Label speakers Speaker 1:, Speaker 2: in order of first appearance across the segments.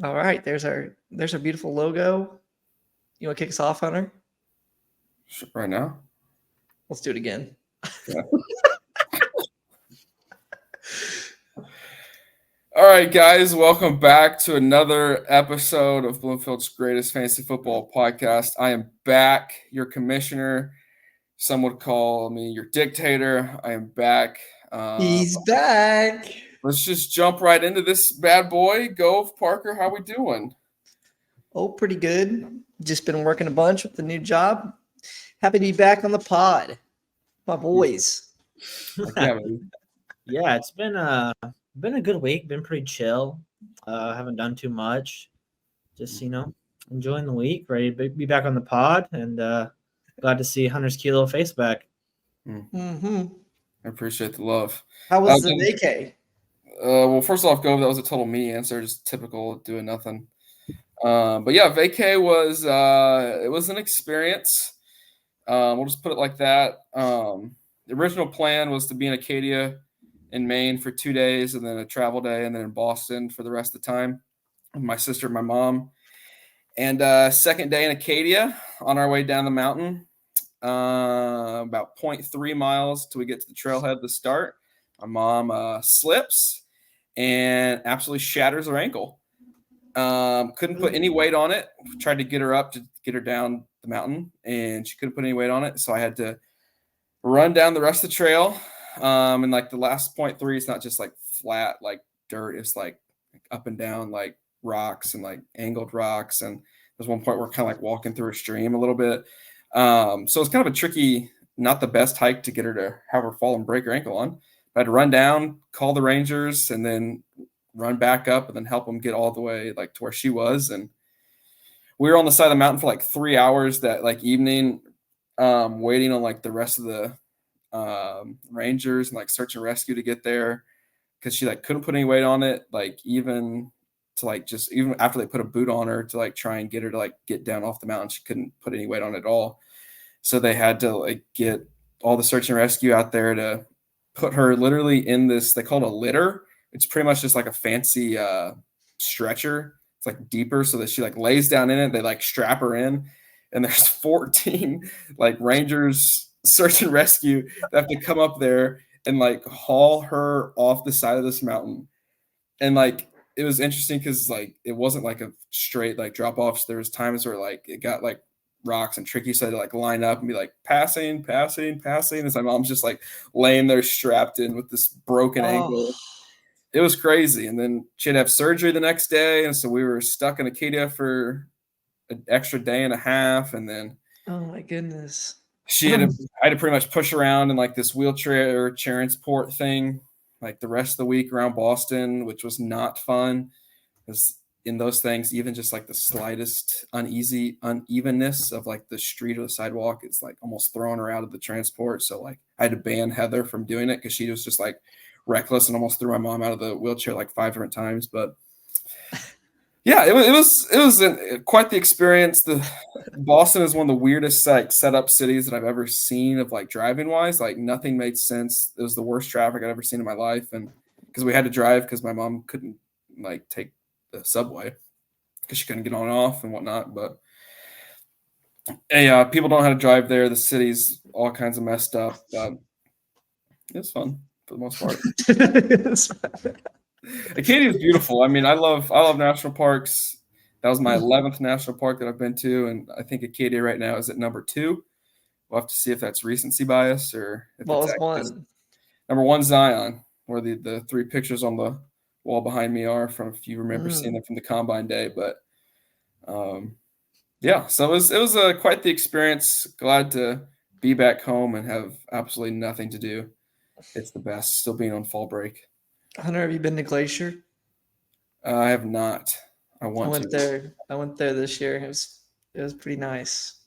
Speaker 1: All right, there's our beautiful logo. You want to kick us off, Hunter?
Speaker 2: Right now?
Speaker 1: Let's do it again.
Speaker 2: Yeah. All right, guys, welcome back to another episode of Bloomfields' greatest fantasy football podcast. I am back, your commissioner. Some would call me your dictator. I am back.
Speaker 1: He's back.
Speaker 2: Let's just jump right into this bad boy. Go, Parker. How we doing?
Speaker 1: Oh, pretty good. Just been working a bunch with the new job. Happy to be back on the pod, my boys.
Speaker 3: Yeah, it's been a good week. Been pretty chill. Haven't done too much. Just enjoying the week. Ready to be back on the pod, and glad to see Hunter's cute little face back.
Speaker 1: Mm-hmm.
Speaker 2: I appreciate the love.
Speaker 1: How was the vacay?
Speaker 2: Well, first off, that was a total me answer, just typical doing nothing. But yeah, vacay was it was an experience. We'll just put it like that. The original plan was to be in Acadia in Maine for 2 days and then a travel day and then in Boston for the rest of the time with my sister and my mom. And second day in Acadia on our way down the mountain, about 0.3 miles till we get to the trailhead to start. My mom slips and absolutely shatters her ankle. Couldn't put any weight on it. Tried to get her up to get her down the mountain, and she couldn't put any weight on it. So I had to run down the rest of the trail. And like the last 0.3, it's not just like flat, like dirt. It's like up and down, like rocks and like angled rocks. And there's one point where we're kind of like walking through a stream a little bit. So it's kind of a tricky, not the best hike to get her to have her fall and break her ankle on. I had to run down, call the Rangers, and then run back up and then help them get all the way like to where she was. And we were on the side of the mountain for like 3 hours that like evening, waiting on like the rest of the Rangers and like search and rescue to get there because she like couldn't put any weight on it, like even to like just even after they put a boot on her to like try and get her to like get down off the mountain, she couldn't put any weight on it at all. So they had to like get all the search and rescue out there to put her literally in this, they call it a litter. It's pretty much just like a fancy stretcher. It's like deeper so that she like lays down in it. They like strap her in, and there's 14 like Rangers search and rescue that have to come up there and like haul her off the side of this mountain. And like it was interesting because like it wasn't like a straight like drop off. So there was times where like it got like rocks and tricky, so I had to like line up and be like passing as my mom's just like laying there strapped in with this broken ankle. It was crazy. And then she'd have surgery the next day, and so we were stuck in Acadia for an extra day and a half. And then
Speaker 1: oh my goodness,
Speaker 2: I had to pretty much push around in like this wheelchair transport thing like the rest of the week around Boston, which was not fun because in those things, even just like the slightest unevenness of like the street or the sidewalk, it's like almost throwing her out of the transport. So like I had to ban Heather from doing it because she was just like reckless and almost threw my mom out of the wheelchair like 5 different times. But yeah, it was quite the experience. The Boston is one of the weirdest like setup cities that I've ever seen of like driving wise. Like nothing made sense. It was the worst traffic I'd ever seen in my life, and because we had to drive because my mom couldn't like take the subway because she couldn't get on and off and whatnot. But hey, people don't know how to drive there. The city's all kinds of messed up. It's fun for the most part. Acadia is beautiful. I mean, I love national parks. That was my 11th national park that I've been to, and I think Acadia right now is at number 2. We'll have to see if that's recency bias or if
Speaker 1: what
Speaker 2: it's
Speaker 1: was one?
Speaker 2: Number 1, Zion, where the 3 pictures on the wall behind me are from, if you remember seeing them from the Combine Day. But yeah, so it was quite the experience. Glad to be back home and have absolutely nothing to do. It's the best, still being on fall break.
Speaker 1: Hunter, have you been to Glacier?
Speaker 2: I have not. I went
Speaker 1: there. I went there this year. It was pretty nice.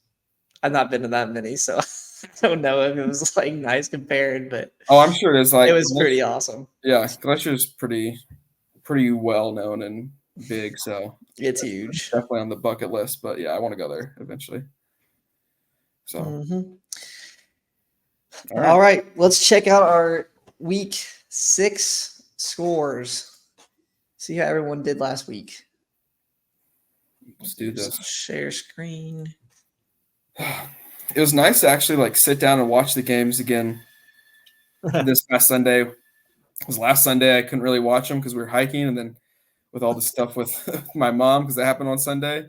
Speaker 1: I've not been to that many, so I don't know if it was like nice compared, but
Speaker 2: I'm sure it is. Like
Speaker 1: it was pretty awesome.
Speaker 2: Yeah, Glacier is pretty well known and big, so
Speaker 1: it's huge.
Speaker 2: Definitely on the bucket list. But yeah, I want to go there eventually. So,
Speaker 1: all right, let's check out our week 6 scores. See how everyone did last week.
Speaker 2: Let's do this.
Speaker 1: Share screen.
Speaker 2: It was nice to actually like sit down and watch the games again this past Sunday. Because last Sunday I couldn't really watch them because we were hiking, and then with all the stuff with my mom because that happened on Sunday,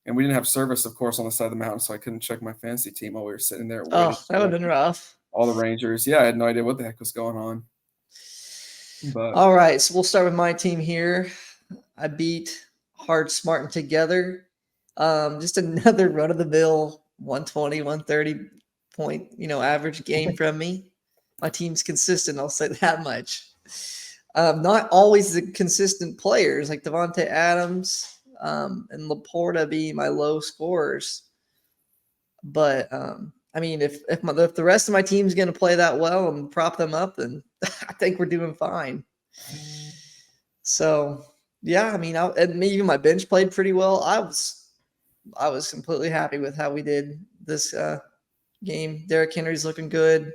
Speaker 2: and we didn't have service, of course, on the side of the mountain, so I couldn't check my fantasy team while we were sitting there.
Speaker 1: Oh, that would have been rough.
Speaker 2: All the Rangers. Yeah, I had no idea what the heck was going on. But
Speaker 1: All right, so we'll start with my team here. I beat Hard, Smart, and Together. Just another run-of-the-mill 120, 130 point, average game from me. My team's consistent, I'll say that much. Not always the consistent players like Devontae Adams and Laporta being my low scorers. But I mean, if the rest of my team's going to play that well and prop them up, then I think we're doing fine. So yeah, I mean, and even my bench played pretty well. I was completely happy with how we did this game. Derrick Henry's looking good.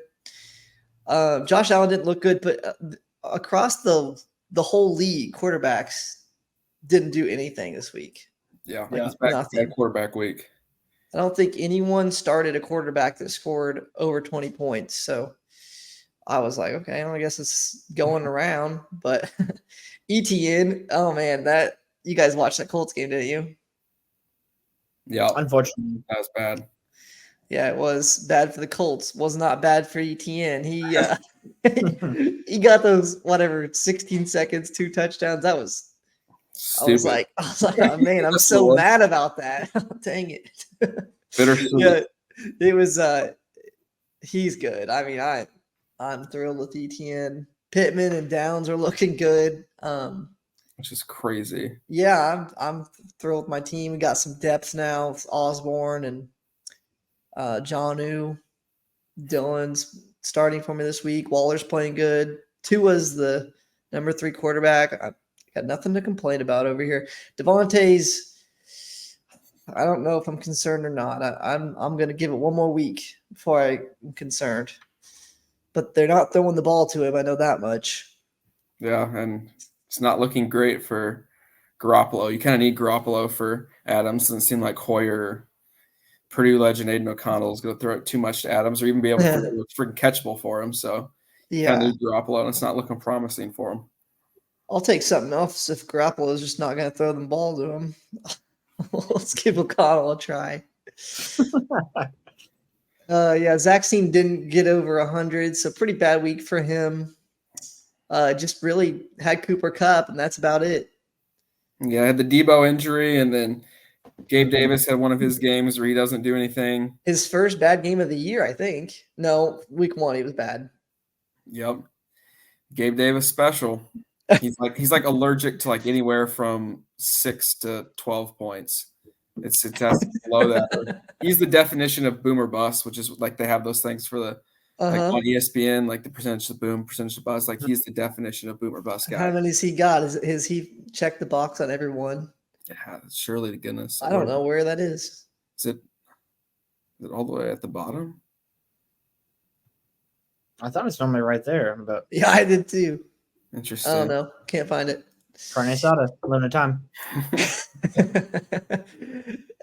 Speaker 1: Josh Allen didn't look good, but across the whole league, quarterbacks didn't do anything this week.
Speaker 2: Yeah,
Speaker 3: Yeah,
Speaker 2: it's back
Speaker 1: nothing.
Speaker 2: quarterback week.
Speaker 1: I don't think anyone started a quarterback that scored over 20 points. So I was like, okay, well, I guess it's going around. But ETN, oh man, that you guys watched that Colts game, didn't you?
Speaker 2: Yeah,
Speaker 3: Unfortunately.
Speaker 2: that was bad.
Speaker 1: Yeah, it was bad for the Colts. Was not bad for ETN. He he got those 16 seconds, 2 touchdowns. That was
Speaker 2: Stupid.
Speaker 1: I was like, oh, man, I'm so mad about that. Dang it.
Speaker 2: Bittersweet.
Speaker 1: Yeah, it was he's good. I mean, I'm thrilled with ETN. Pittman and Downs are looking good.
Speaker 2: Which is crazy.
Speaker 1: Yeah, I'm thrilled with my team. We got some depth now with Osborne and Jonnu. Dylan's starting for me this week. Waller's playing good. Tua's the number 3 quarterback. I got nothing to complain about over here. Devontae's, I don't know if I'm concerned or not. I'm going to give it one more week before I'm concerned. But they're not throwing the ball to him. I know that much.
Speaker 2: Yeah, and it's not looking great for Garoppolo. You kind of need Garoppolo for Adams. Doesn't seem like Hoyer, Purdue legend Aiden O'Connell is going to throw it too much to Adams or even be able to throw it freaking catchable for him. So
Speaker 1: Yeah,
Speaker 2: kind of need Garoppolo, and it's not looking promising for him.
Speaker 1: I'll take something else if Garoppolo is just not going to throw the ball to him. Let's give O'Connell a try. Yeah, Zach's team didn't get over 100, so pretty bad week for him. Just really had Cooper Kupp, and that's about it.
Speaker 2: Yeah, I had the Debo injury, and then Gabe Davis had one of his games where he doesn't do anything.
Speaker 1: His first bad game of the year, I think. No, week 1 he was bad.
Speaker 2: Yep. Gabe Davis special. He's like allergic to like anywhere from 6 to 12 points. It's has below that. He's the definition of boom or bust, which is like they have those things for the like on ESPN, like the percentage of boom, percentage of bust. Like he's the definition of boom or bust guy.
Speaker 1: How many has he got? Is he checked the box on every one?
Speaker 2: Yeah, surely to goodness.
Speaker 1: I don't know where that is.
Speaker 2: Is it all the way at the bottom?
Speaker 3: I thought it's normally right there, but
Speaker 1: Yeah, I did too.
Speaker 2: Interesting.
Speaker 1: I don't know. Can't find it.
Speaker 3: carne asada, limited time.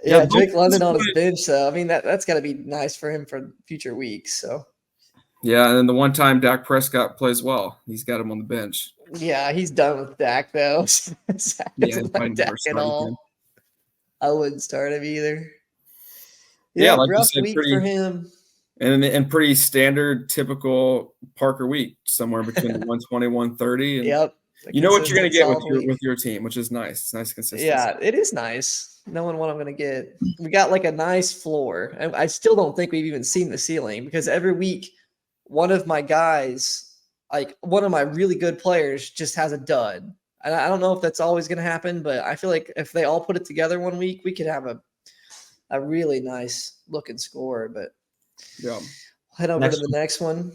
Speaker 1: Yeah, Drake London on his bench, so I mean that's got to be nice for him for future weeks. So
Speaker 2: yeah, and then the one time Dak Prescott plays well, he's got him on the bench.
Speaker 1: yeah, he's done with Dak though. Zach doesn't like Dak at all. I wouldn't start him either. Yeah,
Speaker 2: like you
Speaker 1: rough
Speaker 2: said,
Speaker 1: week for him.
Speaker 2: And pretty standard, typical Parker week, somewhere between the 120, 130. And
Speaker 1: Yep.
Speaker 2: you know what you're going to get
Speaker 1: Solid
Speaker 2: with your team, which is nice. It's nice consistency.
Speaker 1: Yeah, it is nice. Knowing what I'm going to get. We got like a nice floor. And I still don't think we've even seen the ceiling because every week, one of my guys, like one of my really good players, just has a dud. And I don't know if that's always going to happen, but I feel like if they all put it together one week, we could have a really nice looking score. But
Speaker 2: yeah,
Speaker 1: head over to the next one.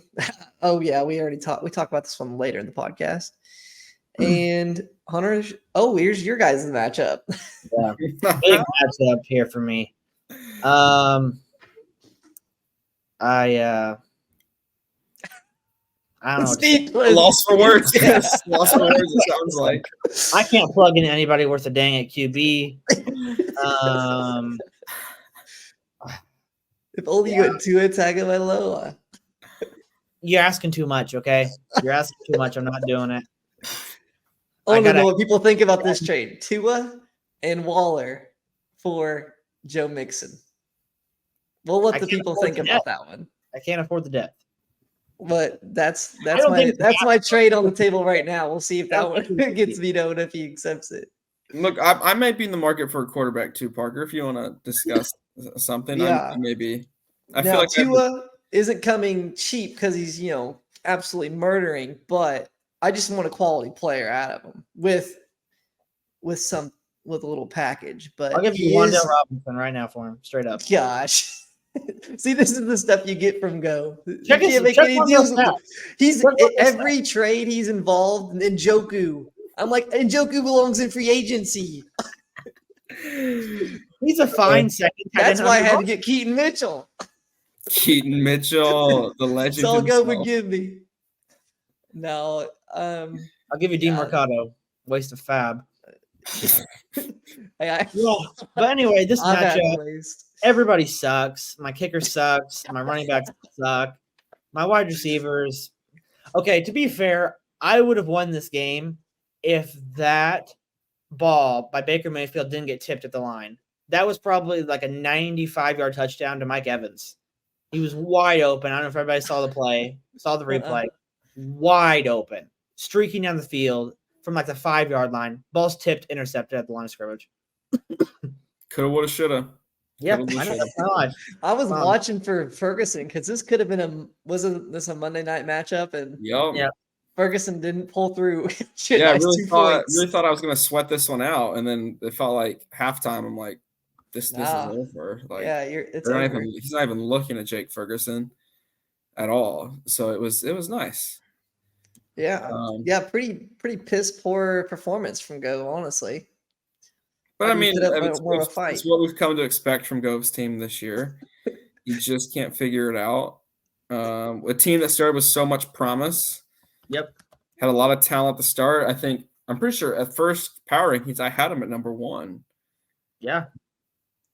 Speaker 1: Oh yeah, we talked about this one later in the podcast. And Hunter, here's your guys' matchup.
Speaker 3: Yeah, big matchup here for me. I don't know.
Speaker 1: Steve,
Speaker 2: lost for words. Yes, lost for words. It sounds like
Speaker 3: I can't plug in anybody worth a dang at QB.
Speaker 1: If only you had Tua Tagovailoa.
Speaker 3: You're asking too much, okay? You're asking too much. I'm not doing it.
Speaker 1: I want to
Speaker 3: gotta-
Speaker 1: know what people think about this trade. Tua and Waller for Joe Mixon. We'll let
Speaker 3: I
Speaker 1: the
Speaker 3: can't
Speaker 1: people
Speaker 3: afford
Speaker 1: think
Speaker 3: the
Speaker 1: about
Speaker 3: debt.
Speaker 1: that one.
Speaker 3: I can't afford the debt.
Speaker 1: But that's
Speaker 3: don't think
Speaker 1: my trade on the table right now. We'll see if that
Speaker 3: That's
Speaker 1: one
Speaker 3: too
Speaker 1: gets
Speaker 3: easy.
Speaker 1: vetoed if he accepts it.
Speaker 2: Look, I might be in the market for a quarterback too, Parker. If you want to discuss something,
Speaker 1: Yeah.
Speaker 2: I may be. I
Speaker 1: Now
Speaker 2: feel like
Speaker 1: Tua isn't coming cheap because he's absolutely murdering, but I just want a quality player out of him with a little package. But
Speaker 3: I'll give you
Speaker 1: he
Speaker 3: Wandale
Speaker 1: is,
Speaker 3: Robinson right now for him, straight up.
Speaker 1: gosh. See, this is the stuff you get from Go. You
Speaker 3: Check
Speaker 1: can't make
Speaker 3: check
Speaker 1: any
Speaker 3: Wandale
Speaker 1: deals with
Speaker 3: snap.
Speaker 1: him. He's
Speaker 3: Check Wandale
Speaker 1: every trade he's involved in Njoku. I'm like, Njoku belongs in free agency.
Speaker 3: He's a fine second. tight
Speaker 1: That's
Speaker 3: end
Speaker 1: why I
Speaker 3: under
Speaker 1: had to get Keaton Mitchell.
Speaker 2: Keaton Mitchell, the
Speaker 1: That's
Speaker 2: legend
Speaker 1: all Go would
Speaker 2: himself.
Speaker 1: give me. No,
Speaker 3: I'll give you Dean
Speaker 1: Yeah.
Speaker 3: Mercado. Waste of fab.
Speaker 1: I
Speaker 3: But anyway, this
Speaker 1: I've had
Speaker 3: matchup,
Speaker 1: waste.
Speaker 3: everybody sucks. My kicker sucks. My running backs suck. My wide receivers. Okay, to be fair, I would have won this game if that ball by Baker Mayfield didn't get tipped at the line. That was probably like a 95-yard touchdown to Mike Evans. He was wide open. I don't know if everybody saw the play, saw the replay. Wide open, streaking down the field from like the 5-yard line. Ball's tipped, intercepted at the line of scrimmage.
Speaker 2: Coulda, woulda, shoulda.
Speaker 3: Yeah,
Speaker 2: Coulda,
Speaker 3: I know
Speaker 2: woulda,
Speaker 3: that's my life.
Speaker 1: I was
Speaker 3: Um,
Speaker 1: watching for Ferguson because this could have been wasn't this a Monday night matchup and
Speaker 2: Yup.
Speaker 3: Yeah.
Speaker 1: Ferguson didn't pull through.
Speaker 2: Yeah, I
Speaker 1: Nice
Speaker 2: really
Speaker 1: 2
Speaker 2: thought
Speaker 1: points.
Speaker 2: I was gonna sweat this one out, and then it felt like halftime. I'm like, this
Speaker 1: Nah.
Speaker 2: is over. Like,
Speaker 1: Yeah, it's
Speaker 2: they're not
Speaker 1: over.
Speaker 2: he's not even looking at Jake Ferguson at all. So it was nice.
Speaker 1: Yeah, yeah, pretty piss poor performance from Go, honestly.
Speaker 2: But I mean,
Speaker 1: put up more of a fight.
Speaker 2: it's what we've come to expect from Gove's team this year. You just can't figure it out. A team that started with so much promise.
Speaker 3: Yep.
Speaker 2: Had a lot of talent at the start. I'm pretty sure at first power rankings, I had him at number 1.
Speaker 3: Yeah.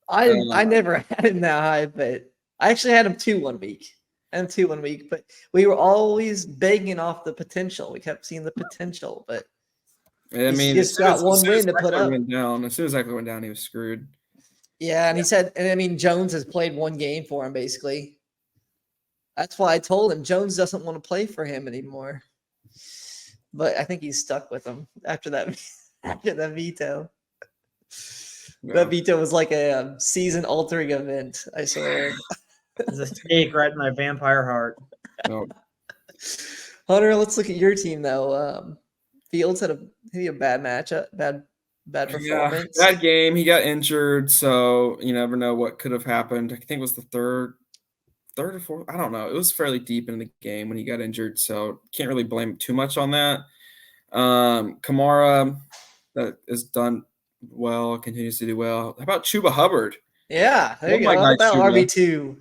Speaker 1: I never had him that high, but I actually had him 2 1 week. And 2 1 week, but we were always begging off the potential. We kept seeing the potential, but
Speaker 2: I
Speaker 1: he's
Speaker 2: mean,
Speaker 1: just got one win to put up.
Speaker 2: Went down. As soon as Eckler went down, he was screwed.
Speaker 1: Yeah, and he said, and I mean, Jones has played 1 game for him basically. That's why I told him Jones doesn't want to play for him anymore. But I think he's stuck with him after that veto.
Speaker 2: Yeah.
Speaker 1: That veto was like a season-altering event, I swear.
Speaker 3: There's a stake right in my vampire heart.
Speaker 2: No.
Speaker 1: Hunter, let's look at your team though. Fields had a bad matchup, bad performance.
Speaker 2: That game, he got injured, so you never know what could have happened. I think it was the third or fourth. I don't know. It was fairly deep in the game when he got injured, so can't really blame him too much on that. Kamara, that is done well, continues to do well. How about Chuba Hubbard?
Speaker 1: Yeah, there you go. How about RB2?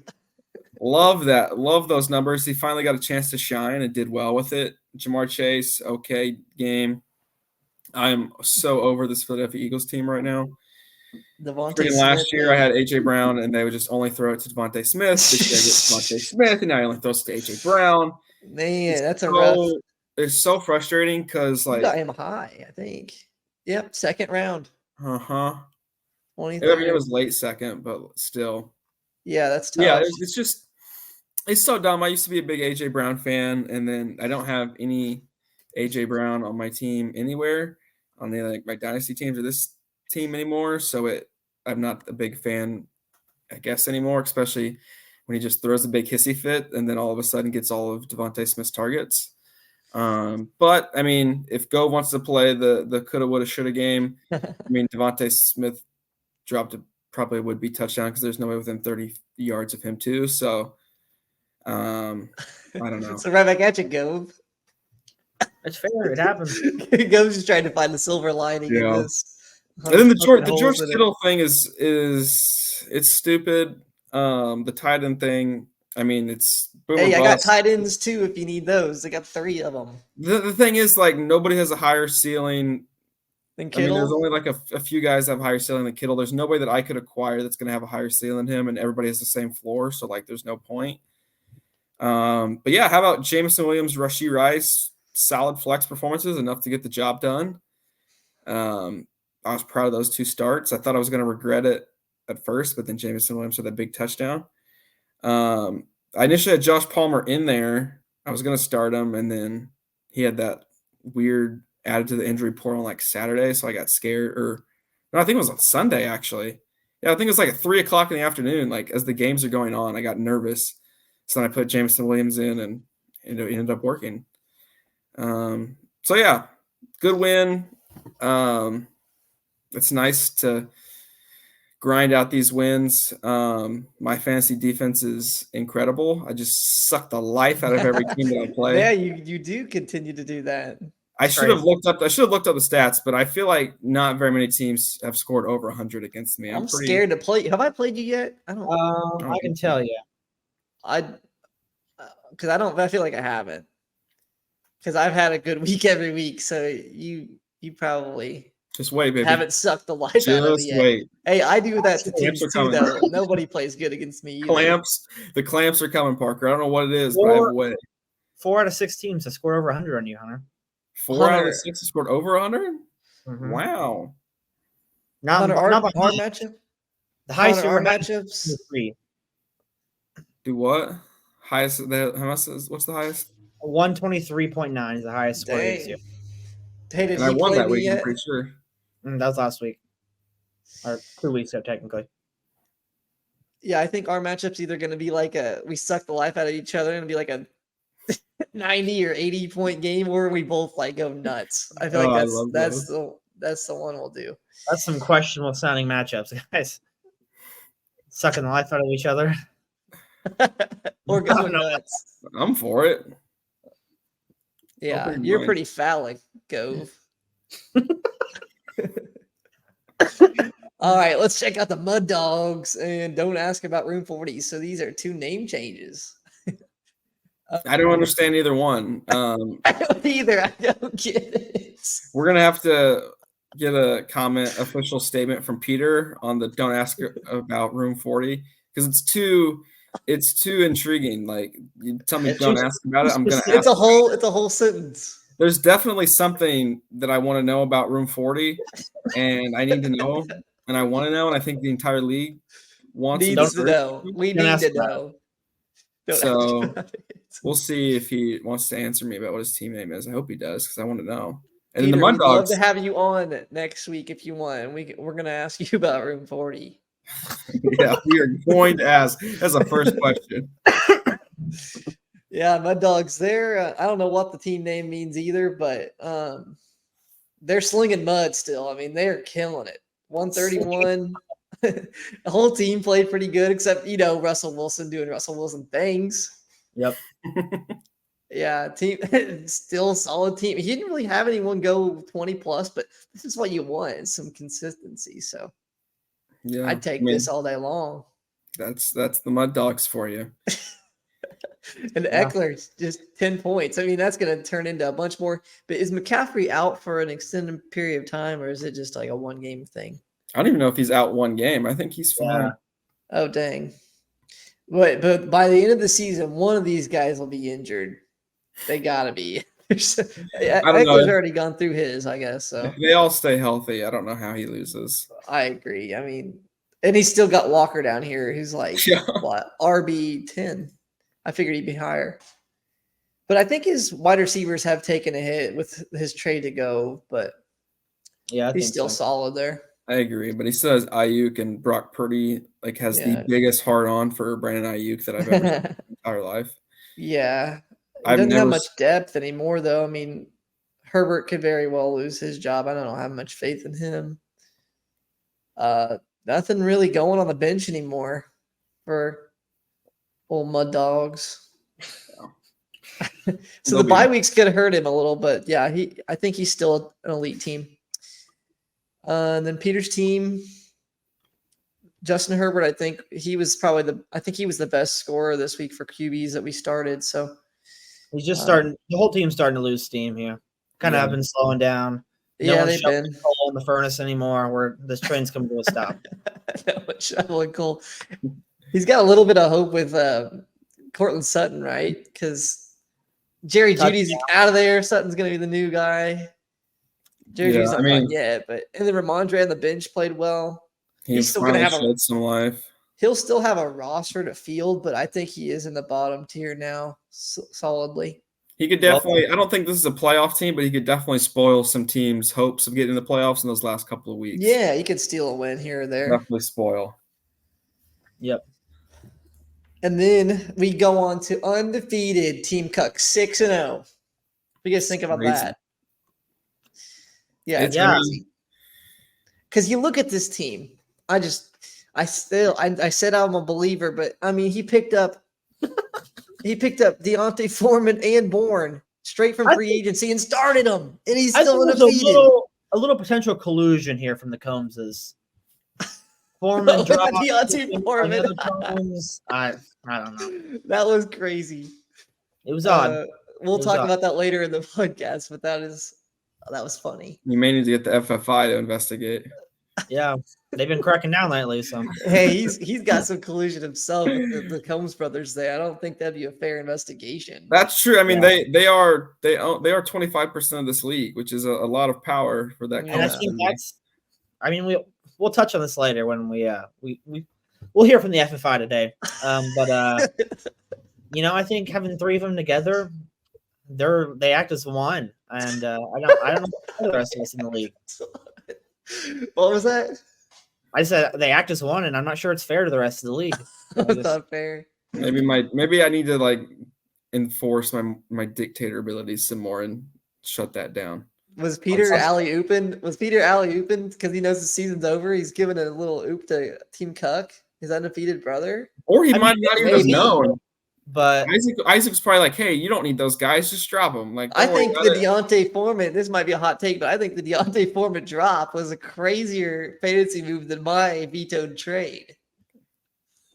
Speaker 2: Love that. Love those numbers. He finally got a chance to shine and did well with it. Jamar Chase, okay game. I'm so over this Philadelphia Eagles team right now. Last year, I had A.J. Brown, and they would just only throw it to Devontae Smith. This year, I get Devontae Smith, and now he only throws it to A.J. Brown.
Speaker 1: Man, that's a rough.
Speaker 2: It's so frustrating because, like,
Speaker 1: you got him high, I think. Yep, 2nd round.
Speaker 2: 23rd. I mean, it was late 2nd, but still.
Speaker 1: Yeah, that's tough.
Speaker 2: Yeah, it's so dumb. I used to be a big A.J. Brown fan, and then I don't have any A.J. Brown on my team anywhere, on my dynasty teams or this team anymore. So I'm not a big fan, I guess, anymore, especially when he just throws a big hissy fit and then all of a sudden gets all of Devontae Smith's targets. But I mean, if Go wants to play the coulda, woulda, shoulda game, I mean, Devontae Smith dropped a probably would be touchdown because there's no way within 30 yards of him too. So I don't know.
Speaker 1: So right back at you, Gove.
Speaker 3: It's fair. It happens.
Speaker 1: Gove's just trying to find the silver lining in this.
Speaker 2: And then the George Kittle thing is it's stupid. The tight end thing, I mean, it's boom.
Speaker 1: Hey, I got tight ends too if you need those. I got 3 of them.
Speaker 2: The thing is, like, nobody has a higher ceiling
Speaker 1: Then
Speaker 2: I mean, there's
Speaker 1: Kittle.
Speaker 2: only like a few guys that have higher ceiling than Kittle. There's nobody that I could acquire that's going to have a higher ceiling than him, and everybody has the same floor. So like, there's no point. But yeah, how about Jameson Williams, Rashee Rice? Solid flex performances, enough to get the job done. I was proud of those 2 starts. I thought I was going to regret it at first, but then Jameson Williams had that big touchdown. I initially had Josh Palmer in there. I was going to start him, and then he had that weird added to the injury report on like Saturday, so I got scared. Or no, I think it was on Sunday actually. Yeah, I think it was like at 3:00 in the afternoon. Like as the games are going on, I got nervous, so then I put Jameson Williams in, and it ended up working. So yeah, good win. It's nice to grind out these wins. My fantasy defense is incredible. I just suck the life out of every team that I play.
Speaker 1: Yeah, you do continue to do that.
Speaker 2: I should have looked up the stats, but I feel like not very many teams have scored over 100 against me.
Speaker 1: I'm scared to play. Have I played you yet? I don't.
Speaker 3: I can tell you.
Speaker 1: Because I feel like I haven't. Because I've had a good week every week, so you probably
Speaker 2: just wait, baby.
Speaker 1: Haven't sucked the life out of me yet.
Speaker 2: Wait.
Speaker 1: Hey, I do that to
Speaker 2: Clamps
Speaker 1: teams
Speaker 2: are
Speaker 1: too, though. Nobody plays good against me either.
Speaker 2: The clamps are coming, Parker. I don't know what it is, but I have a way.
Speaker 3: 4 out of 6 teams have scored over 100 on you, Hunter.
Speaker 2: 4 out of 6 have scored over 100?
Speaker 3: Mm-hmm.
Speaker 2: Wow.
Speaker 1: Not our matchup.
Speaker 3: The highest
Speaker 1: our matchups.
Speaker 3: 3.
Speaker 2: Do what? Highest? What's the highest?
Speaker 3: 123.9 is the highest score against you.
Speaker 1: Hey, did
Speaker 2: I
Speaker 1: he
Speaker 2: won
Speaker 1: play
Speaker 2: that
Speaker 1: me
Speaker 2: week,
Speaker 1: yet?
Speaker 2: I'm pretty sure.
Speaker 3: That was last week. Or 2 weeks ago, technically.
Speaker 1: Yeah, I think our matchup's either going to be like we suck the life out of each other and be like a 90 or 80 point game, or we both like go nuts. I feel like that's the one we'll do.
Speaker 3: That's some questionable sounding matchups, guys. Sucking the life out of each other.
Speaker 1: Or going nuts.
Speaker 2: I'm for it.
Speaker 1: Yeah, you're pretty phallic, Gove. All right, let's check out the Mud Dogs and don't ask about Room 40. So these are 2 name changes.
Speaker 2: I don't understand either one.
Speaker 1: I don't either. I don't get it.
Speaker 2: We're gonna have to get a official statement from Peter on the don't ask about Room 40 because it's too intriguing. Like you tell me don't ask about it, I'm gonna ask.
Speaker 1: It's a whole sentence.
Speaker 2: There's definitely something that I want to know about Room 40, and I need to know, and I want to know, and I think the entire league
Speaker 1: needs to know. We need to know.
Speaker 2: So we'll see if he wants to answer me about what his team name is. I hope he does because I want to know. And
Speaker 1: Peter,
Speaker 2: the Mud
Speaker 1: we'd
Speaker 2: Dogs,
Speaker 1: love to have you on next week if you want. We're gonna ask you about Room 40.
Speaker 2: Yeah, we are going to ask as a first question.
Speaker 1: Yeah, Mud Dogs. They're I don't know what the team name means either, but they're slinging mud still. I mean, they're killing it. 131. The whole team played pretty good, except Russell Wilson doing Russell Wilson things.
Speaker 3: Yep.
Speaker 1: Yeah, team still a solid team. He didn't really have anyone go 20 plus, but this is what you want, some consistency. So
Speaker 2: yeah,
Speaker 1: I'd take this all day long.
Speaker 2: That's the Mud Dogs for you.
Speaker 1: And Eckler's just 10 points. I mean, that's going to turn into a bunch more. But is McCaffrey out for an extended period of time, or is it just like a 1-game thing?
Speaker 2: I don't even know if he's out 1 game. I think he's fine.
Speaker 3: Yeah.
Speaker 1: Oh, dang. But by the end of the season, one of these guys will be injured. They got to be. Eckler's already gone through his, I guess. So
Speaker 2: they all stay healthy. I don't know how he loses.
Speaker 1: I agree. I mean, and he's still got Walker down here, who's like, what, RB10. I figured he'd be higher. But I think his wide receivers have taken a hit with his trade to go, but
Speaker 3: yeah,
Speaker 1: he's still solid there.
Speaker 2: I agree, but he still has Ayuk, and Brock Purdy has the biggest hard on for Brandon Ayuk that I've ever seen in my entire life.
Speaker 1: Yeah. He doesn't have much depth anymore, though. I mean, Herbert could very well lose his job. I don't have much faith in him. Nothing really going on the bench anymore for old Mud Dogs. So the bye weeks could hurt him a little, but yeah, I think he's still an elite team. And then Peter's team, Justin Herbert, I think he was the best scorer this week for QBs that we started. So
Speaker 3: he's just starting. The whole team's starting to lose steam here. Kind of have been slowing down.
Speaker 1: They've been.
Speaker 3: coal in the furnace anymore. Where this train's coming to a stop.
Speaker 1: Shoveling coal. He's got a little bit of hope with Cortland Sutton, right? Because Jerry Judy's out of there. Sutton's going to be the new guy. Jerry Judy's not done yet, but and then Ramondre on the bench played well. He's still going to have
Speaker 2: some life.
Speaker 1: He'll still have a roster to field, but I think he is in the bottom tier now, solidly.
Speaker 2: He could definitely. I don't think this is a playoff team, but he could definitely spoil some teams' hopes of getting in the playoffs in those last couple of weeks.
Speaker 1: Yeah, he could steal a win here or there.
Speaker 2: Definitely spoil.
Speaker 3: Yep.
Speaker 1: And then we go on to undefeated Team Cuck 6-0. What do you guys think about that? Yeah, it's crazy. Because you look at this team, I said I'm a believer, but I mean he picked up Deontay Foreman and Bourne straight from free agency and started them, and he's still undefeated.
Speaker 3: A little potential collusion here from the Combses. Foreman dropped
Speaker 1: Deontay Foreman.
Speaker 3: I don't know.
Speaker 1: That was crazy.
Speaker 3: It was odd.
Speaker 1: We'll talk about that later in the podcast, but that was funny.
Speaker 2: You may need to get the FFI to investigate.
Speaker 3: Yeah, they've been cracking down lately. So
Speaker 1: hey, he's got some collusion himself with the Combs brothers there. I don't think that'd be a fair investigation.
Speaker 2: That's true. I mean, they are 25% of this league, which is a lot of power for that.
Speaker 3: And I think that's. I mean, we'll touch on this later when we'll hear from the FFI today. But I think having three of them together, they act as one, and I don't know the rest of us in the league.
Speaker 1: What was that?
Speaker 3: I said they act as one, and I'm not sure it's fair to the rest of the league.
Speaker 1: It's not fair.
Speaker 2: Maybe I need to enforce my dictator abilities some more and shut that down.
Speaker 1: Was Peter alley-ooping? Because he knows the season's over? He's giving a little oop to Team Cuck, his undefeated brother?
Speaker 2: Or he might not even have known.
Speaker 3: But
Speaker 2: Isaac's probably like, hey, you don't need those guys. Just drop them.
Speaker 1: I think the Deontay Foreman, this might be a hot take, but I think the Deontay Foreman drop was a crazier fantasy move than my vetoed trade.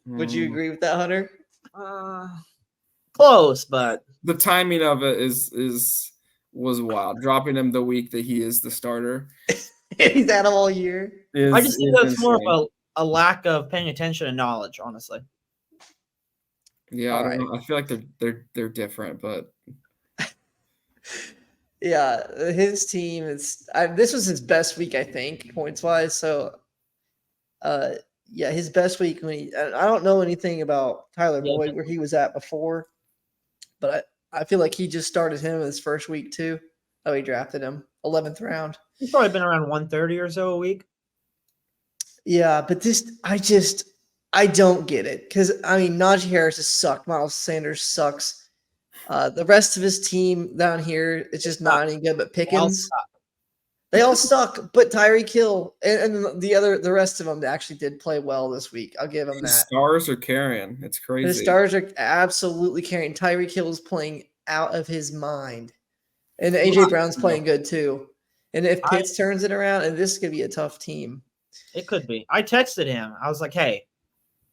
Speaker 1: Would you agree with that, Hunter?
Speaker 3: Close, but
Speaker 2: the timing of it was wild. Dropping him the week that he is the starter.
Speaker 1: He's had him all year.
Speaker 3: I just think that's more of a lack of paying attention and knowledge, honestly.
Speaker 2: Yeah, I don't know. I feel like they're different, but
Speaker 1: yeah, his team this was his best week, I think, points wise. So, his best week I don't know anything about Tyler Boyd where he was at before, but I feel like he just started him his first week too. Oh, he drafted him 11th round.
Speaker 3: He's probably been around 130 or so a week.
Speaker 1: Yeah, but I don't get it because Najee Harris has sucked. Miles Sanders sucks. The rest of his team down here, it's just not any good. But Pickens, they all suck. But Tyreek Hill and the rest of them actually did play well this week. I'll give them that.
Speaker 2: The stars are carrying. It's crazy.
Speaker 1: The stars are absolutely carrying. Tyreek Hill is playing out of his mind, and AJ Brown's playing good too. And if Pitts turns it around, and this could be a tough team.
Speaker 3: It could be. I texted him. I was like, hey.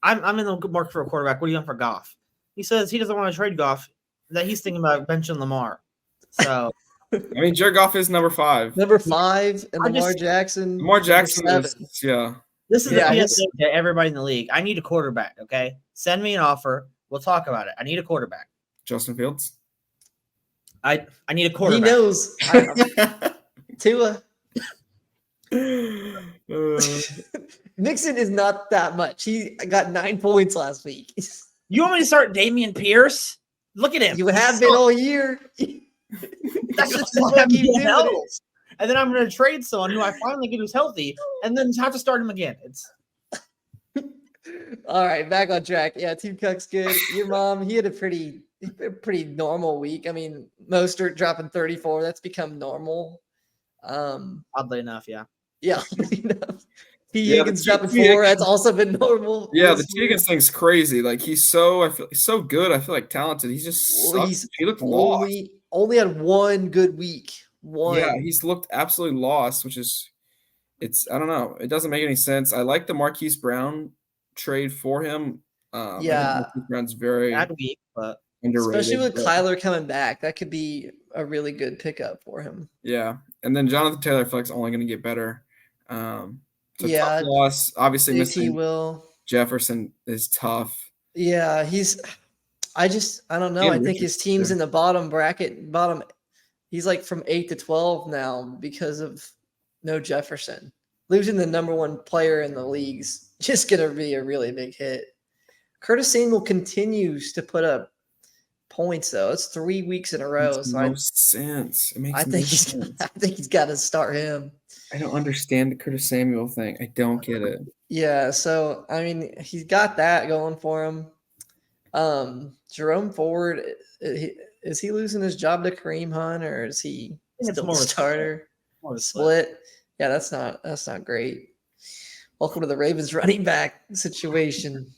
Speaker 3: I'm in the market for a quarterback. What are you on for Goff? He says he doesn't want to trade Goff. That he's thinking about benching Lamar. So,
Speaker 2: Jared Goff is number 5.
Speaker 1: Number 5, and Lamar Jackson.
Speaker 2: Lamar Jackson is, yeah.
Speaker 3: This is the PSA to everybody in the league. I need a quarterback. Okay, send me an offer. We'll talk about it. I need a quarterback.
Speaker 2: Justin Fields.
Speaker 3: I need a quarterback.
Speaker 1: He knows. Tua. Mixon is not that much. He got 9 points last week.
Speaker 3: You want me to start Damian Pierce? Look at him.
Speaker 1: You have been all year.
Speaker 3: That's just what I'm doing. And then I'm going to trade someone who I finally get who's healthy, and then have to start him again. It's
Speaker 1: all right. Back on track. Yeah, Team Cuck's good. Your mom, he had a pretty normal week. Mostert dropping 34. That's become normal.
Speaker 3: Oddly enough, yeah.
Speaker 1: Yeah, T. Higgins dropping 4. That's also been normal.
Speaker 2: Yeah, the T. Higgins thing's crazy. Like he's so good. I feel like talented. He's just he looked lost.
Speaker 1: Only had one good week. One.
Speaker 2: Yeah, he's looked absolutely lost, which is I don't know. It doesn't make any sense. I like the Marquise Brown trade for him.
Speaker 1: Yeah,
Speaker 2: Marquise Brown's very
Speaker 3: bad week, but
Speaker 2: underrated.
Speaker 1: Especially with Kyler coming back, that could be a really good pickup for him.
Speaker 2: Yeah, and then Jonathan Taylor, I feel like, is only going to get better. So tough
Speaker 1: Yeah,
Speaker 2: loss. Obviously,
Speaker 1: JT
Speaker 2: missing
Speaker 1: will.
Speaker 2: Jefferson is tough.
Speaker 1: Yeah, I don't know. I
Speaker 2: And
Speaker 1: think his
Speaker 2: Richardson's
Speaker 1: team's
Speaker 2: there.
Speaker 1: in the bottom bracket, bottom. He's like from 8 to 12 now because of no Jefferson. Losing the number one player in the league's just gonna be a really big hit. Curtis Samuel continues to put up points though. It's 3 weeks in a row.
Speaker 2: Makes
Speaker 1: So
Speaker 2: no sense. It makes no sense.
Speaker 1: I think he's got to start him.
Speaker 2: I don't understand the Curtis Samuel thing. I don't get it.
Speaker 1: Yeah, so I mean, he's got that going for him. Jerome Ford, is he losing his job to Kareem Hunt, or is he
Speaker 3: it's
Speaker 1: still
Speaker 3: more
Speaker 1: the
Speaker 3: of a
Speaker 1: starter?
Speaker 3: More of a split.
Speaker 1: Yeah, that's not great. Welcome to the Ravens running back situation.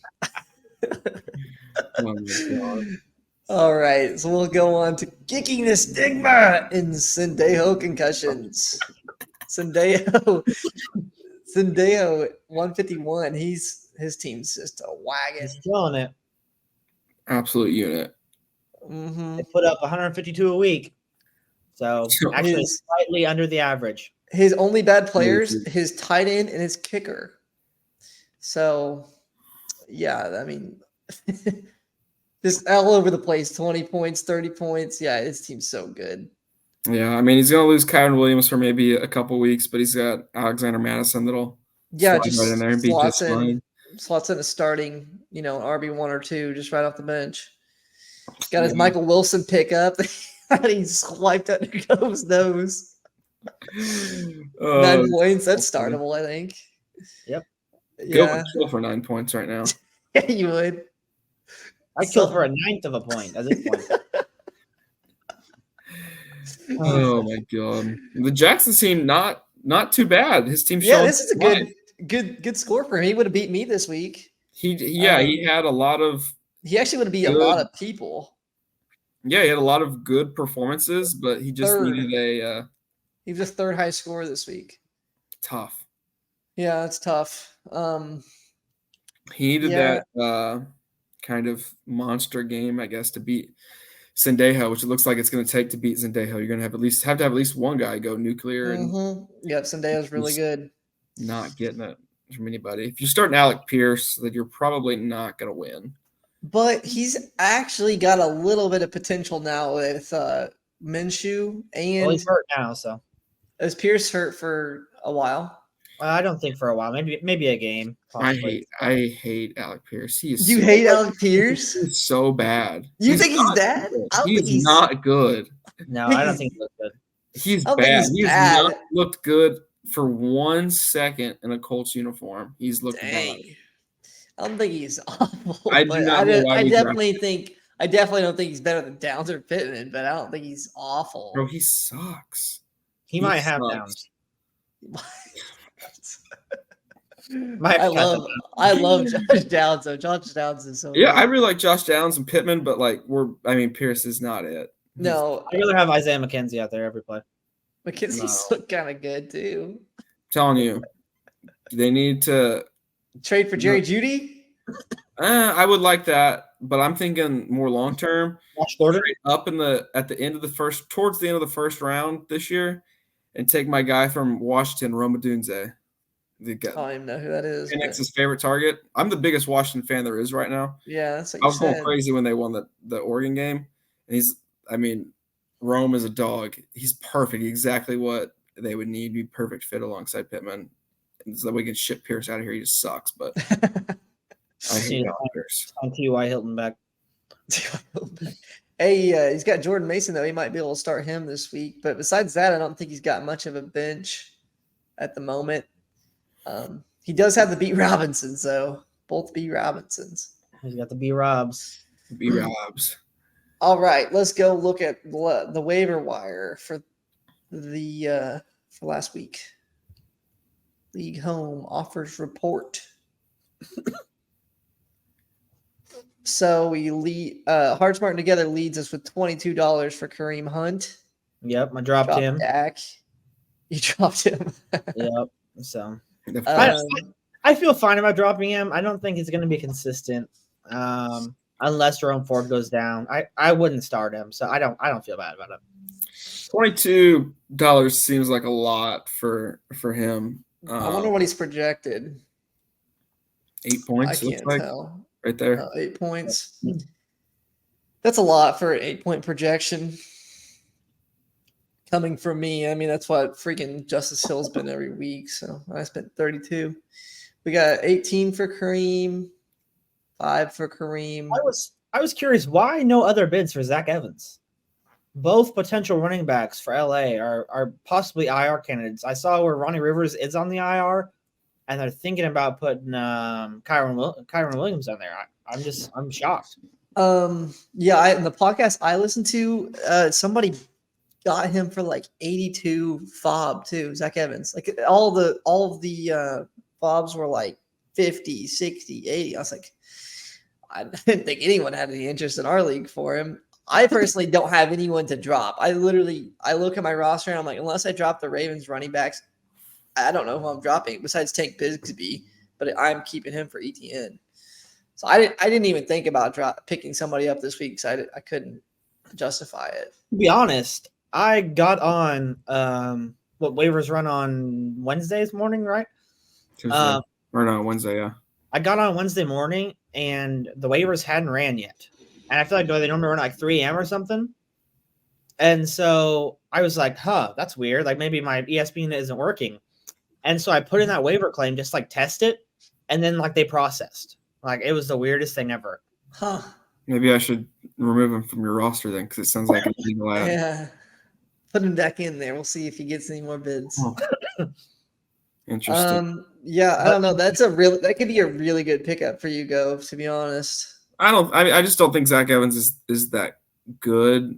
Speaker 2: Oh my God.
Speaker 1: All right, so we'll go on to kicking the stigma in Sendejo concussions. Sendejo 151. His team's just a wagon.
Speaker 3: He's killing it.
Speaker 2: Absolute unit.
Speaker 1: Mm-hmm.
Speaker 3: They put up 152 a week. So actually slightly under the average.
Speaker 1: His only bad players, his tight end and his kicker. So, yeah, I mean, just all over the place. 20 points, 30 points. Yeah, his team's so good.
Speaker 2: Yeah, I mean, he's going to lose Kyron Williams for maybe a couple weeks, but he's got Alexander Madison that'll slide
Speaker 1: just
Speaker 2: right in there and be just fine.
Speaker 1: Slots in a starting, RB1 or 2 just right off the bench. He's got his Michael Wilson pickup. He swiped under Gove's nose. 9 points. That's startable, I think.
Speaker 3: Yep.
Speaker 2: Go would kill for 9 points right now.
Speaker 1: Yeah, you would.
Speaker 3: I'd kill for a 1/9 of a point at this point.
Speaker 2: Oh my God. The Jackson team not too bad. His team
Speaker 1: this is a good score for him. He would have beat me this week.
Speaker 2: He had a lot of
Speaker 1: he actually would have beat a lot of people.
Speaker 2: Yeah, he had a lot of good performances, but he just needed
Speaker 1: he was a third high scorer this week.
Speaker 2: Tough.
Speaker 1: Yeah, it's tough.
Speaker 2: He needed that kind of monster game, I guess, to beat Sendejo, which it looks like it's going to take to beat Sendejo. You're going to have to have at least one guy go nuclear. And
Speaker 1: yeah, Sendejo's really good.
Speaker 2: Not getting it from anybody. If you're starting Alec Pierce, then you're probably not going to win.
Speaker 1: But he's actually got a little bit of potential now with Minshew, and
Speaker 3: he's hurt now. So
Speaker 1: is Pierce hurt for a while?
Speaker 3: I don't think for a while. Maybe a game. Possibly.
Speaker 2: I hate Alec Pierce.
Speaker 1: You hate Alec Pierce?
Speaker 2: He's so bad.
Speaker 1: You think he's bad?
Speaker 2: He's not good.
Speaker 3: No, I don't think he looks good.
Speaker 2: He's bad. He's not looked good for 1 second in a Colts uniform. He's looked bad.
Speaker 1: I don't think he's awful.
Speaker 2: I definitely
Speaker 1: don't think he's better than Downs or Pittman, but I don't think he's awful.
Speaker 2: Bro, he sucks.
Speaker 3: He might have Downs.
Speaker 1: I love Josh Downs though. Josh Downs is so good.
Speaker 2: I really like Josh Downs and Pittman, but Pierce is not it.
Speaker 1: No,
Speaker 3: I'd rather have Isaiah McKenzie out there every play.
Speaker 1: McKenzie's look kind of good too.
Speaker 2: I'm telling you, they need to
Speaker 1: trade for Jerry Jeudy.
Speaker 2: I would like that, but I'm thinking more long term. Up towards the end of the first round this year, and take my guy from Washington, Rome Odunze.
Speaker 1: I don't even know who that is.
Speaker 2: Phoenix's favorite target. I'm the biggest Washington fan there is right now.
Speaker 1: Yeah, that's what
Speaker 2: I was going crazy when they won the Oregon game, and Rome is a dog. He's perfect, exactly what they would need. Be perfect fit alongside Pittman, and so that we can ship Pierce out of here. He just sucks, but I hate Pierce.
Speaker 3: On T.Y. Hilton back.
Speaker 1: Hey, he's got Jordan Mason though. He might be able to start him this week, but besides that, I don't think he's got much of a bench at the moment. He does have the B. Robinsons, though. Both B. Robinsons.
Speaker 3: He's got the B. Robs.
Speaker 2: B. Robs.
Speaker 1: All right, let's go look at the waiver wire for the for last week. League home offers report. So we lead. Hard Smart Together leads us with $22 for Kareem Hunt.
Speaker 3: Yep, I dropped him.
Speaker 1: Dak. You dropped him.
Speaker 3: Yep. So. I feel fine about dropping him. I don't think he's going to be consistent unless Jerome Ford goes down. I wouldn't start him, so I don't feel bad about it.
Speaker 2: $22 seems like a lot for him.
Speaker 1: I wonder what he's projected.
Speaker 2: 8
Speaker 1: I
Speaker 2: points. Looks
Speaker 1: can't
Speaker 2: like
Speaker 1: tell.
Speaker 2: right there.
Speaker 1: 8 points. That's a lot for an 8-point projection. Coming from me, I mean, that's what freaking Justice Hill's been every week. So I spent 32. We got 18 for Kareem, 5 for Kareem.
Speaker 3: I was curious why no other bids for Zach Evans. Both potential running backs for LA are possibly IR candidates. I saw where Ronnie Rivers is on the IR, and they're thinking about putting Kyron Williams on there. I'm shocked.
Speaker 1: Yeah, in the podcast I listened to, somebody got him for like 82 fob too, Zach Evans. Like all of the fobs were like 50, 60, 80. I was like, I didn't think anyone had any interest in our league for him. I personally don't have anyone to drop. I look at my roster and I'm like, unless I drop the Ravens running backs, I don't know who I'm dropping besides Tank Bigsby, but I'm keeping him for ETN. So I didn't even think about picking somebody up this week because I couldn't justify it.
Speaker 3: To be honest, I got on what waivers run on Wednesdays morning, right?
Speaker 2: Tuesday. Or no, Wednesday, yeah.
Speaker 3: I got on Wednesday morning and the waivers hadn't ran yet. And I feel like they normally run at like 3 a.m. or something. And so I was like, that's weird. Like maybe my ESPN isn't working. And so I put in that waiver claim, just like test it. And then like they processed. Like it was the weirdest thing ever.
Speaker 1: Huh.
Speaker 2: Maybe I should remove him from your roster then, because it sounds like an illegal ad.
Speaker 1: Yeah. Put him back in there. We'll see if he gets any more bids.
Speaker 2: Oh. Interesting.
Speaker 1: Yeah, I don't know. That could be a really good pickup for you, Gove, to be honest.
Speaker 2: I just don't think Zach Evans is that good.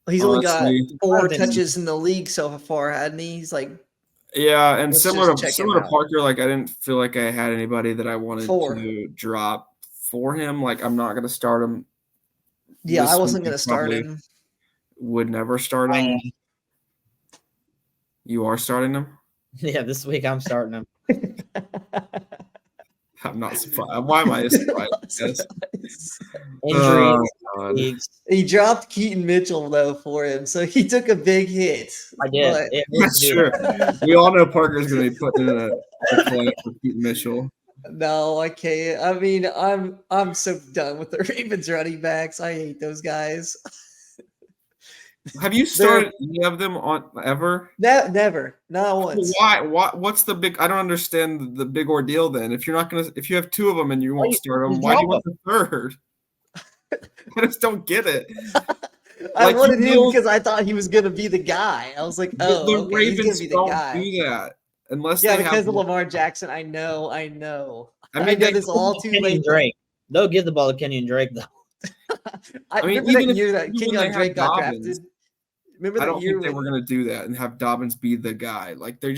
Speaker 1: He's only got
Speaker 2: honestly.
Speaker 1: 4 touches in the league so far, hadn't he? He's like,
Speaker 2: yeah, and
Speaker 1: let's
Speaker 2: similar
Speaker 1: just check
Speaker 2: to
Speaker 1: him out.
Speaker 2: Parker, like I didn't feel like I had anybody that I wanted
Speaker 1: 4.
Speaker 2: to drop for him. Like I'm not gonna start him.
Speaker 1: Yeah,
Speaker 2: this
Speaker 1: I wasn't
Speaker 2: week.
Speaker 1: going to start
Speaker 2: Probably
Speaker 1: him.
Speaker 2: Would never start him. You are starting him?
Speaker 3: Yeah, this week I'm starting him.
Speaker 2: I'm not surprised. Why am I surprised?
Speaker 3: Injuries.
Speaker 1: He dropped Keaton Mitchell though for him, so he took a big hit.
Speaker 3: I did.
Speaker 1: But
Speaker 2: That's true. We all know Parker's going to be putting in a play for Keaton Mitchell.
Speaker 1: no, I can't. I mean, I'm so done with the Ravens running backs. I hate those guys.
Speaker 2: Have you started any of them on ever?
Speaker 1: Never, not once.
Speaker 2: Why? What's the big? I don't understand the big ordeal. Then, if you're not gonna, if you have 2 of them and you won't start them, why do you want the 3rd? I just don't get it.
Speaker 1: I wanted him because I thought he was gonna be the guy. I was like, oh,
Speaker 2: the
Speaker 1: okay,
Speaker 2: Ravens
Speaker 1: he's gonna be the
Speaker 2: don't
Speaker 1: guy.
Speaker 2: do that unless
Speaker 1: Yeah,
Speaker 2: they
Speaker 1: because
Speaker 2: have
Speaker 1: of Lamar Jackson. I know.
Speaker 2: I mean,
Speaker 1: I know this all too late.
Speaker 3: Drake. They'll give the ball to Kenyon Drake though.
Speaker 1: I
Speaker 2: mean,
Speaker 1: remember
Speaker 2: even
Speaker 1: that
Speaker 2: if-
Speaker 1: year that
Speaker 2: even when
Speaker 1: Kenyon
Speaker 2: they
Speaker 1: Drake
Speaker 2: had
Speaker 1: got
Speaker 2: Dobbins,
Speaker 1: drafted. Remember
Speaker 2: I
Speaker 1: that
Speaker 2: don't
Speaker 1: year
Speaker 2: think they
Speaker 1: when
Speaker 2: were going to do that and have Dobbins be the guy. Like that's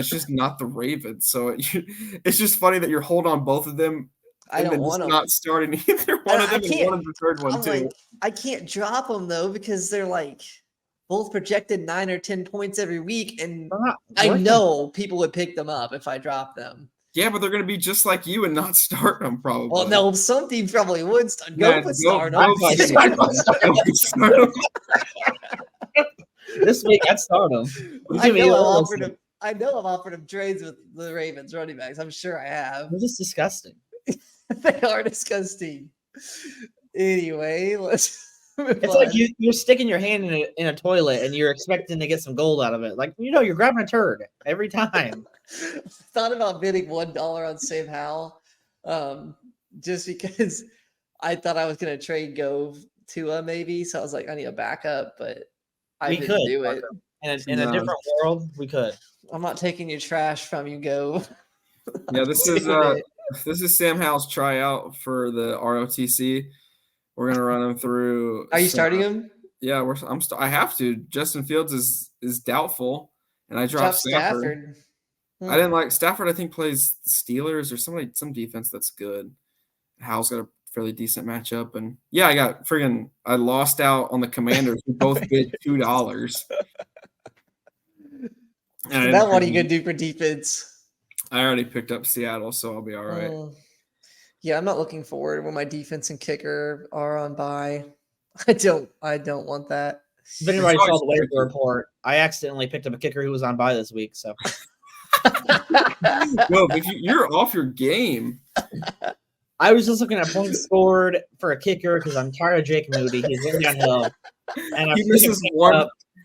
Speaker 2: just not the Ravens. So it's just funny that you're holding on both of them.
Speaker 1: I
Speaker 2: and
Speaker 1: don't
Speaker 2: then
Speaker 1: want
Speaker 2: just
Speaker 1: them.
Speaker 2: not starting either one of them and one of the third one
Speaker 1: I'm
Speaker 2: too.
Speaker 1: like, I can't drop them though because they're like both projected 9 or 10 points every week, and I know people would pick them up if I drop them.
Speaker 2: Yeah, but they're going to be just like you and not start them probably.
Speaker 1: Well, no, some teams probably would start.
Speaker 2: Yeah,
Speaker 1: Go start them.
Speaker 2: start them.
Speaker 3: This week I'd start him.
Speaker 1: I know I've offered him trades with the Ravens running backs. I'm sure I have.
Speaker 3: They're just disgusting.
Speaker 1: They are disgusting. Anyway, let's move
Speaker 3: It's
Speaker 1: on.
Speaker 3: like you're sticking your hand in a toilet and you're expecting to get some gold out of it. Like, you're grabbing a turd every time.
Speaker 1: Thought about bidding $1 on Sam Howell, just because I thought I was going to trade Gove Tua maybe. So I was like, I need a backup, but I didn't do it.
Speaker 3: In a different world, we could.
Speaker 1: I'm not taking your trash from you, Gove.
Speaker 2: Yeah, this is Sam Howell's tryout for the ROTC. We're gonna run him through.
Speaker 1: Are you starting him?
Speaker 2: Yeah, I have to. Justin Fields is doubtful, and I dropped Stafford. I didn't like Stafford. I think plays Steelers or some defense that's good. Howell's got a fairly decent matchup, and yeah, I lost out on the Commanders. We both bid $2.
Speaker 1: That what are you gonna do for defense?
Speaker 2: I already picked up Seattle, so I'll be all right.
Speaker 1: Yeah, I'm not looking forward when my defense and kicker are on bye. I don't want that.
Speaker 3: If anybody saw the waiver report, I accidentally picked up a kicker who was on bye this week. So
Speaker 2: No, if you're off your game.
Speaker 3: I was just looking at points scored for a kicker because I'm tired of Jake Moody. He's going downhill. And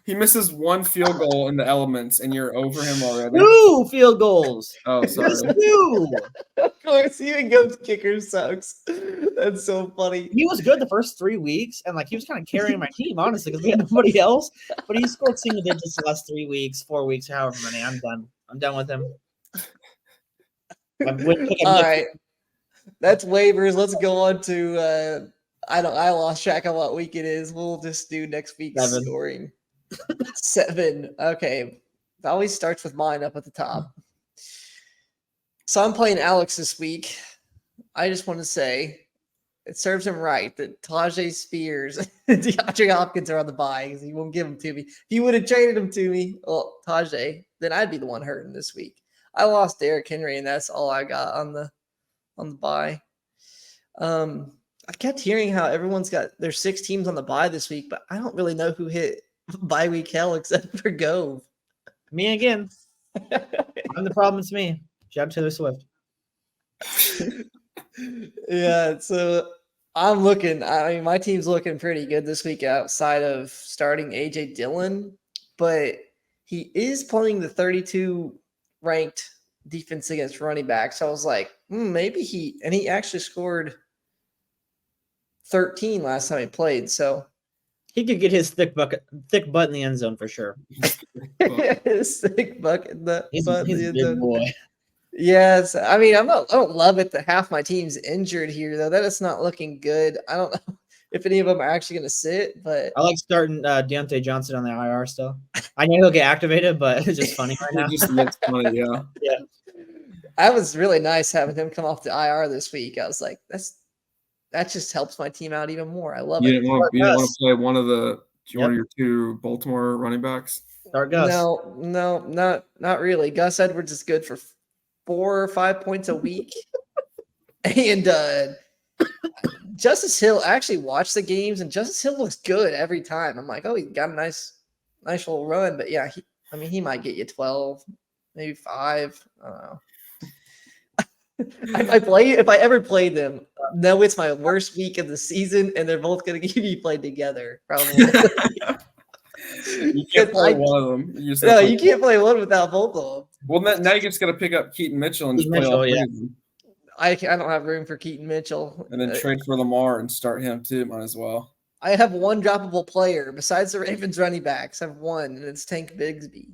Speaker 2: He misses one field goal in the elements, and you're over him already.
Speaker 3: 2 field goals.
Speaker 2: Oh, sorry.
Speaker 3: Just 2.
Speaker 1: Of course, even Goat's kicker sucks. That's so funny.
Speaker 3: He was good the first 3 weeks, and like he was kind of carrying my team, honestly, because we had nobody else. But he scored single digits the last 3 weeks, 4 weeks, however many. I'm done. I'm done with him.
Speaker 1: All right. That's waivers. Let's go on to I lost track of what week it is. We'll just do next week's
Speaker 3: 7.
Speaker 1: scoring. 7. Okay. It always starts with mine up at the top. So I'm playing Alex this week. I just want to say it serves him right that Tajay Spears and DeAndre Hopkins are on the bye because he won't give them to me. If he would have traded them to me, well, Tajay, then I'd be the one hurting this week. I lost Derrick Henry, and that's all I got on the bye. I kept hearing how everyone's got their 6 teams on the bye this week, but I don't really know who hit bye week hell except for Gove.
Speaker 3: Me again. I'm the problem. It's me. Shout out Taylor Swift.
Speaker 1: Yeah, so I'm looking. I mean, my team's looking pretty good this week outside of starting AJ Dillon, but he is playing the 32 ranked defense against running backs. So I was like, maybe he actually scored 13 last time he played. So
Speaker 3: he could get his thick butt in the end zone for sure.
Speaker 1: His thick bucket in the butt in the end zone.
Speaker 3: Boy.
Speaker 1: Yes, I mean I don't love it that half my team's injured here though. That is not looking good. I don't know if any of them are actually going to sit, but
Speaker 3: I like starting Deontay Johnson on the IR still. I know he'll get activated, but it's just funny right now.
Speaker 2: It just looks funny, yeah.
Speaker 3: Yeah.
Speaker 1: I was really nice having him come off the IR this week. I was like, that just helps my team out even more. I love it.
Speaker 2: You didn't want to play one of your 2 Baltimore running backs?
Speaker 3: Start Gus.
Speaker 1: No, not really. Gus Edwards is good for 4 or 5 points a week. And Justice Hill, I actually watched the games, and Justice Hill looks good every time. I'm like, oh, he got a nice little run. But yeah, he might get you 12, maybe 5. I don't know. If I ever played them, no, it's my worst week of the season, and they're both going to be played together. Probably.
Speaker 2: You can't play one of them.
Speaker 1: You can't play one without both of them.
Speaker 2: Well, now you just got to pick up Keaton Mitchell and just play all 3 of them.
Speaker 1: I don't have room for Keaton Mitchell.
Speaker 2: And then trade for Lamar and start him too. Might as well.
Speaker 1: I have one droppable player besides the Ravens running backs. I have one, and it's Tank Bigsby.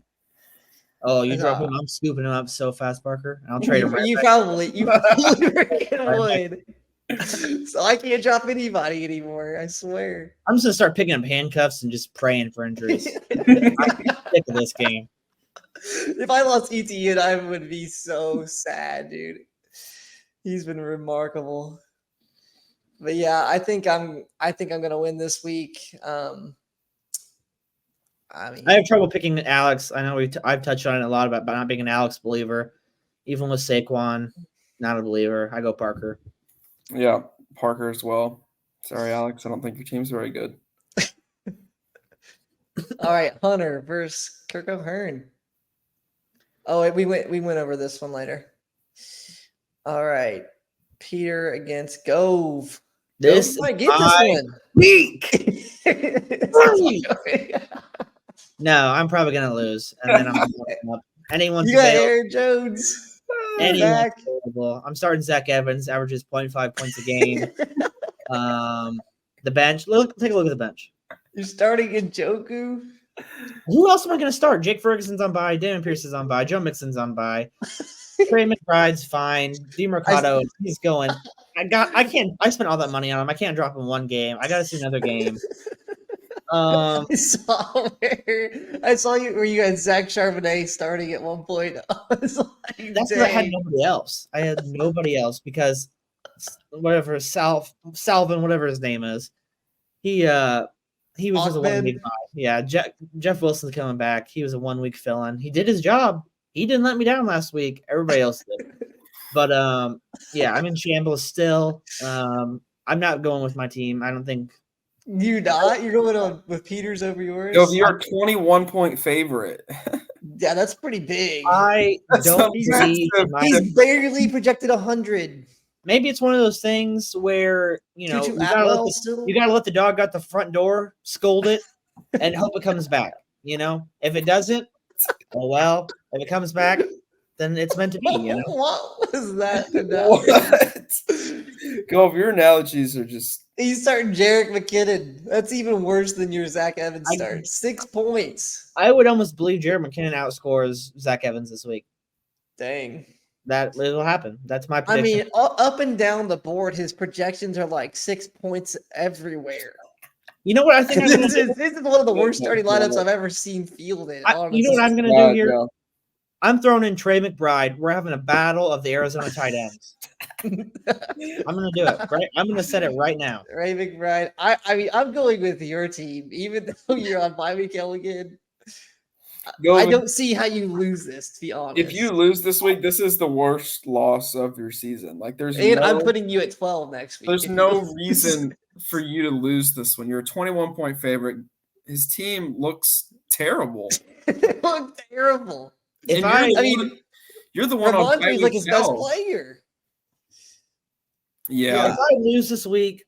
Speaker 3: Oh, you drop him. I'm scooping him up so fast, Parker. I'll trade him.
Speaker 1: You probably would. So I can't drop anybody anymore. I swear.
Speaker 3: I'm just gonna start picking up handcuffs and just praying for injuries. I'm sick of this game.
Speaker 1: If I lost ETN, I would be so sad, dude. He's been remarkable. But yeah, I think I'm gonna win this week. I
Speaker 3: have trouble picking Alex. I know I've touched on it a lot about not being an Alex believer. Even with Saquon, not a believer. I go Parker.
Speaker 2: Yeah, Parker as well. Sorry, Alex. I don't think your team's very good.
Speaker 1: All right, Hunter versus Kirk O'Hearn. Oh, wait, we went over this one later. All right, Peter against Gove.
Speaker 3: This
Speaker 1: might get this one.
Speaker 3: Week. No, I'm probably gonna lose, and then I'm gonna up. Anyone's
Speaker 1: you got Aaron Jones.
Speaker 3: Anyone's available. I'm starting Zach Evans, averages 0.5 points a game. The bench. Take a look at the bench.
Speaker 1: You're starting Njoku.
Speaker 3: Who else am I going to start? Jake Ferguson's on bye. Damon Pierce is on bye. Joe Mixon's on bye. Trey McBride's fine. DeMarcado, he's going. I spent all that money on him. I can't drop him one game. I got to see another game.
Speaker 1: I saw you where you had Zach Charbonnet starting at one point. I was like,
Speaker 3: that's why I had nobody else. I had nobody else because whatever Salvin, whatever his name is, he was just a 1 week bye. Yeah, Jeff Wilson's coming back. He was a 1 week fill-in. He did his job. He didn't let me down last week. Everybody else did. But yeah, I'm in shambles still. I'm not going with my team. I don't think.
Speaker 1: You're not? You're going on with Peters over yours?
Speaker 2: Yo, you're a 21-point favorite.
Speaker 1: Yeah, that's pretty big.
Speaker 3: I
Speaker 2: That's
Speaker 3: don't
Speaker 2: not
Speaker 3: see.
Speaker 2: massive.
Speaker 1: He's barely projected 100.
Speaker 3: Maybe it's one of those things where
Speaker 1: Tutu
Speaker 3: you gotta
Speaker 1: Atwell still.
Speaker 3: let the dog out the front door, scold it, and hope it comes back. If it doesn't, oh well. If it comes back, then it's meant to be.
Speaker 1: What was that?
Speaker 2: What? Go, your analogies are just.
Speaker 1: He's starting Jerick McKinnon. That's even worse than your Zach Evans start. 6 points.
Speaker 3: I would almost believe Jared McKinnon outscores Zach Evans this week.
Speaker 1: Dang.
Speaker 3: That will happen. That's my
Speaker 1: I
Speaker 3: prediction.
Speaker 1: mean, up and down the board, his projections are like 6 points everywhere.
Speaker 3: You know what I think I'm gonna do?
Speaker 1: This is one of the worst starting lineups I've ever seen fielded.
Speaker 3: You know what I'm gonna do here?
Speaker 2: Yeah.
Speaker 3: I'm throwing in Trey McBride. We're having a battle of the Arizona tight ends. I'm gonna do it. Right? I'm gonna set it right now.
Speaker 1: Ray McBride. I mean, I'm going with your team, even though you're on bye week again. I don't see how you lose this, to be honest.
Speaker 2: If you lose this week, this is the worst loss of your season. Like
Speaker 1: I'm putting you at 12 next week.
Speaker 2: There's no reason for you to lose this one. You're a 21-point favorite. His team looks terrible.
Speaker 1: They look terrible.
Speaker 2: You're the one on
Speaker 1: Ramondre's like his best player.
Speaker 2: Yeah.
Speaker 3: If I lose this week,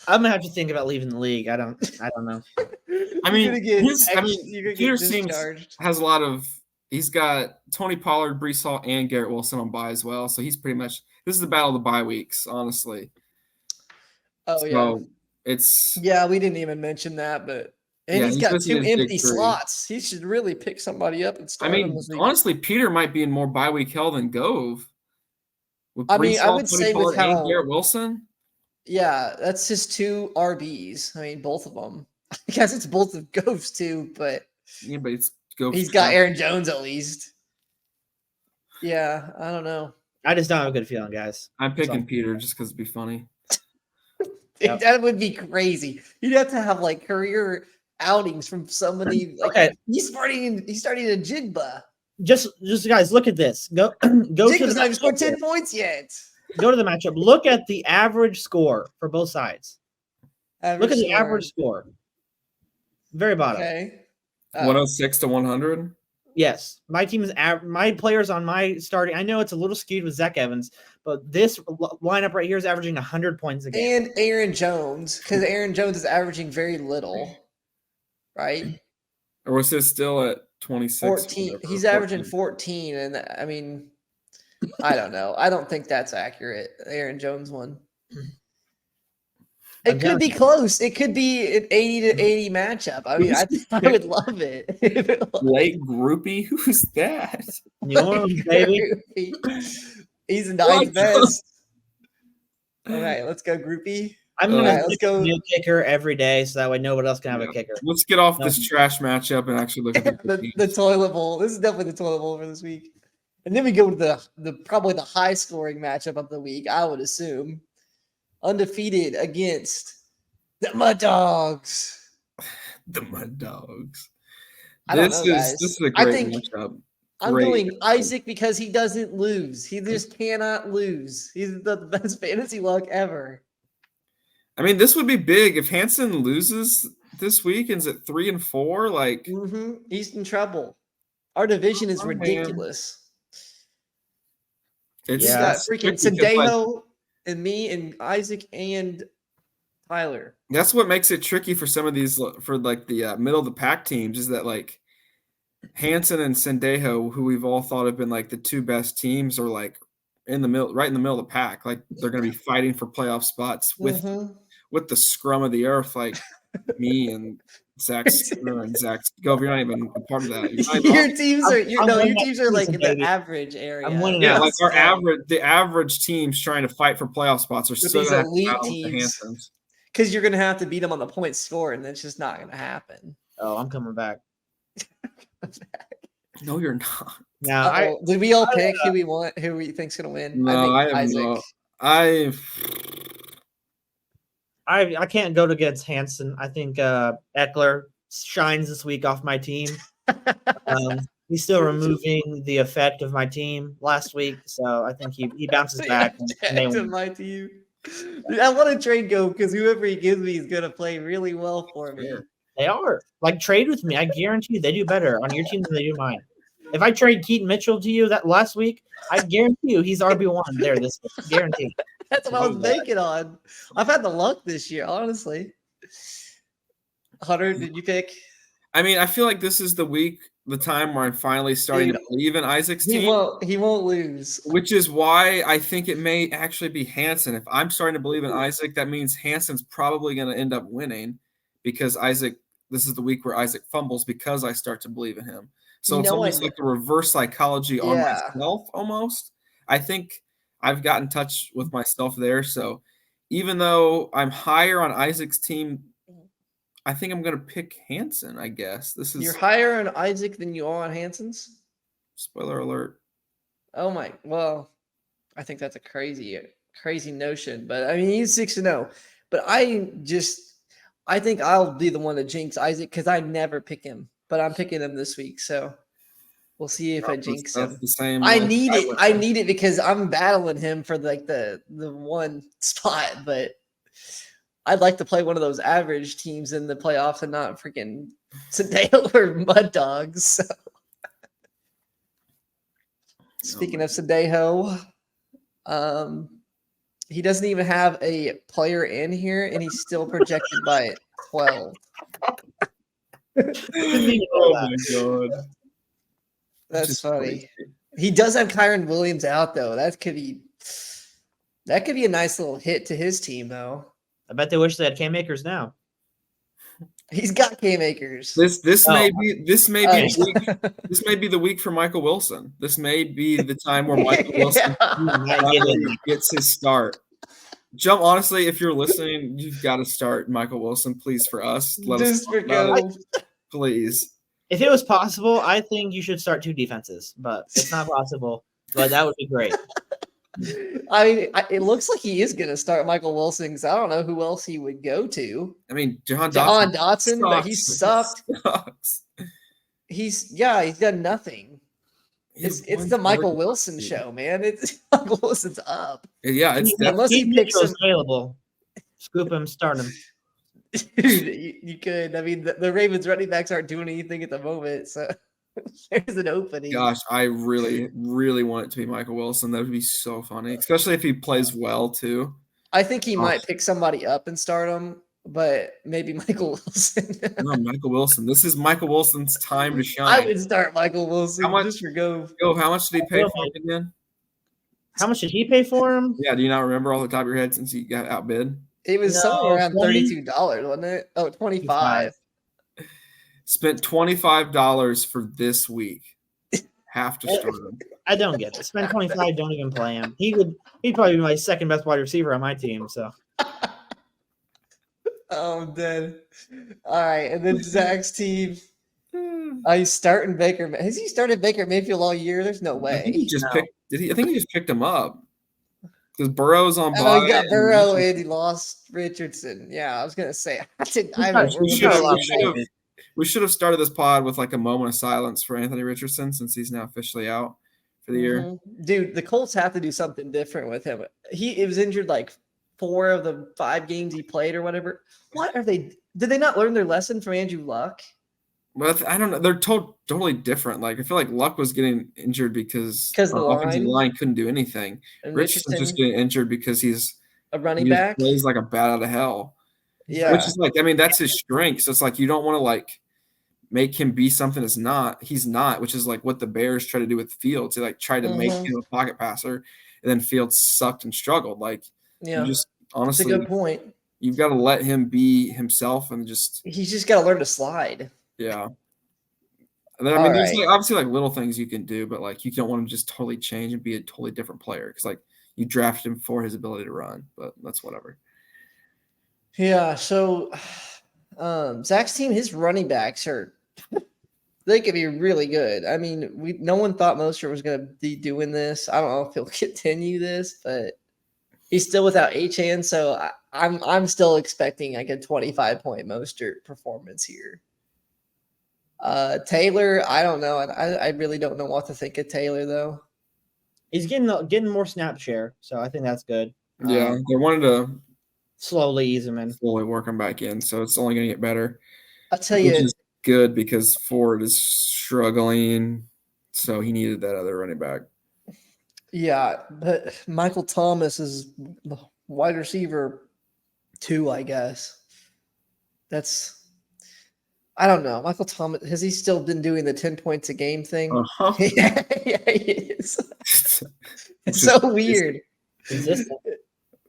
Speaker 3: I'm gonna have to think about leaving the league. I don't know.
Speaker 2: Peter has a lot of. He's got Tony Pollard, Breece Hall, and Garrett Wilson on bye as well. So he's pretty much. This is the battle of the bye weeks, honestly.
Speaker 1: Oh
Speaker 2: yeah,
Speaker 1: we didn't even mention that, but he's got 2 empty slots. He should really pick somebody up and start.
Speaker 2: Honestly, Peter might be in more bye week hell than Gove.
Speaker 1: I would say with how
Speaker 2: Garrett Wilson.
Speaker 1: Yeah, that's his 2 RBs. I mean, both of them. I guess it's both of Gove's too, but
Speaker 2: but it's Gove.
Speaker 1: He's got Aaron Jones at least. Yeah, I don't know.
Speaker 3: I just don't have a good feeling, guys.
Speaker 2: I'm picking Peter just because it'd be funny.
Speaker 1: Yep. That would be crazy. You'd have to have like career outings from somebody. Like,
Speaker 3: okay,
Speaker 1: he's starting a Jigba.
Speaker 3: Just guys, look at this. Go
Speaker 1: Jigba's not even scored 10 points yet.
Speaker 3: Go to the matchup. Look at the average score for both sides. Look at the average score. Very bottom.
Speaker 1: Okay.
Speaker 2: 106 to 100.
Speaker 3: Yes, my team is my players on my starting. I know it's a little skewed with Zach Evans, but this lineup right here is averaging 100 points a game.
Speaker 1: And Aaron Jones, because Aaron Jones is averaging very little, right?
Speaker 2: Or was this still at 26?
Speaker 1: 14. He's averaging 14, and I mean, I don't know. I don't think that's accurate. Aaron Jones one. It could be close. It could be an 80 to 80 matchup. I mean, I would love it.
Speaker 2: Late groupie? Who's that?
Speaker 3: You know him, baby.
Speaker 1: He's ninth best. All right, let's go groupie.
Speaker 3: I'm gonna go new kicker every day, so that way nobody else can have a kicker.
Speaker 2: Let's get off this trash matchup and actually look at
Speaker 1: the toilet bowl. This is definitely the toilet bowl for this week. And then we go to the probably the high scoring matchup of the week, I would assume. Undefeated against the Mud Dogs.
Speaker 2: The Mud Dogs.
Speaker 1: This
Speaker 2: is a great matchup.
Speaker 1: I'm going Isaac because he doesn't lose. He just cannot lose. He's the best fantasy luck ever.
Speaker 2: I mean, this would be big if Hansen loses this week and is at 3-4. Like,
Speaker 1: he's in trouble. Our division is ridiculous.
Speaker 2: It's
Speaker 1: got freaking Sendejo and me and Isaac and Tyler.
Speaker 2: That's what makes it tricky for some of these, for like the middle of the pack teams, is that like Hansen and Sendejo, who we've all thought have been like the 2 best teams, are like in the middle, right in the middle of the pack. Like they're going to be fighting for playoff spots with the scrum of the earth, like me and Zach Skinner and Zach Gove. You're not even a part of that.
Speaker 1: Your teams are like in the average area.
Speaker 3: I'm winning
Speaker 2: like the average teams trying to fight for playoff spots are still
Speaker 1: these elite teams. Because you're going to have to beat them on the point score, and that's just not going to happen.
Speaker 3: Oh, I'm coming back.
Speaker 2: No, you're not.
Speaker 3: Now,
Speaker 1: did we all pick who we want? Who we think's going to win?
Speaker 2: No, I have
Speaker 3: I can't go against Hansen. I think Eckler shines this week off my team. He's still removing the effect of my team last week, so I think he bounces back.
Speaker 1: My team. Dude, I want to trade Go because whoever he gives me is going to play really well for me.
Speaker 3: They are. Like, trade with me. I guarantee you they do better on your team than they do mine. If I trade Keaton Mitchell to you that last week, I guarantee you he's RB1 there this week. Guaranteed.
Speaker 1: That's what I was banking on. I've had the luck this year, honestly. Hunter, did you pick?
Speaker 2: I mean, I feel like this is the time where I'm finally starting to believe in Isaac's team.
Speaker 1: He won't lose.
Speaker 2: Which is why I think it may actually be Hansen. If I'm starting to believe in Isaac, that means Hansen's probably going to end up winning because this is the week where Isaac fumbles because I start to believe in him. So it's almost like the reverse psychology on myself almost. I think I've got in touch with myself there. So even though I'm higher on Isaac's team, I think I'm going to pick Hansen, I guess.
Speaker 1: You're higher on Isaac than you are on Hansen's?
Speaker 2: Spoiler alert.
Speaker 1: Oh my, well, I think that's a crazy notion. But I mean, he's 6-0. But I think I'll be the one to jinx Isaac because I never pick him. But I'm picking him this week, so we'll see if I jinx him.
Speaker 2: The same.
Speaker 1: I need it. I need it because I'm battling him for like the one spot. But I'd like to play one of those average teams in the playoffs and not freaking Sandale or Mud Dogs. So. Speaking of Sandejo, he doesn't even have a player in here, and he's still projected by 12.
Speaker 2: Oh my god,
Speaker 1: that's funny. Crazy. He does have Kyron Williams out though. That could be a nice little hit to his team though.
Speaker 3: I bet they wish they had Cam Akers now.
Speaker 1: He's got Cam Akers.
Speaker 2: This may be the week for Michael Wilson. This may be the time where Michael Wilson gets his start. Honestly, if you're listening, you've got to start Michael Wilson, please, for us. Let us go. Please.
Speaker 3: If it was possible, I think you should start 2 defenses, but it's not possible. But that would be great.
Speaker 1: I mean, it looks like he is going to start Michael Wilson because I don't know who else he would go to.
Speaker 2: I mean, Jahan
Speaker 1: Dotson, but he sucked. He's done nothing. It's the Michael Wilson show, man. It's Michael Wilson's up.
Speaker 2: Yeah, it's
Speaker 1: unless he picks him
Speaker 3: available. Scoop him, start him.
Speaker 1: Dude, you could. I mean, the Ravens running backs aren't doing anything at the moment, so there's an opening.
Speaker 2: Gosh, I really, really want it to be Michael Wilson. That would be so funny, especially if he plays well too.
Speaker 1: I think he might pick somebody up and start him, but maybe Michael Wilson.
Speaker 2: No, Michael Wilson. This is Michael Wilson's time to shine.
Speaker 1: I would start Michael Wilson just for go.
Speaker 2: How much did he pay for him again?
Speaker 3: How much did he pay for him?
Speaker 2: Yeah, do you not remember off the top of your head since he got outbid?
Speaker 1: It was somewhere around $32, wasn't it? Oh, $25.
Speaker 2: Spent $25 for this week. Have to start him.
Speaker 3: I don't get it. Spend $25, don't even play him. He'd probably be my second best wide receiver on my team. So.
Speaker 1: Oh, I'm dead. All right, and then Zach's team. He's starting Baker. Has he started Baker Mayfield all year? There's no way.
Speaker 2: I think he just picked him up. Because Burrow's on bye.
Speaker 1: Oh, he got Burrow and he lost Richardson. Yeah, I was gonna say.
Speaker 2: We should have started this pod with like a moment of silence for Anthony Richardson since he's now officially out for the year.
Speaker 1: Dude, the Colts have to do something different with him. He was injured like 4 of the 5 games he played or whatever. What are they? Did they not learn their lesson from Andrew Luck?
Speaker 2: Well, I don't know. They're totally different. Like I feel like Luck was getting injured because the offensive line couldn't do anything. And Richardson's just getting injured because he's
Speaker 1: a running back.
Speaker 2: Plays like a bat out of hell.
Speaker 1: Yeah,
Speaker 2: which is like, I mean, that's his strength. So it's like you don't want to like make him be something he's not, which is like what the Bears try to do with Fields. They like tried to make him a pocket passer, and then Fields sucked and struggled. Like, you just honestly,
Speaker 1: that's a good point.
Speaker 2: You've got to let him be himself and
Speaker 1: he's just got to learn to slide.
Speaker 2: Yeah. And then, I mean, there's like, obviously like little things you can do, but like you don't want him to just totally change and be a totally different player because like you drafted him for his ability to run, but that's whatever.
Speaker 1: Yeah. So Zach's team, his running backs they could be really good. I mean, no one thought Mostert was going to be doing this. I don't know if he'll continue this, but he's still without Achane, so I'm still expecting like a 25-point Mostert performance here. Taylor, I don't know. I really don't know what to think of Taylor though.
Speaker 3: He's getting more snap share, so I think that's good.
Speaker 2: Yeah, they wanted to
Speaker 3: slowly ease him in,
Speaker 2: slowly work him back in, so it's only going to get better.
Speaker 1: I'll tell you,
Speaker 2: which is good because Ford is struggling. so he needed that other running back.
Speaker 1: Yeah, but Michael Thomas is the wide receiver 2, I guess. I don't know. Michael Thomas, has he still been doing the 10 points a game thing?
Speaker 2: Uh-huh.
Speaker 1: Yeah, he is. It's so weird.
Speaker 3: Consistent.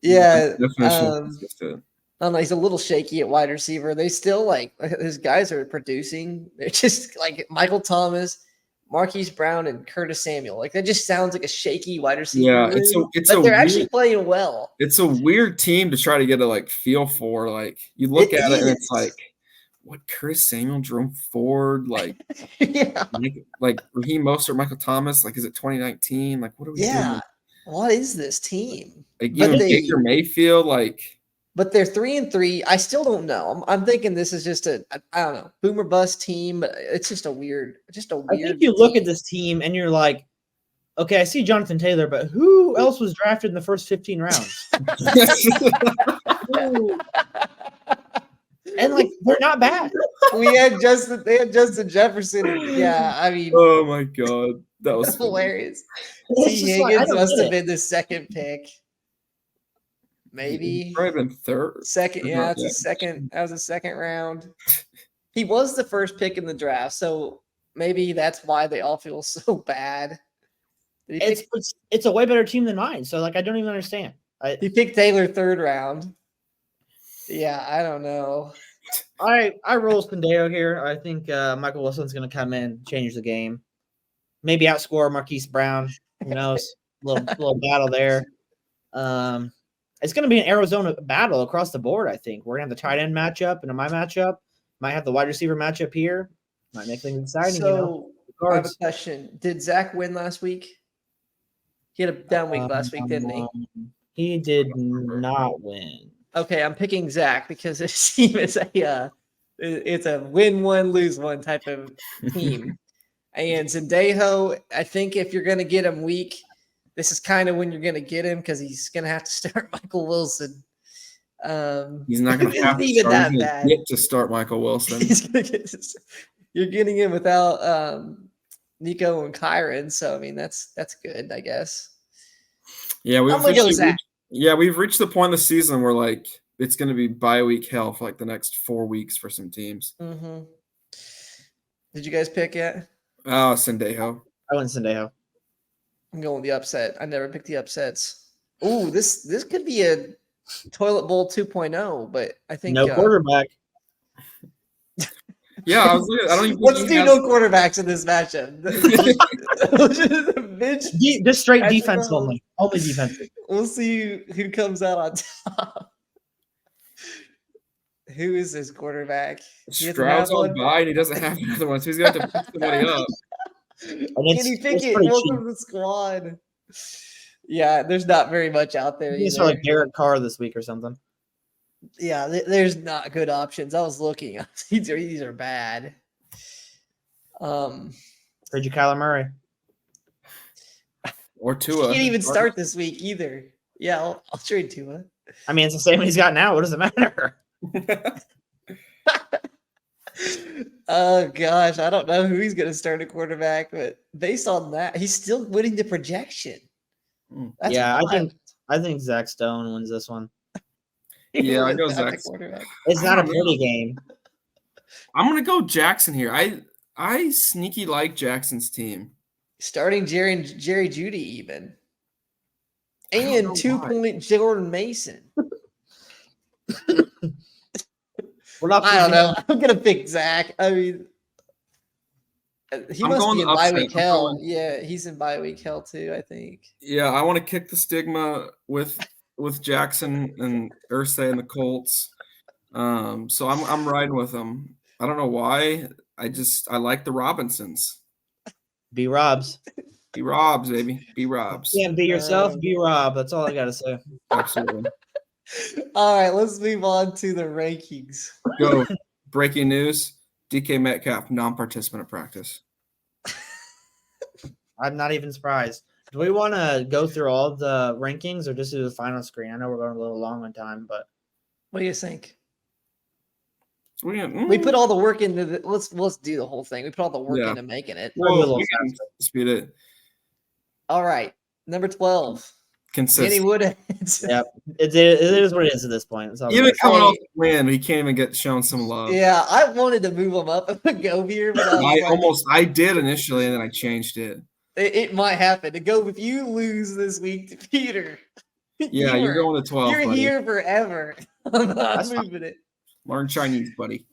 Speaker 1: Yeah.
Speaker 2: Definition of
Speaker 1: I
Speaker 2: consistent.
Speaker 1: don't know. He's a little shaky at wide receiver. They still his guys are producing. They're just like Michael Thomas, Marquise Brown, and Curtis Samuel. Like that just sounds like a shaky wide receiver.
Speaker 2: Yeah,
Speaker 1: room,
Speaker 2: it's
Speaker 1: but
Speaker 2: a
Speaker 1: they're
Speaker 2: weird,
Speaker 1: actually playing well.
Speaker 2: it's a weird team to try to get a like feel for. Like you look
Speaker 1: It
Speaker 2: at it and it's
Speaker 1: is.
Speaker 2: like, what Curtis Samuel, Jerome Ford, like
Speaker 1: Yeah.
Speaker 2: like Raheem Mostert, Michael Thomas, like is it 2019? Like what are we
Speaker 1: Yeah.
Speaker 2: doing?
Speaker 1: What is this team?
Speaker 2: Like
Speaker 1: But
Speaker 2: even Baker Mayfield, like
Speaker 1: But they're 3-3. I still don't know. I'm thinking this is just I don't know, boomer bust team. But it's just a weird.
Speaker 3: I think you look at this team and you're like, okay, I see Jonathan Taylor, but who else was drafted in the first 15 rounds? And like they're not bad.
Speaker 1: They had Justin Jefferson. And, yeah, I mean,
Speaker 2: oh my god, that was
Speaker 1: hilarious.
Speaker 3: It's
Speaker 1: T.
Speaker 3: just like, I
Speaker 1: Higgins
Speaker 3: don't
Speaker 1: must
Speaker 3: get
Speaker 1: have
Speaker 3: it.
Speaker 1: been the second pick. Maybe
Speaker 2: probably been third.
Speaker 1: second. Yeah,
Speaker 2: Not
Speaker 1: it's a
Speaker 2: yet.
Speaker 1: second. That was a second round. He was the first pick in the draft, so maybe that's why they all feel so bad. Did he pick
Speaker 3: It's a way better team than mine. So like I don't even understand.
Speaker 1: He picked Taylor third round. Yeah, I don't know.
Speaker 3: I roll Spandeo here. I think Michael Wilson's going to come in, change the game, maybe outscore Marquise Brown. Who knows? little battle there. It's going to be an Arizona battle across the board. I think we're going to have the tight end matchup and my matchup. Might have the wide receiver matchup here. Might make things exciting.
Speaker 1: So I have a question. Did Zach win last week? He had a down week last week, didn't he?
Speaker 3: He did not win.
Speaker 1: Okay, I'm picking Zach because his team is it's a win one, lose one type of team. And Zendejo, I think if you're going to get him weak, this is kind of when you're going to get him because he's going to have to start Michael Wilson.
Speaker 2: He's not going to have to
Speaker 1: even
Speaker 2: start.
Speaker 1: that bad.
Speaker 2: Get to start Michael Wilson.
Speaker 1: You're getting him without Nico and Kyron, so I mean that's good, I guess.
Speaker 2: Yeah, we've reached the point of the season where like it's going to be bye week hell for like the next 4 weeks for some teams.
Speaker 1: Mm-hmm. Did you guys pick yet?
Speaker 2: Oh, Sendejo.
Speaker 3: I went Sendejo.
Speaker 1: I'm going with the upset. I never picked the upsets. Ooh, this could be a toilet bowl 2.0, but I think
Speaker 3: no quarterback.
Speaker 2: Yeah, I don't even.
Speaker 1: Let's do no quarterbacks in this matchup.
Speaker 3: Just straight defense only. Only defense.
Speaker 1: We'll see who comes out on top. Who is this quarterback?
Speaker 2: Stroud's on bye and he doesn't have another one, so he's going to have to pick somebody up.
Speaker 1: Can he pick it? Welcome to the squad. Yeah, there's not very much out there.
Speaker 3: He's like Derek Carr this week or something.
Speaker 1: Yeah, there's not good options. I was looking. These are bad.
Speaker 3: Heard you, Kyler Murray.
Speaker 2: Or Tua.
Speaker 1: He can't even start this week either. Yeah, I'll trade Tua.
Speaker 3: I mean, it's the same he's got now. What does it matter?
Speaker 1: Oh gosh, I don't know who he's going to start a quarterback, but based on that, he's still winning the projection.
Speaker 3: That's wild. I think Zach Stone wins this one.
Speaker 2: Yeah, I go Zach.
Speaker 3: It's not a pretty game.
Speaker 2: I'm gonna go Jackson here. I sneaky like Jackson's team.
Speaker 1: Starting Jerry Jeudy even. And 2-point Jordan Mason. I don't know. I'm gonna pick Zach. I mean, he must be in bye week hell. Yeah, he's in bye week hell too, I think.
Speaker 2: Yeah, I want to kick the stigma with Jackson and Irsay and the Colts. So I'm riding with them. I don't know why. I like the Robinsons.
Speaker 3: Be Robs.
Speaker 2: Be Robs, baby. Be Robs.
Speaker 3: Yeah, be yourself, be Rob. That's all I gotta say.
Speaker 2: Absolutely.
Speaker 1: All right, let's move on to the rankings.
Speaker 2: Go. Breaking news. DK Metcalf, non-participant at practice.
Speaker 3: I'm not even surprised. Do we want to go through all the rankings or just do the final screen? I know we're going a little long on time, but
Speaker 1: what do you think? We put all the work into the let's do the whole thing. We put all the work into making it.
Speaker 3: We'll do a little
Speaker 2: we can
Speaker 3: faster.
Speaker 2: speed it.
Speaker 1: All right. Number 12. Danny
Speaker 2: Consistent.
Speaker 1: Woodhead.
Speaker 3: Yep. It is what it is at this point. It's all
Speaker 2: Even
Speaker 3: good.
Speaker 2: coming off the win, he can't even get shown some love.
Speaker 1: Yeah, I wanted to move him up and go here, but
Speaker 2: I did initially, and then I changed it.
Speaker 1: It might happen to go if you lose this week to Peter.
Speaker 2: Yeah, you're going to 12.
Speaker 1: You're
Speaker 2: buddy.
Speaker 1: here forever. I'm not moving it.
Speaker 2: Learn Chinese, buddy.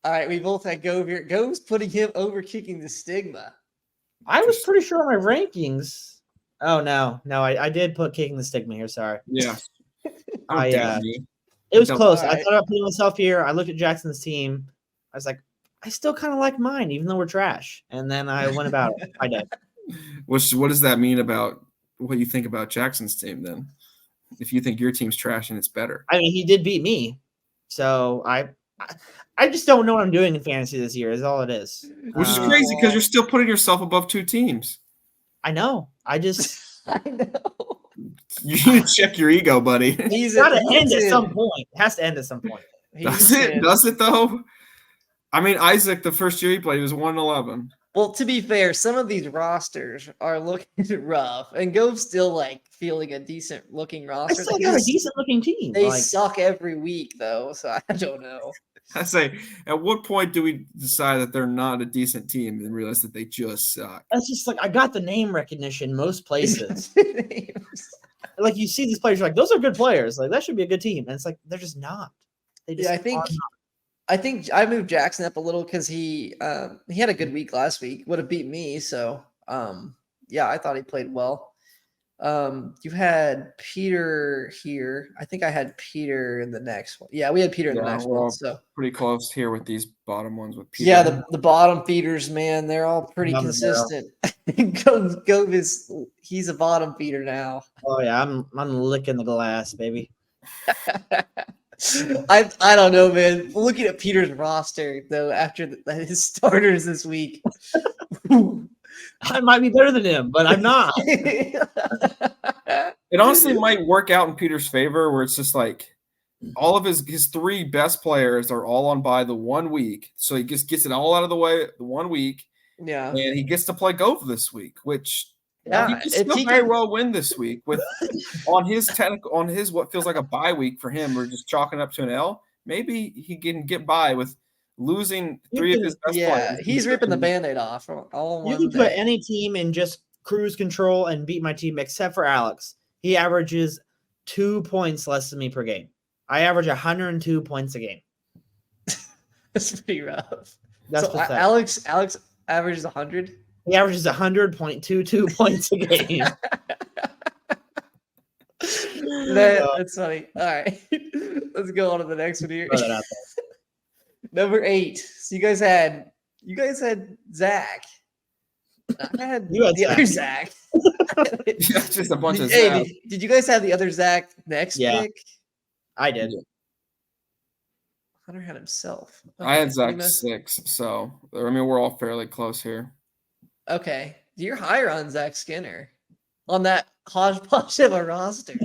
Speaker 1: All right, we both had Gove here. Gove's putting him over kicking the stigma.
Speaker 3: I was pretty sure on my rankings. Oh no, I did put kicking the stigma here. Sorry.
Speaker 2: Yeah.
Speaker 3: It was close.
Speaker 1: Right.
Speaker 3: I thought about putting myself here. I looked at Jackson's team. I was like, I still kind of like mine, even though we're trash. And then I went about it. I did.
Speaker 2: What does that mean about what you think about Jackson's team then? If you think your team's trash and it's better.
Speaker 3: I mean, he did beat me. So I just don't know what I'm doing in fantasy this year is all it is.
Speaker 2: Which is crazy because you're still putting yourself above 2 teams.
Speaker 3: I know.
Speaker 1: I know.
Speaker 2: You need to check your ego, buddy.
Speaker 3: It's got to end at some point. It has to end at some point.
Speaker 2: Does it though? I mean, Isaac, the first year he played, he was 1-11.
Speaker 1: Well, to be fair, some of these rosters are looking rough, and Gove's still like feeling a decent looking
Speaker 3: I
Speaker 1: roster.
Speaker 3: still got a decent looking team.
Speaker 1: They suck every week though, so I don't know.
Speaker 2: I say, at what point do we decide that they're not a decent team and realize that they just suck?
Speaker 3: That's just like I got the name recognition most places. Like you see these players, you're like, those are good players. Like that should be a good team. And it's like they're just not. They just
Speaker 1: I think I moved Jackson up a little because he had a good week last week. Would have beat me, so yeah, I thought he played well. You had Peter here. I think I had Peter in the next one. Yeah, we had Peter in the next one. So
Speaker 2: pretty close here with these bottom ones with Peter.
Speaker 1: Yeah, the bottom feeders, man, they're all pretty consistent. He's a bottom feeder now.
Speaker 3: Oh yeah, I'm licking the glass, baby.
Speaker 1: I don't know, man. Looking at Peter's roster though, after his starters this week.
Speaker 3: I might be better than him, but I'm not.
Speaker 2: It honestly might work out in Peter's favor where it's just like all of his 3 best players are all on bye the 1 week. So he just gets it all out of the way the 1 week.
Speaker 1: Yeah.
Speaker 2: And he gets to play Gove this week, which he can
Speaker 1: still
Speaker 2: very well win this week with on his what feels like a bye week for him. We're just chalking up to an L. Maybe he can get by with losing 3 of his best players.
Speaker 1: He's ripping the Band-Aid off.
Speaker 3: You can put any team in just cruise control and beat my team except for Alex. He averages 2 points less than me per game. I average 102 points a game.
Speaker 1: That's pretty rough.
Speaker 3: That's
Speaker 1: so Alex averages 100.
Speaker 3: He averages 100.22 points a game.
Speaker 1: That's funny. All right, let's go on to the next one here. Number 8. So you guys had Zach. I had the other Zach.
Speaker 2: Just a bunch of Zach.
Speaker 1: Did you guys have the other Zach next pick?
Speaker 3: I did.
Speaker 1: Hunter had himself.
Speaker 2: Okay. I had Zach 6, so I mean we're all fairly close here.
Speaker 1: Okay, you're higher on Zach Skinner on that hodgepodge of a roster.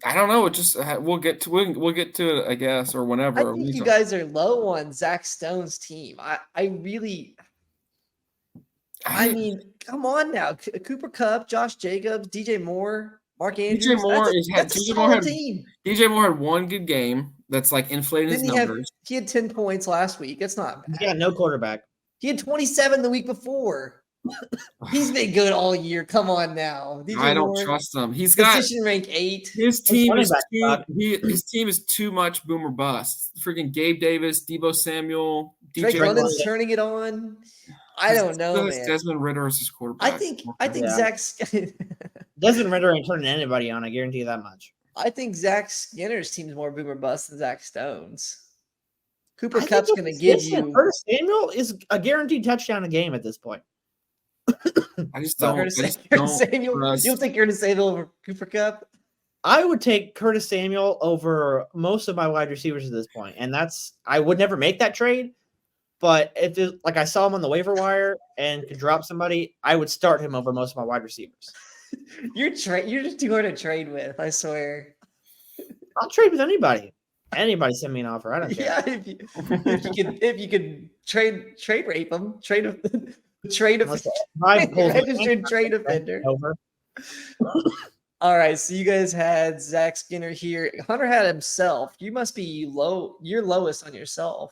Speaker 2: I don't know. It just we'll get to it, I guess, or whenever.
Speaker 1: I think you guys are low on Zach Stone's team. I mean, come on now. Cooper Kupp, Josh Jacobs, DJ Moore, Mark Andrews.
Speaker 2: DJ Moore had 1 good game that's like inflating his numbers.
Speaker 1: He had 10 points last week. It's not bad.
Speaker 3: Yeah, no quarterback.
Speaker 1: He had 27 the week before. He's been good all year. Come on now.
Speaker 2: I don't trust him. He's got
Speaker 1: position rank 8.
Speaker 2: His team is too much boomer bust. Freaking Gabe Davis, Deebo Samuel,
Speaker 1: Drake London's turning it on. I don't know, man.
Speaker 2: Desmond Ritter is his quarterback.
Speaker 1: I think Zach
Speaker 3: Desmond Ritter ain't turning anybody on. I guarantee you that much.
Speaker 1: I think Zach Skinner's team's more boomer bust than Zach Stone's. Cooper Kupp's going to give you.
Speaker 3: Curtis Samuel is a guaranteed touchdown a game at this point.
Speaker 2: I just don't.
Speaker 1: Curtis Samuel. You'll take Curtis Samuel over Cooper Kupp?
Speaker 3: I would take Curtis Samuel over most of my wide receivers at this point, and I would never make that trade. But if I saw him on the waiver wire and could drop somebody, I would start him over most of my wide receivers.
Speaker 1: You're just too hard to trade with, I swear.
Speaker 3: I'll trade with anybody. Anybody send me an offer. I don't care.
Speaker 1: Yeah, if you could trade rape them, trade a
Speaker 3: Unless I pull the
Speaker 1: registered trade offender.
Speaker 3: over.
Speaker 1: All right, so you guys had Zach Skinner here. Hunter had himself. You must be low. You're lowest on yourself.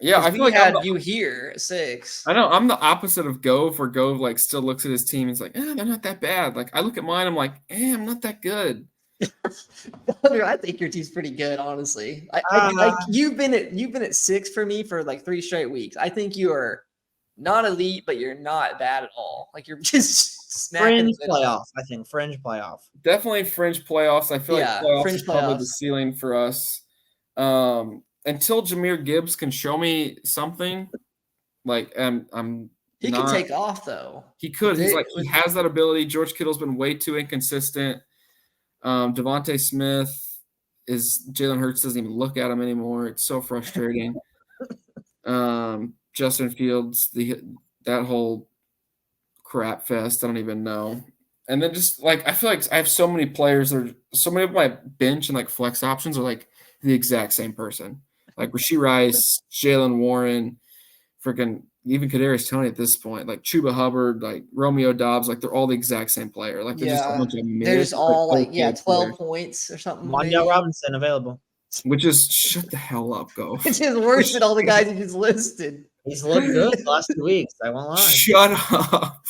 Speaker 2: Yeah, I
Speaker 1: 'Cause
Speaker 2: feel
Speaker 1: we
Speaker 2: like
Speaker 1: had you here at 6.
Speaker 2: I know I'm the opposite of Gove, where Gove like still looks at his team and is like, they're not that bad. Like I look at mine, I'm like, I'm not that good.
Speaker 1: Hunter, I think your team's pretty good, honestly. You've been at 6 for me for like 3 straight weeks. I think you are not elite, but you're not bad at all. Like you're just snacking.
Speaker 3: Fringe playoff. I think fringe playoff.
Speaker 2: Definitely fringe playoffs. I feel like playoffs
Speaker 1: fringe
Speaker 2: is probably the
Speaker 1: playoffs.
Speaker 2: ceiling for us. Until Jahmyr Gibbs can show me something, like I'm
Speaker 1: He
Speaker 2: not,
Speaker 1: can take off though.
Speaker 2: He could. He's like he has that ability. George Kittle's been way too inconsistent. Devontae Smith Jalen Hurts doesn't even look at him anymore. It's so frustrating. Justin Fields, that whole crap fest. I don't even know. And then just like I feel like I have so many players, or so many of my bench and like flex options are like the exact same person. Like Rashee Rice, Jalen Warren, freaking even Kadarius Toney at this point, like Chuba Hubbard, like Romeo Dobbs, like they're all the exact same player. Like they're just a bunch of
Speaker 1: they're just all like
Speaker 2: okay
Speaker 1: 12
Speaker 2: players.
Speaker 1: points or something.
Speaker 3: Wandale Robinson available.
Speaker 2: Which is shut the hell up, go.
Speaker 1: Which is worse than all the guys you just listed.
Speaker 3: He's looked good the last 2 weeks. I won't lie.
Speaker 2: Shut up.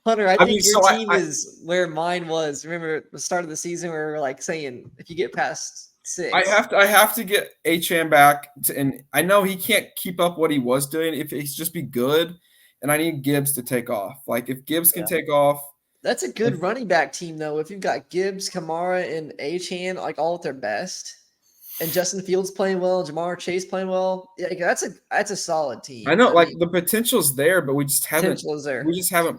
Speaker 1: Hunter, I think your team is where mine was. Remember at the start of the season where we were like saying if you get past 6.
Speaker 2: I have to get Achane back and I know he can't keep up what he was doing if he's just be good, and I need Gibbs to take off. Like if Gibbs can take off. That's
Speaker 1: a good running back team though. If you've got Gibbs, Kamara, and Achane like all at their best, and Justin Fields playing well, Jamar Chase playing well, that's a solid team.
Speaker 2: I know, the potential's there, but we just haven't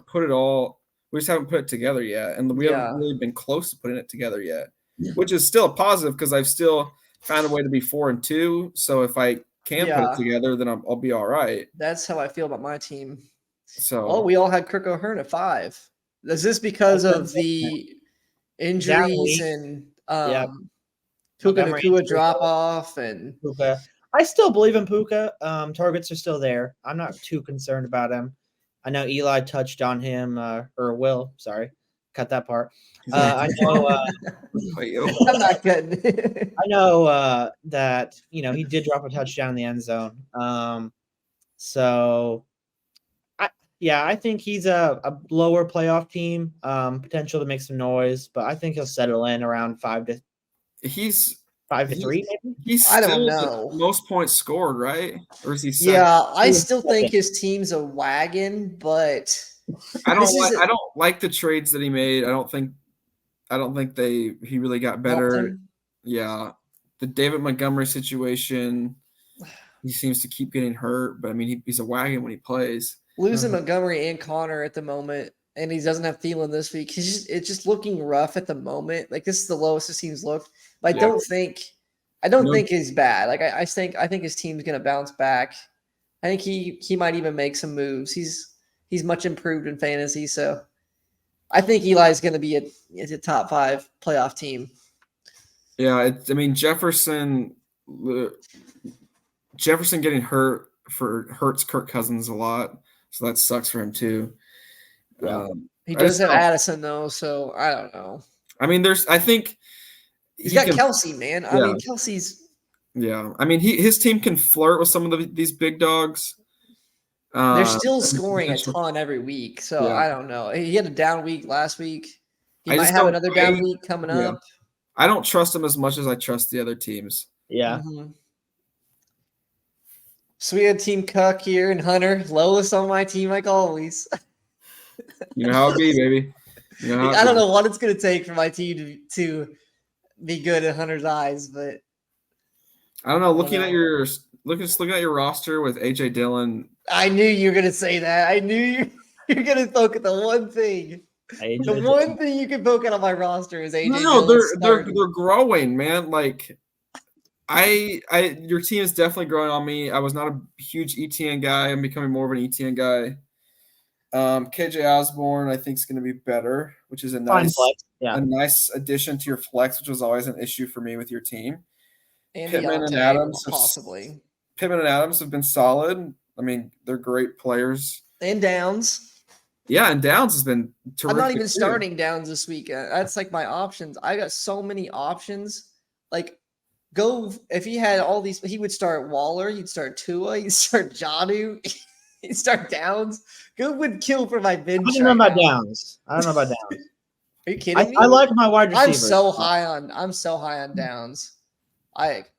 Speaker 2: put it all. We just haven't put it together yet, and we haven't really been close to putting it together yet, which is still a positive because I've still found a way to be 4-2. So if I can put it together, then I'll be all right.
Speaker 1: That's how I feel about my team.
Speaker 2: So
Speaker 1: we all had Kirk O'Hearn at 5. Is this because of the injuries and Puka Nacua drop off and
Speaker 3: Puka? I still believe in Puka. Targets are still there. I'm not too concerned about him. I know Eli touched on him, or Will. Sorry, cut that part. I know.
Speaker 1: I'm not kidding.
Speaker 3: I know that he did drop a touchdown in the end zone. I think he's a lower playoff team. Potential to make some noise, but I think he'll settle in around 5 to.
Speaker 2: He's
Speaker 3: 5 to 3, maybe.
Speaker 2: He's
Speaker 1: I don't know.
Speaker 2: The most points scored, right? Or is he?
Speaker 1: Yeah, I still think his team's a wagon, but
Speaker 2: I don't like the trades that he made. I don't think he really got better. Yeah, the David Montgomery situation. He seems to keep getting hurt, but I mean, he's a wagon when he plays.
Speaker 1: Losing Montgomery and Connor at the moment, and he doesn't have Thielen this week. It's just looking rough at the moment. Like this is the lowest his team's looked. But I don't think he's bad. Like I think his team's gonna bounce back. I think he might even make some moves. He's much improved in fantasy, so I think Eli's gonna be a top 5 playoff team.
Speaker 2: Yeah, Jefferson getting hurts Kirk Cousins a lot, so that sucks for him too.
Speaker 1: Yeah. He does have Addison though, so I don't know.
Speaker 2: I mean, I think
Speaker 1: he's got Kelsey, man. I mean, Kelsey's.
Speaker 2: Yeah, I mean, his team can flirt with some of these big dogs.
Speaker 1: They're still scoring a ton every week, so I don't know. He had a down week last week. He might have another down week coming up.
Speaker 2: I don't trust him as much as I trust the other teams.
Speaker 3: Yeah.
Speaker 1: Mm-hmm. So we had Team Cuck here and Hunter, lowest on my team like always.
Speaker 2: You know how it be, baby.
Speaker 1: I don't know what it's going to take for my team to be good in Hunter's eyes, but
Speaker 2: I don't know. Looking at your roster with AJ Dillon,
Speaker 1: I knew you were going to say that. I knew you're going to poke at the one thing. The one thing you can poke at on my roster is AJ.
Speaker 2: No, they're growing, man. Like your team is definitely growing on me. I was not a huge ETN guy. I'm becoming more of an ETN guy. KJ Osborne, I think, is going to be better, which is a
Speaker 3: Fine
Speaker 2: nice,
Speaker 3: flex. Yeah.
Speaker 2: a nice addition to your flex, which was always an issue for me with your team.
Speaker 1: And
Speaker 2: Pittman and
Speaker 1: Deontay,
Speaker 2: Adams,
Speaker 1: possibly.
Speaker 2: Pittman and Adams have been solid. I mean, they're great players.
Speaker 1: And Downs.
Speaker 2: Yeah, and Downs has been terrific.
Speaker 1: I'm not even
Speaker 2: too.
Speaker 1: starting Downs this week. That's like my options. I got so many options. Like, if he had all these, he would start Waller, he'd start Tua, he'd start Janu, he'd start Downs. Go would kill for my bench.
Speaker 3: I don't know about Downs. I don't know about Downs.
Speaker 1: Are you kidding me?
Speaker 3: I like my wide receivers.
Speaker 1: I'm so high on Downs.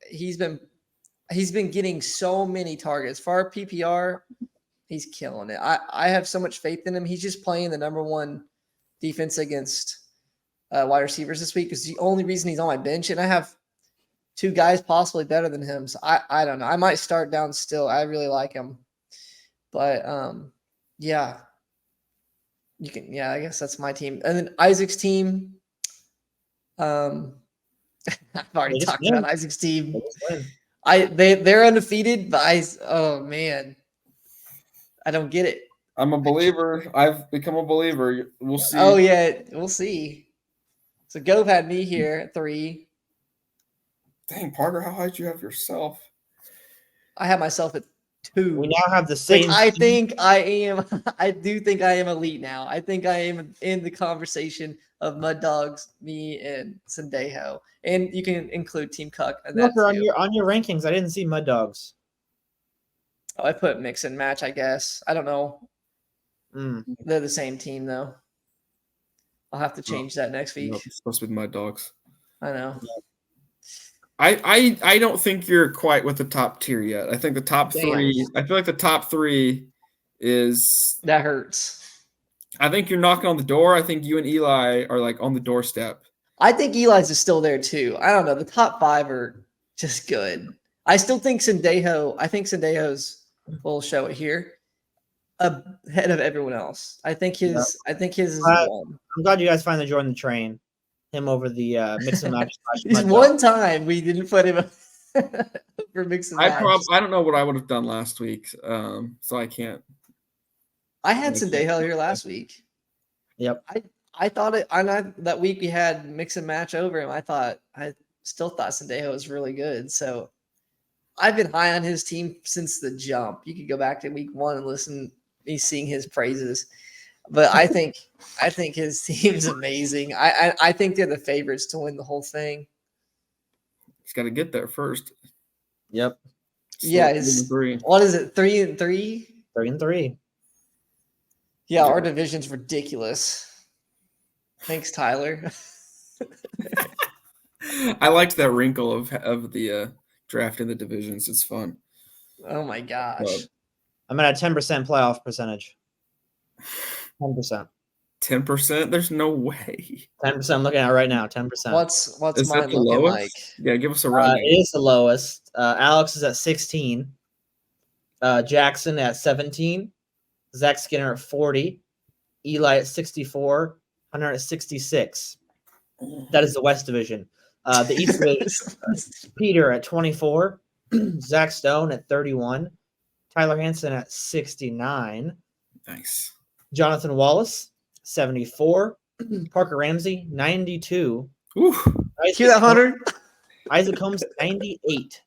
Speaker 1: He's been getting so many targets. For our PPR, he's killing it. I have so much faith in him. He's just playing the number one defense against wide receivers this week. Is the only reason he's on my bench, and I have two guys possibly better than him. So I don't know. I might start Downs still. I really like him, but yeah. You can, I guess that's my team. And then Isaac's team. I've already talked about Isaac's team. They're undefeated, but oh man, I don't get it.
Speaker 2: I'm a believer. I've become a believer. We'll see.
Speaker 1: Oh yeah, we'll see. So Gove had me here at 3.
Speaker 2: Dang, Parker, how high did you have yourself?
Speaker 1: I have myself at 2.
Speaker 3: We now have the same.
Speaker 1: I think I am. I do think I am elite now. I think I am in the conversation of Mud Dogs, me, and Sendejo, and you can include Team Cuck. And that
Speaker 3: on your rankings, I didn't see Mud Dogs.
Speaker 1: Oh, I put mix and match. I guess I don't know.
Speaker 3: Mm.
Speaker 1: They're the same team though. I'll have to change that next week.
Speaker 2: Nope, it's supposed to be my dogs.
Speaker 1: I know.
Speaker 2: I don't think you're quite with the top tier yet. I think the top 3. I feel like the top 3 is
Speaker 1: that hurts.
Speaker 2: I think you're knocking on the door. I think you and Eli are like on the doorstep.
Speaker 1: I think Eli's is still there too. I don't know. The top 5 are just good. I still think Sendejo. I think Sendejo's. We'll show it here. Ahead of everyone else. I think his.
Speaker 3: Yeah.
Speaker 1: I think his is one.
Speaker 3: I'm glad you guys finally joined the train. Him over the mix and match.
Speaker 1: Just one time we didn't put him for mix and match.
Speaker 2: I don't know what I would have done last week, so I can't.
Speaker 1: I had Sendejo here last week.
Speaker 3: Yep.
Speaker 1: I thought it. That week we had mix and match over him. I still thought Sendejo was really good. So I've been high on his team since the jump. You could go back to week 1 and listen to me sing his praises. But I think his team's amazing. I think they're the favorites to win the whole thing.
Speaker 2: He's got to get there first.
Speaker 3: Yep.
Speaker 1: Yeah. What is it? 3-3?
Speaker 3: 3-3.
Speaker 1: Yeah, our division's ridiculous. Thanks, Tyler.
Speaker 2: I liked that wrinkle of the draft in the divisions. It's fun.
Speaker 1: Oh my gosh.
Speaker 3: I'm at a 10% playoff percentage. 10%.
Speaker 2: 10%? There's no way.
Speaker 3: 10%. I'm looking at it right now. 10%.
Speaker 1: What's
Speaker 2: is
Speaker 1: mine
Speaker 2: that the
Speaker 1: looking
Speaker 2: lowest?
Speaker 1: like?
Speaker 2: Yeah, give us a run.
Speaker 3: It is the lowest. Alex is at 16. Jackson at 17. Zach Skinner at 40. Eli at 64. Hunter at 66. That is the West Division. The East Division, Peter at 24. Zach Stone at 31. Tyler Hansen at 69.
Speaker 2: Nice.
Speaker 3: Jonathan Wallace, 74. Parker Ramsey, 92.
Speaker 2: Ooh.
Speaker 1: Hear that, Hunter?
Speaker 3: Isaac Holmes, 98.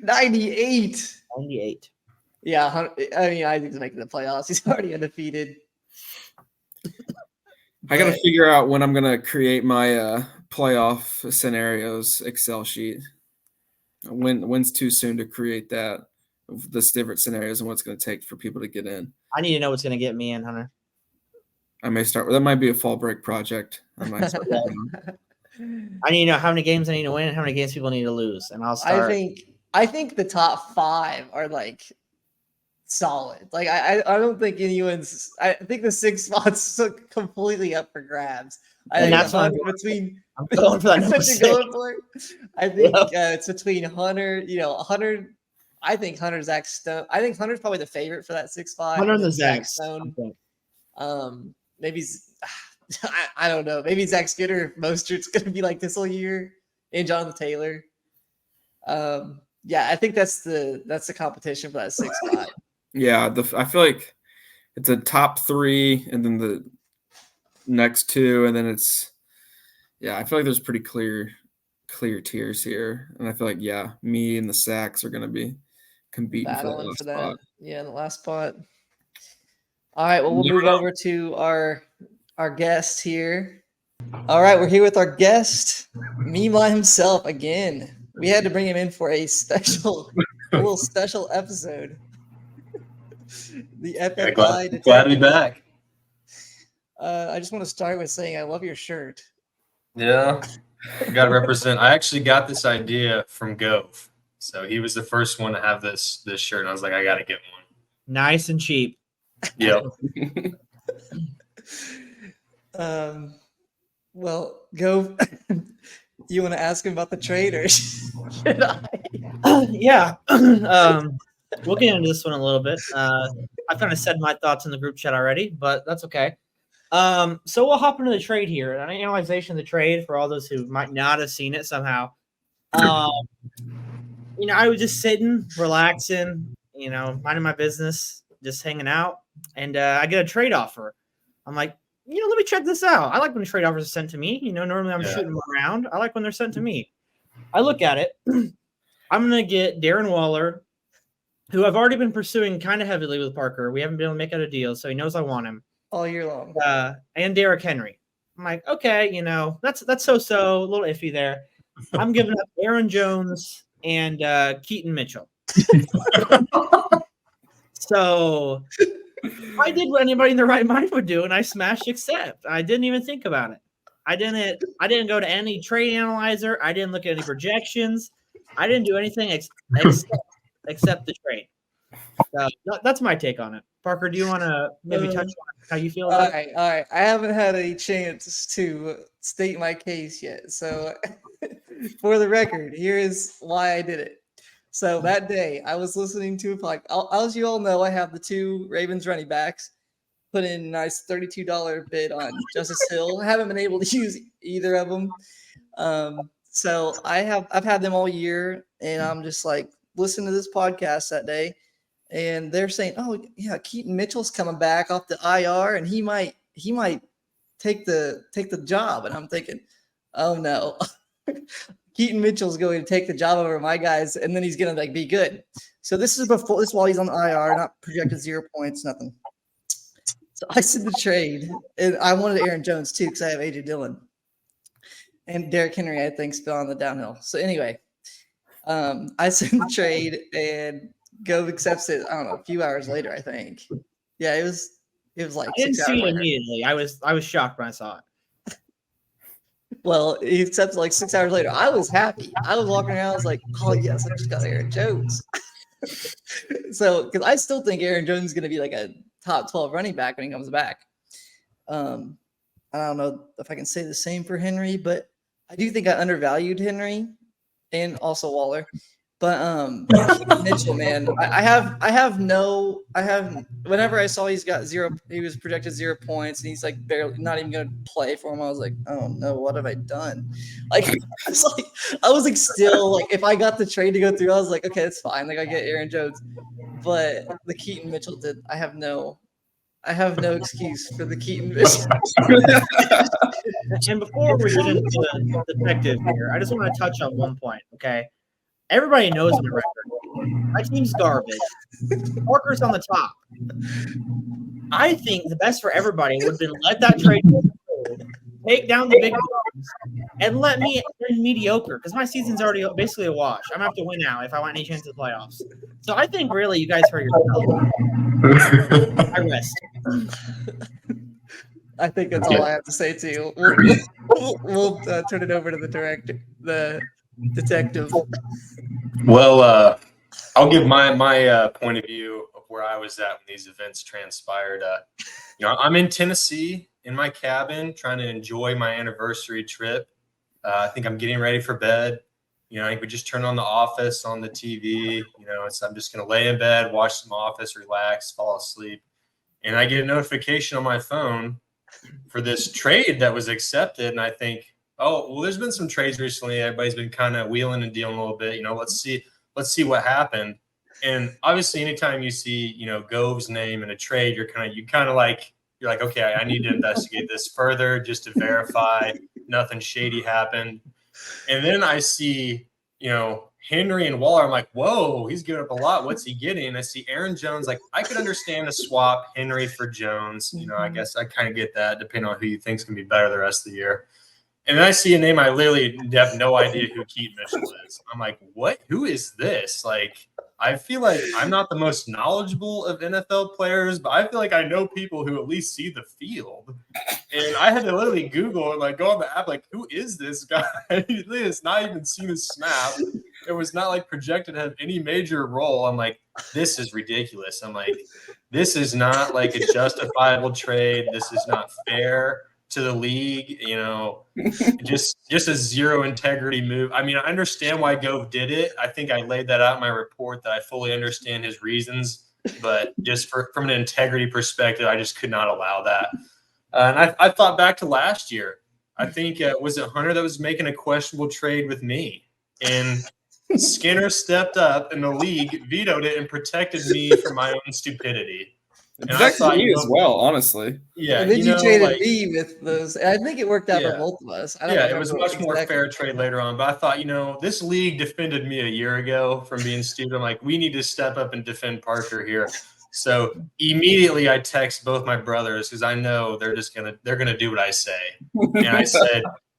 Speaker 1: 98.
Speaker 3: 98.
Speaker 1: Yeah, I mean, Isaac's making the playoffs. He's already undefeated.
Speaker 2: I got to figure out when I'm going to create my playoff scenarios Excel sheet. When's too soon to create that? The different scenarios and what's going to take for people to get in.
Speaker 3: I need to know what's going to get me in, Hunter.
Speaker 2: I may start. That might be a fall break project. I might start.
Speaker 3: I need to know how many games I need to win and how many games people need to lose, and I'll start.
Speaker 1: I think the top 5 are like solid. Like I don't think anyone's. I think the 6 spots are completely up for grabs.
Speaker 3: And that's why I'm going for that number 6.
Speaker 1: I think it's between Hunter. Hunter. I think Hunter, Zach Stone. I think Hunter's probably the favorite for that 6 spot.
Speaker 3: Hunter and the Zach
Speaker 1: Stone. Maybe I don't know. Maybe Zach Skinner, Mostert's going to be like this whole year, and Jonathan Taylor. Yeah, I think that's the competition for that 6 spot.
Speaker 2: Yeah, I feel like it's a top 3 and then the next 2, and then it's I feel like there's pretty clear tiers here, and I feel like me and the Sacks are gonna be competing for that
Speaker 1: Battling
Speaker 2: last
Speaker 1: for that.
Speaker 2: spot.
Speaker 1: Yeah, the last spot. All right, well, we'll
Speaker 2: Never
Speaker 1: move over to our guest here. All right, we're here with our guest, Mima himself again. We had to bring him in for a little special episode. The FFI.
Speaker 4: Glad to be back.
Speaker 1: I just want to start with saying I love your shirt.
Speaker 4: Yeah, I got to represent. I actually got this idea from Gove, so he was the first one to have this shirt, and I was like, I got to get one.
Speaker 3: Nice and cheap.
Speaker 4: Yep.
Speaker 1: Well, go. You want to ask him about the trade, or should I?
Speaker 3: Yeah. We'll get into this one a little bit. I kind of said my thoughts in the group chat already, but that's okay. So we'll hop into the trade here. An analyzation of the trade for all those who might not have seen it somehow. I was just sitting, relaxing, minding my business, just hanging out, and I get a trade offer. I'm like, let me check this out. I like when trade offers are sent to me. Normally I'm shooting them around. I like when they're sent to me. I look at it. I'm going to get Darren Waller, who I've already been pursuing kind of heavily with Parker. We haven't been able to make out a deal, so he knows I want him.
Speaker 1: All year long.
Speaker 3: And Derrick Henry. I'm like, okay, that's so-so, a little iffy there. I'm giving up Aaron Jones and Keaton Mitchell. So I did what anybody in their right mind would do, and I smashed accept. I didn't even think about it. I didn't go to any trade analyzer. I didn't look at any projections. I didn't do anything except the trade. So that's my take on it. Parker, do you want to maybe touch on how you feel about it?
Speaker 1: All right. I haven't had a chance to state my case yet. So for the record, here is why I did it. So that day, I was listening to as you all know, I have the 2 Ravens running backs. Put in a nice $32 bid on Justice Hill. I haven't been able to use either of them. So I've had them all year, and I'm just like listening to this podcast that day, and they're saying, "Oh yeah, Keaton Mitchell's coming back off the IR, and he might take the job." And I'm thinking, "Oh no." Keaton Mitchell's going to take the job over my guys, and then he's going to be good. So this is while he's on the IR, not projected 0 points, nothing. So I sent the trade, and I wanted Aaron Jones too because I have AJ Dillon, and Derrick Henry I think still on the downhill. So anyway, I sent the trade, and Gove accepts it. I don't know, a few hours later, I think. Yeah, it was like
Speaker 3: I didn't
Speaker 1: 6
Speaker 3: see
Speaker 1: hours
Speaker 3: it
Speaker 1: later.
Speaker 3: immediately. I was shocked when I saw it.
Speaker 1: Well, he accepted like 6 hours later. I was happy. I was walking around. I was like, "Oh yes, I just got Aaron Jones." So, because I still think Aaron Jones is going to be like a top 12 running back when he comes back. I don't know if I can say the same for Henry, but I do think I undervalued Henry and also Waller. But Mitchell, man, whenever I saw he was projected 0 points, and he's like barely not even gonna play for him, I was like, oh no, what have I done? Like I was like still like, if I got the trade to go through, I was like, okay, it's fine, like I get Aaron Jones. But the Keaton Mitchell I have no excuse for the Keaton Mitchell.
Speaker 3: And before we get into the detective here, I just want to touch on one point, okay? Everybody knows my record. My team's garbage. Parker's on the top. I think the best for everybody would have been let that trade go through, take down the big ones, and let me end mediocre, because my season's already basically a wash. I'm going to have to win now if I want any chance of the playoffs. So I think really you guys hurt yourself. I rest.
Speaker 1: I think that's all I have to say to you. We'll turn it over to the detective.
Speaker 4: Well, I'll give my point of view of where I was at when these events transpired. I'm in Tennessee in my cabin trying to enjoy my anniversary trip. I think I'm getting ready for bed. I think we just turned on The Office on the TV. So I'm just going to lay in bed, watch some Office, relax, fall asleep. And I get a notification on my phone for this trade that was accepted. And I think, oh, well, there's been some trades recently. Everybody's been kind of wheeling and dealing a little bit. Let's see what happened. And obviously, anytime you see, Gove's name in a trade, you're like, okay, I need to investigate this further just to verify nothing shady happened. And then I see, Henry and Waller. I'm like, whoa, he's giving up a lot. What's he getting? And I see Aaron Jones. Like, I could understand a swap Henry for Jones. I guess I kind of get that, depending on who you think's going to be better the rest of the year. And then I see a name I literally have no idea who Keaton Mitchell is. I'm like, what? Who is this? Like, I feel like I'm not the most knowledgeable of NFL players, but I feel like I know people who at least see the field. And I had to literally Google and like go on the app, like, who is this guy? He has not even seen his snap. It was not like projected to have any major role. I'm like, this is ridiculous. I'm like, this is not like a justifiable trade. This is not fair to the league, just a zero integrity move. I mean, I understand why Gove did it. I think I laid that out in my report that I fully understand his reasons, but just from an integrity perspective, I just could not allow that. And I thought back to last year. I think was it Hunter that was making a questionable trade with me, and Skinner stepped up and the league vetoed it and protected me from my own stupidity.
Speaker 2: And I thought me as well, honestly.
Speaker 1: Yeah, and then you traded me with those. I think it worked out for both of us.
Speaker 4: It was a much more fair trade later on. But I thought, this league defended me a year ago from being stupid. I'm like, we need to step up and defend Parker here. So immediately I text both my brothers because I know they're gonna do what I say. And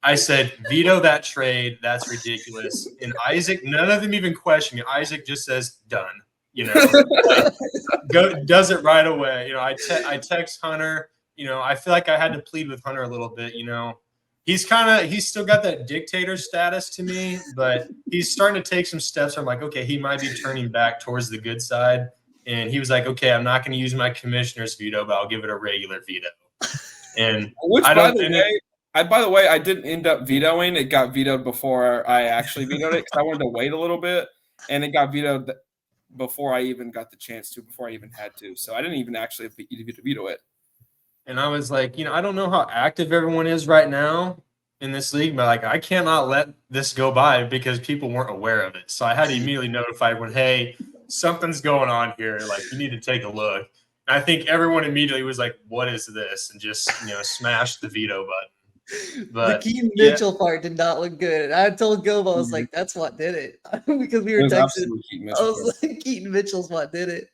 Speaker 4: I said, veto that trade. That's ridiculous. And Isaac, none of them even question me. Isaac just says done. Does it right away. I text Hunter. I feel like I had to plead with Hunter a little bit. He's still got that dictator status to me, but he's starting to take some steps. I'm like, okay, he might be turning back towards the good side. And he was like, okay, I'm not going to use my commissioner's veto, but I'll give it a regular veto. And
Speaker 2: by the way, I didn't end up vetoing. It got vetoed before I actually vetoed it because I wanted to wait a little bit, and it got vetoed before I even got the chance to, before I even had to. So I didn't even actually veto it.
Speaker 4: And I was like, I don't know how active everyone is right now in this league, but like, I cannot let this go by because people weren't aware of it. So I had to immediately notify everyone, hey, something's going on here. Like, you need to take a look. And I think everyone immediately was like, what is this? And just, smashed the veto button. But
Speaker 1: the Keaton Mitchell part did not look good. I told Gove, I was like, that's what did it. Because we were texting. I was like, Keaton Mitchell's what did it.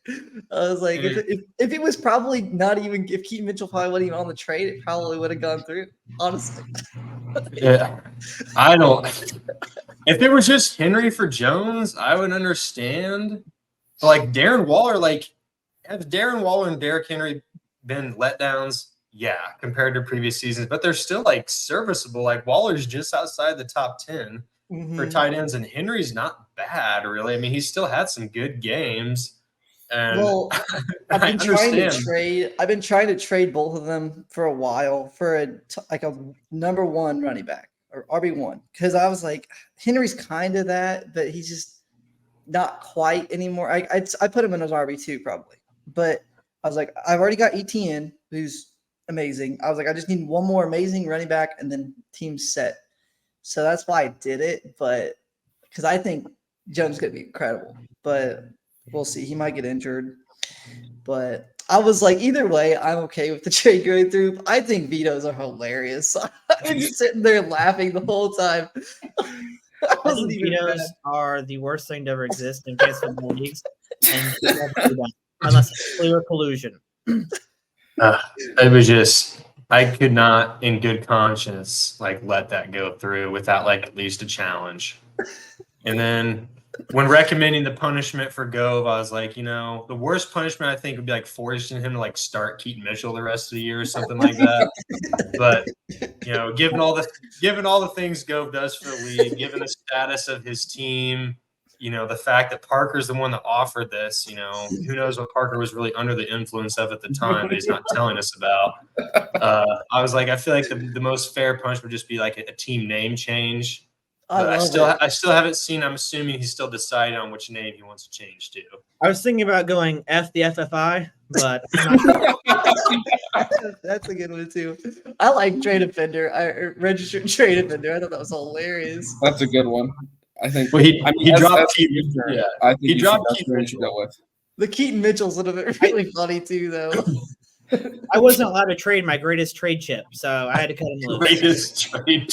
Speaker 1: I was like, if it was probably not even, if Keaton Mitchell probably wasn't even on the trade, it probably would have gone through, honestly.
Speaker 4: Yeah. I don't. If it was just Henry for Jones, I would understand. But like Darren Waller, have Darren Waller and Derrick Henry been letdowns? Yeah, compared to previous seasons, but they're still serviceable. Like Waller's just outside the top 10 for tight ends, and Henry's not bad, really. I mean, he's still had some good games. And
Speaker 1: I've been trying to trade both of them for a while for a number one running back or RB1, because I was like, Henry's kind of that, but he's just not quite anymore. I put him in as RB2 probably, but I was like, I've already got ETN, who's amazing. I was like, I just need one more amazing running back and then team set. So that's why I did it. But because I think Jones is going to be incredible, but we'll see. He might get injured. But I was like, either way, I'm okay with the trade going through. I think vetoes are hilarious. I'm just sitting there laughing the whole time.
Speaker 3: I think vetoes are the worst thing to ever exist in case of leagues, and unless it's clear collusion.
Speaker 4: It was just, I could not in good conscience let that go through without at least a challenge. And then when recommending the punishment for Gove, I was like, the worst punishment I think would be forcing him to start Keaton Mitchell the rest of the year or something like that. But given all the things Gove does for the league, given the status of his team, the fact that Parker's the one that offered this, who knows what Parker was really under the influence of at the time that he's not telling us about. I was like, I feel like the most fair punishment would just be a team name change. But I still haven't seen. I'm assuming he's still deciding on which name he wants to change to.
Speaker 3: I was thinking about going F the FFI, but
Speaker 1: that's a good one too. I like trade offender. Registered trade offender. I thought that was hilarious.
Speaker 2: That's a good one. I think.
Speaker 4: Well, he
Speaker 2: as
Speaker 4: dropped
Speaker 2: a
Speaker 4: Keith.
Speaker 2: return,
Speaker 4: Yeah,
Speaker 2: I think
Speaker 4: he dropped
Speaker 2: that's
Speaker 4: Keith
Speaker 2: what you should
Speaker 4: Mitchell.
Speaker 2: go with.
Speaker 1: The Keaton Mitchell's would have been really funny too, though.
Speaker 3: I wasn't allowed to trade my greatest trade chip, so I had to cut him loose.
Speaker 4: Greatest trade.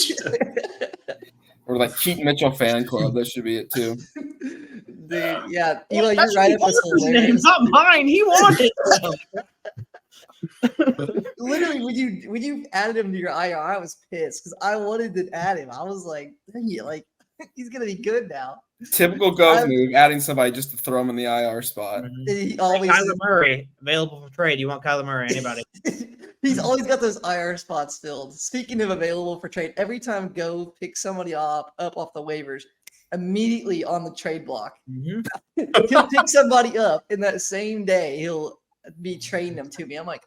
Speaker 2: Or like Keaton Mitchell fan club. That should be it too.
Speaker 1: Dude, yeah, Eli,
Speaker 3: That
Speaker 1: you're
Speaker 3: should
Speaker 1: right
Speaker 3: be
Speaker 1: up his
Speaker 3: Parker's name,
Speaker 1: hilarious.
Speaker 3: not mine. He wanted it.
Speaker 1: Literally, when you added him to your IR, I was pissed because I wanted to add him. I was like, dang it, like he's gonna be good now.
Speaker 2: Typical Gove move, adding somebody just to throw him in the IR spot.
Speaker 1: He
Speaker 3: Like
Speaker 1: always
Speaker 3: Kyler Murray available for trade. You want Kyler Murray? Anybody?
Speaker 1: he's always got those IR spots filled. Speaking of available for trade, every time Go picks somebody up off the waivers, immediately on the trade block,
Speaker 3: Mhm.
Speaker 1: he'll pick somebody up in that same day. He'll be trading them to me. I'm like,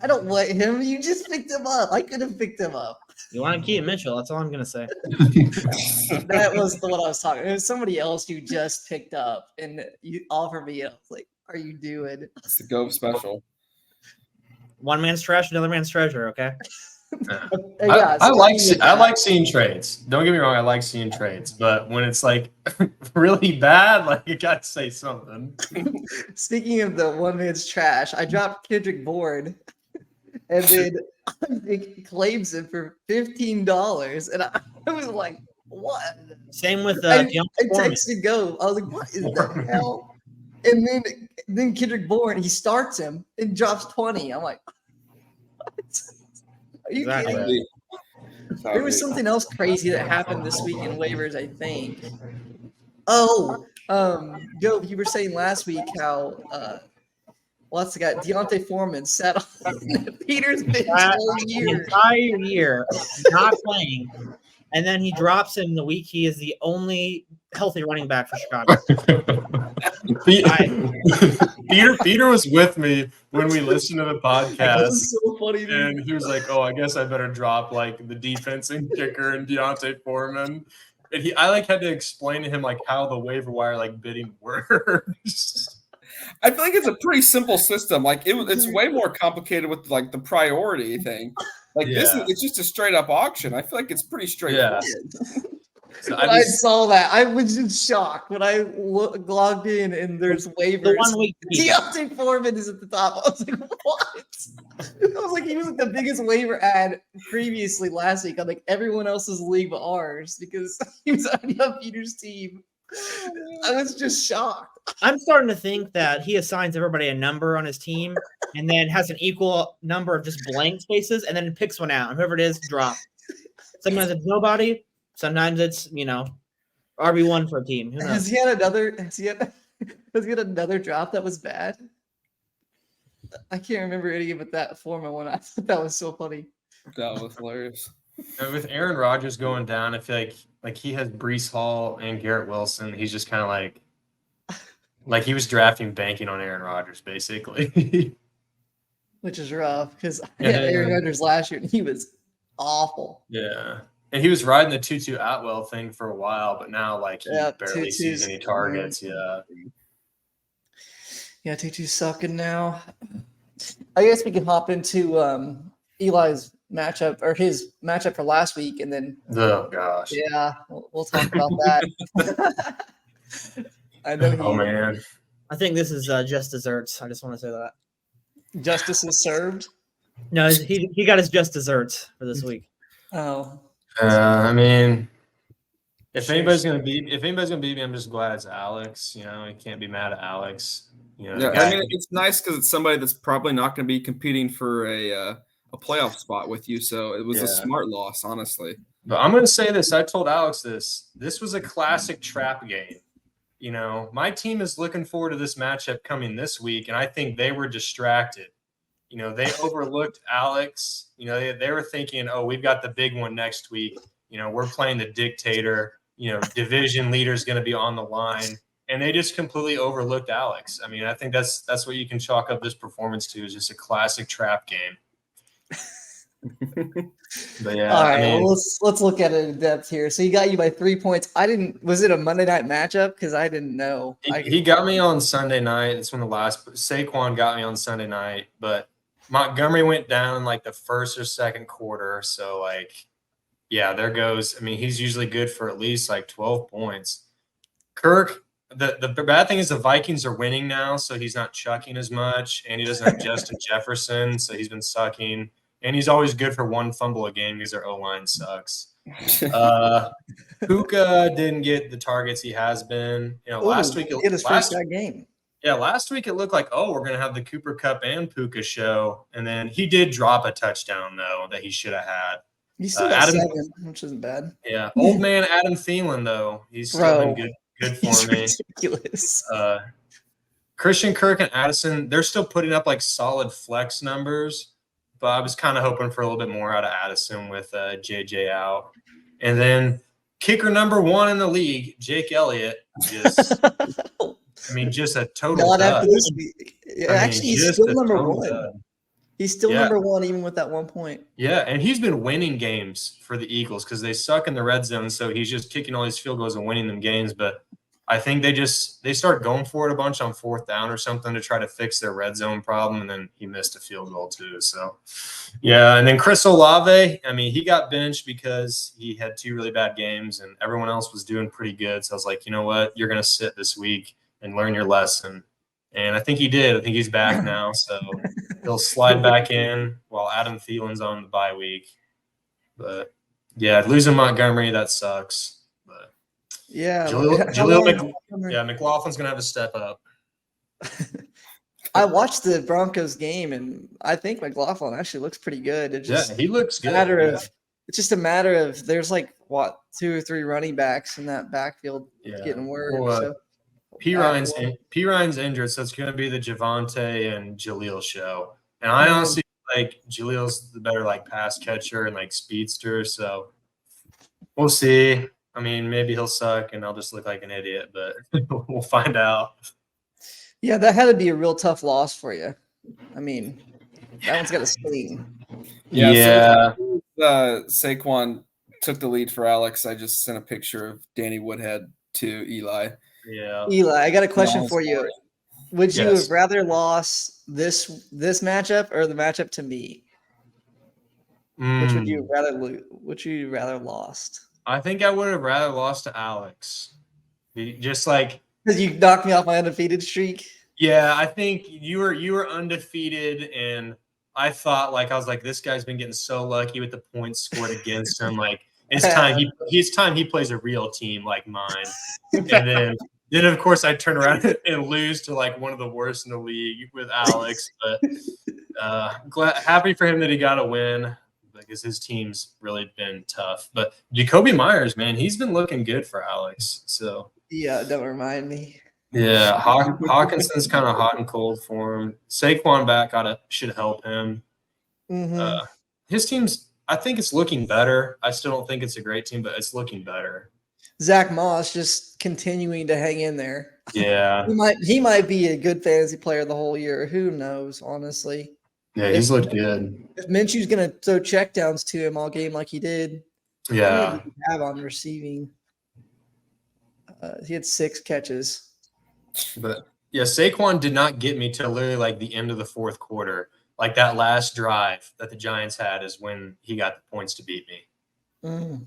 Speaker 1: I don't want him. You just picked him up. I could have picked him up.
Speaker 3: You want Keaton Mitchell? That's all I'm gonna say.
Speaker 1: That was the one I was talking. It was somebody else you just picked up and you offered me. I was like, "Are you doing?"
Speaker 2: It's the Gove special.
Speaker 3: One man's trash, another man's treasure. Okay.
Speaker 1: Yeah,
Speaker 4: I like
Speaker 1: speaking of
Speaker 4: I
Speaker 1: that,
Speaker 4: like seeing trades. Don't get me wrong, I like seeing trades, but when it's like really bad, like you got to say something.
Speaker 1: Speaking of the one man's trash, I dropped Kendrick Bourne, and then it claims him for $15, and I was like, "What?"
Speaker 3: Same with
Speaker 1: I
Speaker 3: Deontay Foreman.
Speaker 1: texted Go. I was like, "What is the hell?" And then Kendrick Bourne, he starts him and drops 20. I'm like, "What? Are you
Speaker 3: Exactly.
Speaker 1: kidding me?" There was something else crazy that happened this week in waivers, I think. Oh, Go, you were saying last week how what's the guy? Deontay Foreman sat on Peter's bench all
Speaker 3: The
Speaker 1: year.
Speaker 3: entire year not playing, and then he drops him the week he is the only healthy running back for Chicago.
Speaker 4: Peter was with me when we listened to the
Speaker 1: That
Speaker 4: podcast,
Speaker 1: was so funny. Dude.
Speaker 4: and he was like, "Oh, I guess I better drop like the defense and kicker and Deontay Foreman." And I like had to explain to him like how the waiver wire like bidding works.
Speaker 2: I feel like it's a pretty simple system. Like it's way more complicated with like the priority thing. Like this is it's just a straight up auction. I feel like it's pretty straightforward.
Speaker 4: So
Speaker 1: When I saw that, I was in shock when I logged in and there's waivers.
Speaker 3: The 1 week
Speaker 1: Deontay Foreman is at the top. I was like, what? I was like, he was like the biggest waiver ad previously last week on like everyone else's league but ours because he was already on Peter's team. I was just shocked.
Speaker 3: I'm starting to think that he assigns everybody a number on his team and then has an equal number of just blank spaces and then picks one out. And whoever it is, drop. Sometimes it's nobody. Sometimes it's, RB1 for a team. Who knows?
Speaker 1: Has he had another drop that was bad? I can't remember any but that Foreman one. I thought that was so funny.
Speaker 2: That was hilarious.
Speaker 4: with Aaron Rodgers going down, I feel like he has Breece Hall and Garrett Wilson. He's just kind of like he was drafting banking on Aaron Rodgers, basically.
Speaker 1: Which is rough because Aaron Rodgers last year and he was awful.
Speaker 4: Yeah. And he was riding the Tutu Atwell thing for a while, but now like he barely
Speaker 1: Tutu's
Speaker 4: sees any targets. Yeah.
Speaker 1: Yeah, Tutu's sucking now. I guess we can hop into Eli's matchup or his matchup for last week, and then
Speaker 4: Oh gosh.
Speaker 1: yeah, we'll talk about that. I know.
Speaker 4: Oh man.
Speaker 3: I think this is just desserts. I just want to say that.
Speaker 1: Justice is served.
Speaker 3: No, he got his just desserts for this week.
Speaker 1: Oh,
Speaker 4: I mean, if anybody's gonna beat me, I'm just glad it's Alex. You can't be mad at Alex.
Speaker 2: Yeah, I mean, it's nice because it's somebody that's probably not going to be competing for a playoff spot with you. So it was a smart loss, honestly.
Speaker 4: But I'm going to say this. I told Alex this. This was a classic trap game. My team is looking forward to this matchup coming this week, and I think they were distracted. They overlooked Alex. They were thinking, oh, we've got the big one next week. We're playing the dictator. Division leader is going to be on the line. And they just completely overlooked Alex. I mean, I think that's what you can chalk up this performance to, is just a classic trap game. But yeah,
Speaker 1: all right. Well, let's look at it in depth here. So he got you by 3 points. Was it a Monday night matchup? Because I didn't know.
Speaker 4: He got me on Sunday night. It's when Saquon got me on Sunday night, but Montgomery went down in like the first or second quarter. So Yeah, there goes. I mean, he's usually good for at least like 12 points. Kirk, the bad thing is the Vikings are winning now, so he's not chucking as much, and he doesn't have Justin Jefferson, so he's been sucking. And he's always good for one fumble a game because their O-line sucks. Puka didn't get the targets he has been. Last week
Speaker 1: he had his first bad game.
Speaker 4: Yeah, last week it looked like, oh, we're going to have the Cooper Cup and Puka show. And then he did drop a touchdown, though, that he should have had.
Speaker 1: He's still got 7, which isn't bad.
Speaker 4: Yeah. Old man Adam Thielen, though, he's still been good for me.
Speaker 1: Ridiculous.
Speaker 4: Christian Kirk and Addison, they're still putting up like solid flex numbers. But I was kind of hoping for a little bit more out of Addison with JJ out. And then kicker number 1 in the league, Jake Elliott, just a total
Speaker 1: Not
Speaker 4: dud.
Speaker 1: after this week. Actually, he's still number 1.
Speaker 4: Dud.
Speaker 1: He's still number 1, even with that 1 point.
Speaker 4: Yeah, and he's been winning games for the Eagles because they suck in the red zone. So he's just kicking all these field goals and winning them games. But I think they start going for it a bunch on 4th down or something to try to fix their red zone problem. And then he missed a field goal too. So, yeah. And then Chris Olave, he got benched because he had 2 really bad games and everyone else was doing pretty good. So I was like, you know what? You're going to sit this week and learn your lesson. And I think he did. I think he's back now. So he'll slide back in while Adam Thielen's on the bye week. But, yeah, losing Montgomery, that sucks. But
Speaker 1: yeah.
Speaker 4: McLaughlin's going to have to step up.
Speaker 1: I watched the Broncos game, and I think McLaughlin actually looks pretty good.
Speaker 4: He looks good.
Speaker 1: It's just a matter of there's 2 or 3 running backs in that backfield getting work.
Speaker 4: Well, P. Ryan's injured, so it's going to be the Javonte and Jaleel show. And I honestly Jaleel's the better pass catcher and speedster. So we'll see. Maybe he'll suck and I'll just look like an idiot, but we'll find out.
Speaker 1: Yeah, that had to be a real tough loss for you. That one's got a sting.
Speaker 2: Yeah. Saquon took the lead for Alex. I just sent a picture of Danny Woodhead to Eli.
Speaker 4: Yeah.
Speaker 1: Eli, I got a question for you. Would you have rather lost this matchup or the matchup to me? Which would you rather lost?
Speaker 4: I think I would have rather lost to Alex. Just
Speaker 1: because you knocked me off my undefeated streak.
Speaker 4: Yeah, I think you were undefeated, and I thought I was like, this guy's been getting so lucky with the points scored against him. It's time he plays a real team like mine. And then of course I turn around and lose to one of the worst in the league with Alex. But happy for him that he got a win because his team's really been tough. But Jacoby Myers, man, he's been looking good for Alex. So
Speaker 1: yeah, don't remind me.
Speaker 4: Yeah, Hawkinson's kind of hot and cold for him. Saquon back should help him.
Speaker 1: Mm-hmm.
Speaker 4: His team's, I think it's looking better. I still don't think it's a great team, but it's looking better.
Speaker 1: Zach Moss just continuing to hang in there.
Speaker 4: Yeah.
Speaker 1: He might be a good fantasy player the whole year. Who knows, honestly.
Speaker 4: Yeah, he's looked good.
Speaker 1: If Minshew's going to throw checkdowns to him all game like he did,
Speaker 4: yeah,
Speaker 1: he have on receiving. He had 6 catches.
Speaker 4: But, yeah, Saquon did not get me till literally the end of the 4th quarter. That last drive that the Giants had is when he got the points to beat me.
Speaker 1: Mm.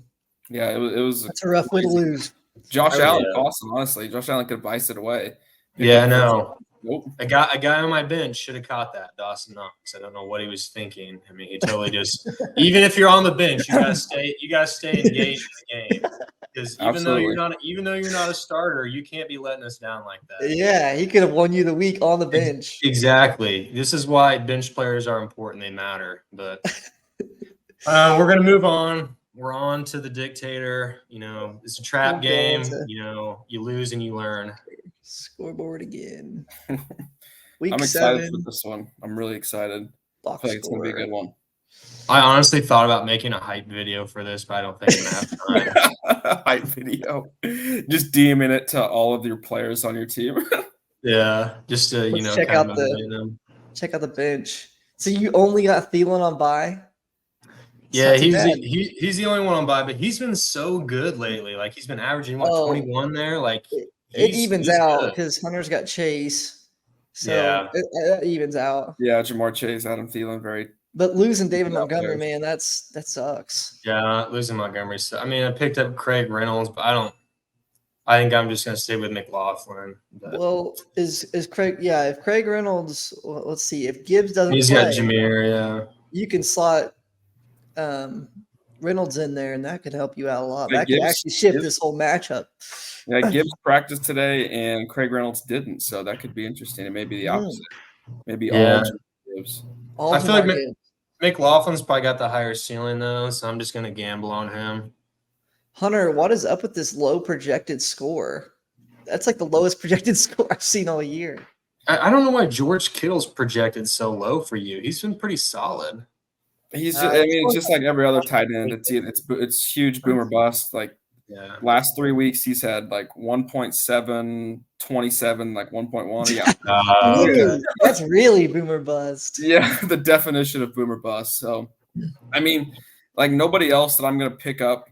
Speaker 2: Yeah, it was.
Speaker 1: That's a rough way to lose.
Speaker 2: Josh Allen, awesome. Honestly, Josh Allen could have iced it away.
Speaker 4: Yeah, I know.
Speaker 2: Nope.
Speaker 4: A guy on my bench should have caught that, Dawson Knox. I don't know what he was thinking. He totally just – even if you're on the bench, you got to stay engaged in the game. Because even though you're not a starter, you can't be letting us down like that.
Speaker 1: Yeah, he could have won you the week on the bench.
Speaker 4: Exactly. This is why bench players are important. They matter. But we're going to move on. We're on to the dictator. It's a trap game. You lose and you learn.
Speaker 1: Scoreboard again.
Speaker 2: I'm excited for this one. I'm really excited. I feel like it's going to be a good one.
Speaker 4: I honestly thought about making a hype video for this, but I don't think I'm going to have time.
Speaker 2: Hype video. Just DMing it to all of your players on your team.
Speaker 4: Yeah, just to,
Speaker 1: check out the bench. So you only got Thielen on bye?
Speaker 4: Yeah, he's the only one on bye, but he's been so good lately. He's been averaging 21 there.
Speaker 1: It evens out because Hunter's got Chase. So
Speaker 4: yeah,
Speaker 1: it evens out.
Speaker 2: Yeah, Jamar Chase, Adam Thielen, very
Speaker 1: But losing David
Speaker 2: Yeah,
Speaker 1: Montgomery,
Speaker 2: players.
Speaker 1: man, that sucks.
Speaker 4: Yeah, losing Montgomery. So, I mean, I picked up Craig Reynolds, but I think I'm just going to stay with McLaughlin. But
Speaker 1: Well, is Craig? Yeah, if Craig Reynolds, well, let's see, if Gibbs doesn't
Speaker 4: he's got
Speaker 1: play,
Speaker 4: Jameer, yeah.
Speaker 1: you can slot Reynolds in there, and that could help you out a lot.
Speaker 2: Yeah,
Speaker 1: That could
Speaker 2: Gibbs-
Speaker 1: actually shift
Speaker 2: Gibbs-
Speaker 1: this whole matchup.
Speaker 2: Yeah, Gibbs practiced today, and Craig Reynolds didn't, so that could be interesting. It may be the opposite. Maybe
Speaker 4: Yeah.
Speaker 2: all Gibbs.
Speaker 1: All
Speaker 4: I feel like
Speaker 1: Jamar Gibbs.
Speaker 4: McLaughlin's probably got the higher ceiling, though, so I'm just going to gamble on him.
Speaker 1: Hunter, what is up with this low projected score? That's like the lowest projected score I've seen all year.
Speaker 4: I don't know why George Kittle's projected so low for you. He's been pretty solid.
Speaker 2: He's just, I mean, it's just like every other tight end. It's huge boomer bust. Like
Speaker 4: Yeah.
Speaker 2: last 3 weeks, he's had like 1.7, 27, like 1.1. Yeah.
Speaker 1: Really? That's really boomer bust.
Speaker 2: Yeah, the definition of boomer bust. So, I mean, like nobody else that I'm going to pick up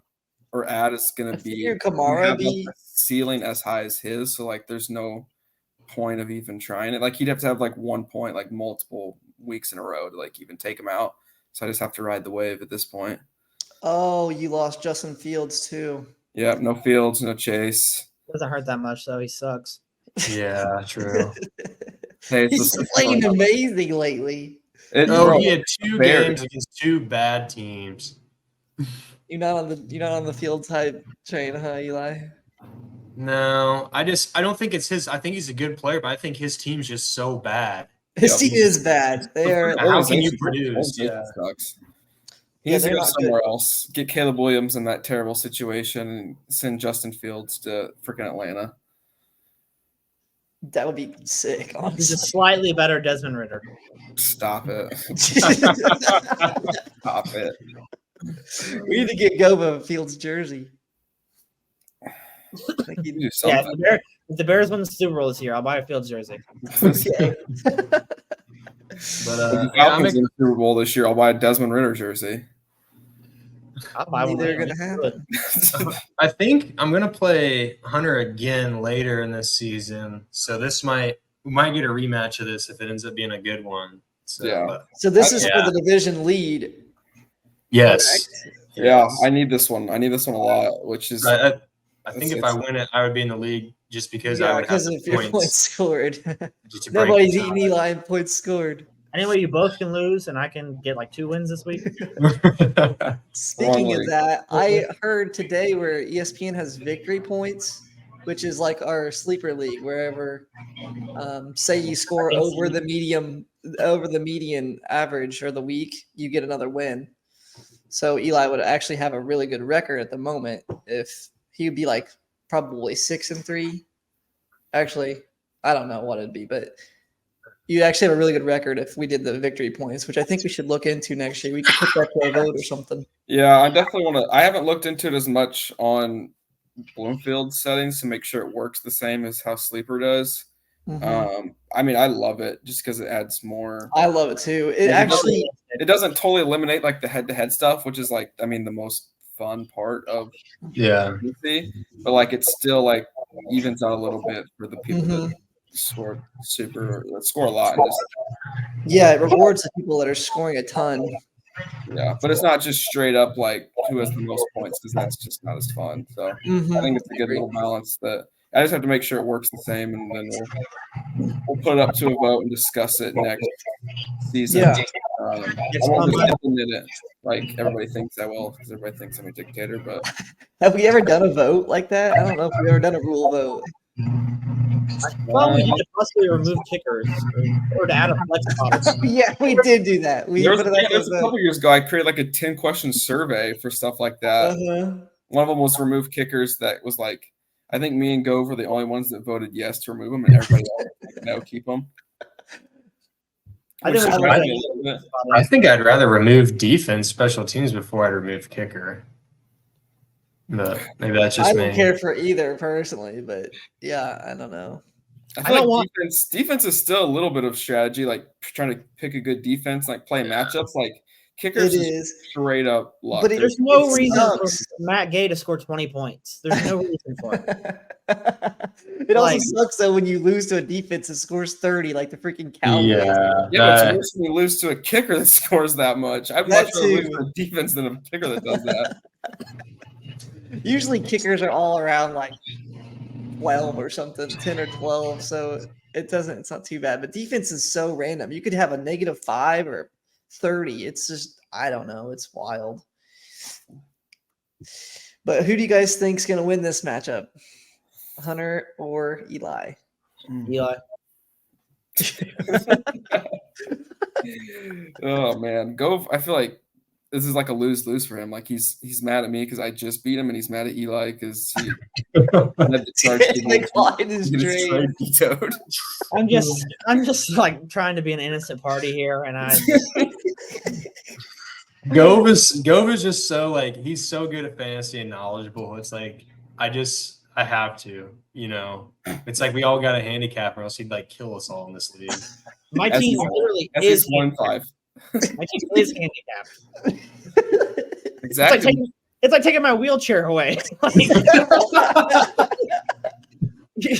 Speaker 2: or add is going
Speaker 1: I
Speaker 2: to be
Speaker 1: figured Kamara
Speaker 2: have
Speaker 1: be
Speaker 2: a ceiling as high as his. So, like, there's no point of even trying it. Like, he'd have to have like 1 point, like multiple weeks in a row to like even take him out. So I just have to ride the wave at this point.
Speaker 1: Oh, you lost Justin Fields too.
Speaker 2: Yeah, no Fields, no Chase.
Speaker 3: Doesn't hurt that much though. He sucks.
Speaker 4: Yeah, true.
Speaker 2: Hey, it's
Speaker 1: He's
Speaker 2: the
Speaker 1: playing amazing lately.
Speaker 4: No,
Speaker 2: bro,
Speaker 4: he had 2
Speaker 2: Bears.
Speaker 4: games against 2 bad teams.
Speaker 1: You're not on the Fields hype train, huh, Eli?
Speaker 4: No, I don't think it's his. I think he's a good player, but I think his team's just so bad.
Speaker 1: His
Speaker 2: Yeah.
Speaker 1: team is bad. They are.
Speaker 4: How can you
Speaker 2: Organization-
Speaker 4: produce?
Speaker 2: organization
Speaker 4: Yeah.
Speaker 2: sucks. He
Speaker 1: Yeah,
Speaker 2: needs to
Speaker 1: they're
Speaker 2: go
Speaker 1: not good.
Speaker 2: somewhere else. Get Caleb Williams in that terrible situation and send Justin Fields to freaking Atlanta.
Speaker 1: That would be sick,
Speaker 3: He's a
Speaker 1: honestly.
Speaker 3: slightly better Desmond Ritter.
Speaker 2: Stop it. Stop it.
Speaker 1: We need to get Gova a Fields jersey. I think
Speaker 2: Do
Speaker 3: Yeah,
Speaker 2: something.
Speaker 3: if the Bears win the Super Bowl this year, I'll buy a Fields jersey.
Speaker 1: Okay.
Speaker 4: But
Speaker 2: If the
Speaker 4: yeah,
Speaker 2: Falcons in the Super Bowl this year, I'll buy a Desmond Ritter jersey.
Speaker 3: I'll buy one.
Speaker 1: Neither
Speaker 3: man.
Speaker 1: gonna happen.
Speaker 4: I think I'm gonna play Hunter again later in this season. So we might get a rematch of this if it ends up being a good one. So,
Speaker 2: Yeah.
Speaker 4: but
Speaker 1: So this is
Speaker 4: Yeah.
Speaker 1: for the division lead.
Speaker 4: yes.
Speaker 2: Yeah,
Speaker 4: Yes.
Speaker 2: I need this one. I need this one a lot, which is
Speaker 4: I think
Speaker 2: It's-
Speaker 4: if I win it, I would be in the league just because I
Speaker 1: Yeah,
Speaker 4: would have
Speaker 1: because
Speaker 4: the
Speaker 1: of your points
Speaker 4: points.
Speaker 1: scored.
Speaker 4: Just to break
Speaker 1: Nobody's
Speaker 4: the
Speaker 1: eating Eli in points scored.
Speaker 3: Anyway, you both can lose, and I can get like 2 wins this week.
Speaker 4: tie.
Speaker 1: Speaking
Speaker 2: Wrong
Speaker 1: of
Speaker 2: league.
Speaker 1: that, I heard today where ESPN has victory points, which is like our sleeper league, wherever say you score over the median average or the week, you get another win. So Eli would actually have a really good record at the moment if he would be like probably 6-3. Actually, I don't know what it'd be, but you'd actually have a really good record if we did the victory points, which I think we should look into next year. We could put that to a vote or something.
Speaker 2: Yeah, I definitely want to. I haven't looked into it as much on Bloomfields settings to make sure it works the same as how Sleeper does.
Speaker 1: Mhm.
Speaker 2: I mean, I love it just because it adds more.
Speaker 1: I love it too. It
Speaker 2: Yeah,
Speaker 1: actually,
Speaker 2: It doesn't totally eliminate like the head-to-head stuff, which is like, I mean, the most fun part of
Speaker 4: Yeah.
Speaker 2: fantasy, but like it's still like evens out a little bit for the people
Speaker 1: Mhm.
Speaker 2: that score a lot. And just,
Speaker 1: yeah, it rewards the people that are scoring a ton.
Speaker 2: yeah, but it's not just straight up like who has the most points because that's just not as fun. So I think it's a good little balance that I just have to make sure it works the same, and then we'll put it up to a vote and discuss it next season.
Speaker 1: Yeah.
Speaker 2: I won't just implement it like everybody thinks I will because everybody thinks I'm a dictator. But
Speaker 1: Have we ever done a vote like that? I don't know if we've ever done a rule vote.
Speaker 3: Well, we need to possibly remove kickers or to add a flex spot.
Speaker 1: Yeah, we did do that. We
Speaker 2: there was,
Speaker 1: put it up
Speaker 2: there
Speaker 1: as
Speaker 2: was a
Speaker 1: a
Speaker 2: couple years ago, I created like a 10-question survey for stuff like that.
Speaker 1: uh-huh.
Speaker 2: One of them was remove kickers. That was like, I think me and Gove were the only ones that voted yes to remove them, and everybody else like, no, keep them.
Speaker 3: I think we should
Speaker 1: I
Speaker 3: add
Speaker 2: Which
Speaker 3: a
Speaker 2: is a little bit.
Speaker 3: spot
Speaker 4: I
Speaker 3: in.
Speaker 4: think I'd rather remove defense, special teams before I'd remove kicker. But maybe that's
Speaker 1: I
Speaker 4: just
Speaker 1: don't
Speaker 4: me.
Speaker 1: care for either personally, but yeah, I don't know.
Speaker 2: I
Speaker 3: I
Speaker 2: feel
Speaker 3: don't
Speaker 2: like
Speaker 3: want-
Speaker 2: defense is still a little bit of strategy, like trying to pick a good defense, like play matchups. Like kickers
Speaker 1: It
Speaker 2: is
Speaker 1: is.
Speaker 2: straight up luck.
Speaker 1: But it-
Speaker 3: There's no
Speaker 1: It
Speaker 3: reason for
Speaker 1: sucks.
Speaker 3: Matt Gay to score 20 points. There's no reason for it.
Speaker 1: It also
Speaker 3: Like-
Speaker 1: sucks though when you lose to a defense that scores 30, like the freaking Cowboys.
Speaker 4: Yeah,
Speaker 2: Yeah, but it's worse when you lose to a kicker that scores that much. I'd
Speaker 1: That
Speaker 2: much rather lose
Speaker 1: too.
Speaker 2: to a defense than a kicker that does that.
Speaker 1: Usually kickers are all around like 12 or something, 10 or 12. So it's not too bad. But defense is so random. You could have a -5 or 30. It's just, I don't know. It's wild. But who do you guys think is going to win this matchup? Hunter or Eli?
Speaker 3: Eli.
Speaker 2: Oh man, Gove. I feel like this is like a lose-lose for him. Like he's mad at me because I just beat him, and he's mad at Eli because he had the charge to
Speaker 1: They clawed his
Speaker 2: get his
Speaker 1: dream.
Speaker 2: trade vetoed.
Speaker 3: I'm just like trying to be an innocent party here, and I
Speaker 4: Gove is just so like he's so good at fantasy and knowledgeable. It's like I have to, It's like we all got a handicap, or else he'd like kill us all in this league.
Speaker 3: my
Speaker 2: That's
Speaker 3: team
Speaker 2: his-
Speaker 3: literally
Speaker 2: That's
Speaker 3: is
Speaker 2: his 1-5.
Speaker 3: my team is handicapped.
Speaker 2: Exactly.
Speaker 3: It's like taking my wheelchair away. Like,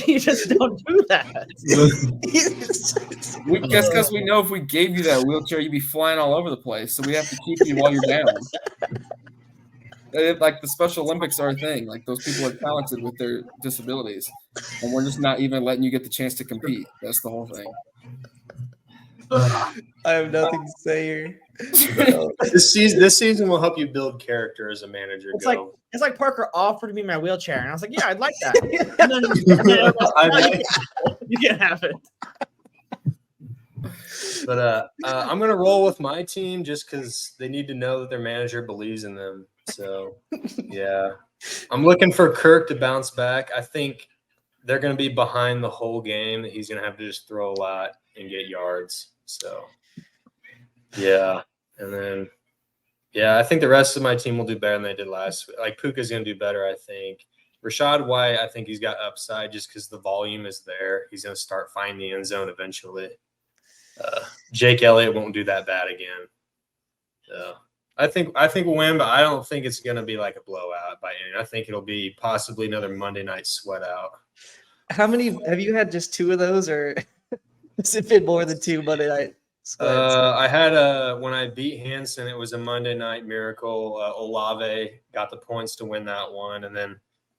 Speaker 3: you just don't do that.
Speaker 2: We guess because we know if we gave you that wheelchair, you'd be flying all over the place. So we have to keep you while you're down. Like the Special Olympics are a thing. Like those people are talented with their disabilities, and we're just not even letting you get the chance to compete. That's the whole thing.
Speaker 1: I have nothing to say here.
Speaker 4: This season will help you build character as a manager.
Speaker 3: It's
Speaker 4: Gove.
Speaker 3: like Parker offered me my wheelchair, and I was like, "Yeah, I'd like that." And then everyone's like, "No, you can have it."
Speaker 4: But I'm gonna roll with my team just because they need to know that their manager believes in them. So yeah, I'm looking for Kirk to bounce back. I think they're gonna be behind the whole game. He's gonna have to just throw a lot and get yards. So yeah, and then I think the rest of my team will do better than they did last week. Like Puka's gonna do better, I think. Rashad White, I think he's got upside just because the volume is there. He's gonna start finding the end zone eventually. Jake Elliott won't do that bad again. So I think we'll win, but I don't think it's gonna be like a blowout by any. I think it'll be possibly another Monday night sweat out.
Speaker 1: How many have you had? Just 2 of those, or has it been more than 2 Monday night sweats?
Speaker 4: I had when I beat Hansen, it was a Monday night miracle. Olave got the points to win that one, and then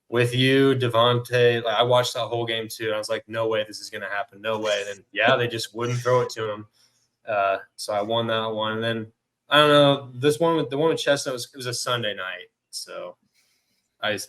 Speaker 4: with you, Devontae, like I watched that whole game too. And I was like, no way this is going to happen. No way. And then, they just wouldn't throw it to him. So I won that one. And then, I don't know, the one with Chestnut was a Sunday night. So I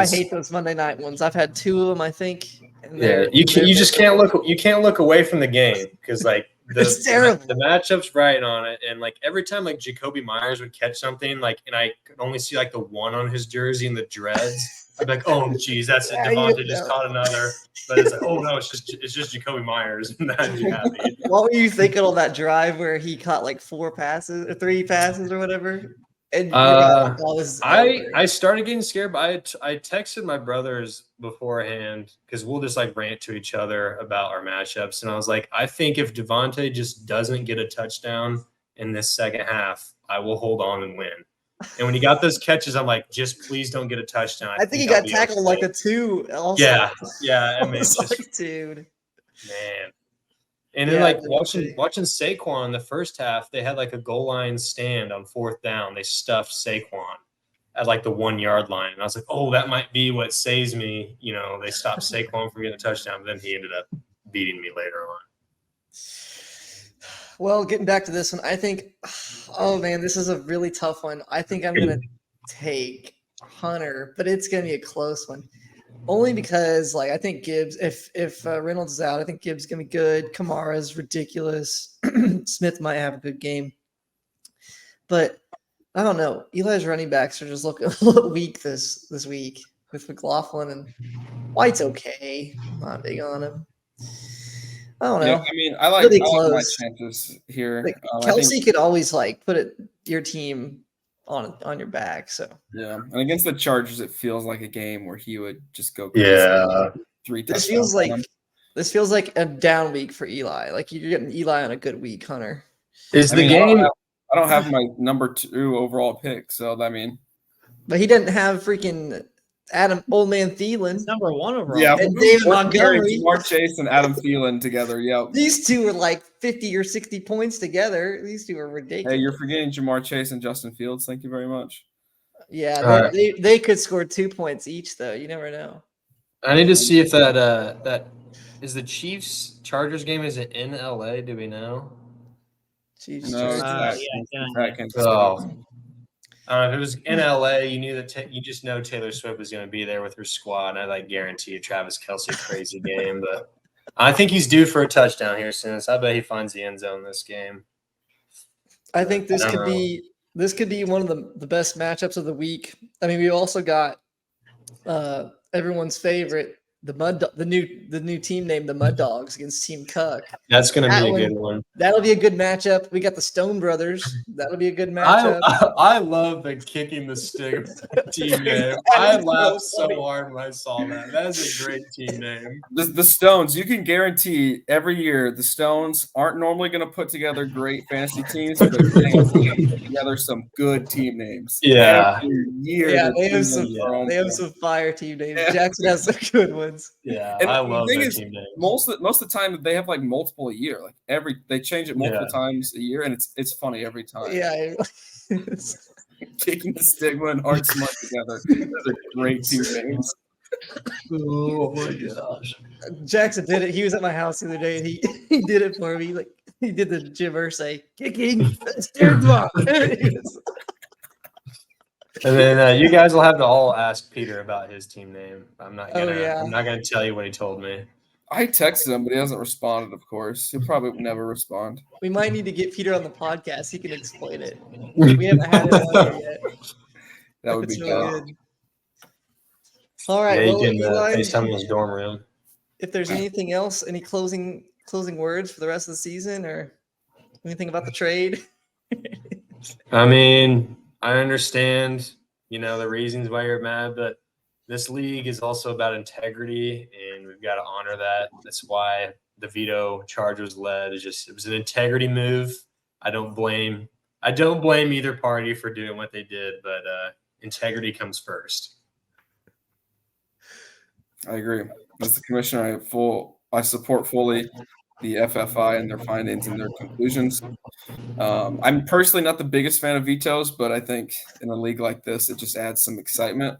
Speaker 1: hate those Monday night ones. I've had 2 of them, I think. And
Speaker 4: yeah, you just can't look away from the game because like
Speaker 1: it's terrible.
Speaker 4: The matchup's right on it, and like every time like Jacoby Myers would catch something, like, and I could only see like the 1 on his jersey and the dreads. I'd be like, oh geez, that's it.
Speaker 1: Yeah,
Speaker 4: Devontae just caught another, but it's like, oh no, it's just Jacoby Myers. And I'd be happy.
Speaker 1: What were you thinking on that drive where he caught like 4 passes or 3 passes or whatever? And
Speaker 4: I started getting scared, but I texted my brothers beforehand because we'll just like rant to each other about our matchups, and I was like, I think if Devontae just doesn't get a touchdown in this second half, I will hold on and win. And when he got those catches, I'm like, just please don't get a touchdown.
Speaker 1: I think he got tackled like a 2 also.
Speaker 4: Yeah. I mean,
Speaker 1: It's
Speaker 4: just,
Speaker 1: like, dude.
Speaker 4: man. And then like watching Saquon in the first half, they had like a goal line stand on 4th down. They stuffed Saquon at like the 1 yard line. And I was like, oh, that might be what saves me. They stopped Saquon from getting a touchdown, but then he ended up beating me later on.
Speaker 1: Well, getting back to this one, I think, oh man, this is a really tough one. I think I'm going to take Hunter, but it's going to be a close one. Only because, like, I think Gibbs, if Reynolds is out, I think Gibbs is going to be good. Kamara's ridiculous. Smith might have a good game. But I don't know. Eli's running backs are just looking a little weak this week with McLaughlin, and White's okay. I'm not big on him. I don't know.
Speaker 2: Yeah, I mean, I like
Speaker 1: Really
Speaker 2: my
Speaker 1: close.
Speaker 2: chances here.
Speaker 1: Like,
Speaker 2: I
Speaker 1: Kelsey
Speaker 2: think-
Speaker 1: could always like put your team on your back. So
Speaker 2: yeah, and against the Chargers, it feels like a game where he would just go crazy.
Speaker 4: Yeah.
Speaker 2: 3
Speaker 1: this
Speaker 2: touchdowns
Speaker 1: feels like a down week for Eli. Like you're getting Eli on a good week, Hunter.
Speaker 4: Is
Speaker 2: I
Speaker 4: the
Speaker 2: mean,
Speaker 4: game?
Speaker 2: I don't have my number 2 overall pick, so I mean,
Speaker 1: But he didn't have freaking Old Man Thielen.
Speaker 3: It's number 1 overall.
Speaker 2: Yeah,
Speaker 1: And David
Speaker 2: we're
Speaker 1: Montgomery.
Speaker 2: comparing Jamar Chase and Adam Thielen together. Yep.
Speaker 1: These two are like 50 or 60 points together. These two are ridiculous.
Speaker 2: Hey, you're forgetting Jamar Chase and Justin Fields. Thank you very much.
Speaker 1: Yeah,
Speaker 4: All
Speaker 1: they could score 2 points each, though. You never know.
Speaker 4: I need to see if that is the Chiefs Chargers game. Is it in LA? Do we know?
Speaker 1: Chiefs.
Speaker 2: No, it's
Speaker 1: Chargers.
Speaker 2: at Kansas City.
Speaker 4: Oh, I don't know if it was in LA. You knew that you just know Taylor Swift was going to be there with her squad. And I guarantee you Travis Kelce crazy game, but I think he's due for a touchdown here soon. So I bet he finds the end zone this game.
Speaker 1: I think this
Speaker 4: I
Speaker 1: could
Speaker 4: don't know.
Speaker 1: be one of the best matchups of the week. I mean, we also got everyone's favorite, the new team name, the Mud Dogs against Team Cuck.
Speaker 4: That's going to
Speaker 1: That
Speaker 4: be a
Speaker 1: one-
Speaker 4: good one.
Speaker 1: That'll be a good matchup. We got the Stone Brothers. That'll be a good matchup.
Speaker 4: I love the kicking the stick team name. I laughed so hard when I saw that. That is a great team name.
Speaker 2: The Stones, you can guarantee every year the Stones aren't normally going to put together great fantasy teams, but they put together some good team names.
Speaker 4: Yeah.
Speaker 2: Every year,
Speaker 1: Yeah,
Speaker 2: their
Speaker 1: they have
Speaker 2: team
Speaker 1: some.
Speaker 2: names are on
Speaker 1: They have
Speaker 2: point.
Speaker 1: some fire team names.
Speaker 2: Yeah.
Speaker 1: Jackson has some good ones.
Speaker 4: Yeah,
Speaker 2: And
Speaker 4: I
Speaker 2: the
Speaker 4: love
Speaker 2: thing
Speaker 4: that
Speaker 2: is,
Speaker 4: team name.
Speaker 2: most of the time they have like multiple a year. Like they change it multiple times a year, and it's funny every time.
Speaker 1: Yeah.
Speaker 2: Kicking the stigma and Art Smart together. Those are great team names.
Speaker 4: Oh my gosh.
Speaker 1: Jackson did it. He was at my house the other day, and he did it for me. Like he did the Jim Irsay kicking stigma.
Speaker 4: And then you guys will have to all ask Peter about his team name. I'm not
Speaker 1: Oh,
Speaker 4: gonna.
Speaker 1: yeah.
Speaker 4: I'm not gonna tell you what he told me.
Speaker 2: I texted him, but he hasn't responded. Of course, he'll probably never respond.
Speaker 1: We might need to get Peter on the podcast. He can explain it. We haven't had him on here yet.
Speaker 2: That would be
Speaker 1: It's
Speaker 2: good.
Speaker 1: really good. All right.
Speaker 4: Yeah,
Speaker 1: Well,
Speaker 4: you can
Speaker 1: Eli,
Speaker 4: FaceTime in his dorm room.
Speaker 1: if there's anything else, any closing words for the rest of the season, or anything about the trade?
Speaker 4: I mean, I understand, the reasons why you're mad, but this league is also about integrity, and we've got to honor that. That's why the veto charge was led. It was an integrity move. I don't blame either party for doing what they did, but integrity comes first.
Speaker 2: I agree. As the commissioner, I support fully the FFI and their findings and their conclusions. I'm personally not the biggest fan of vetoes, but I think in a league like this, it just adds some excitement.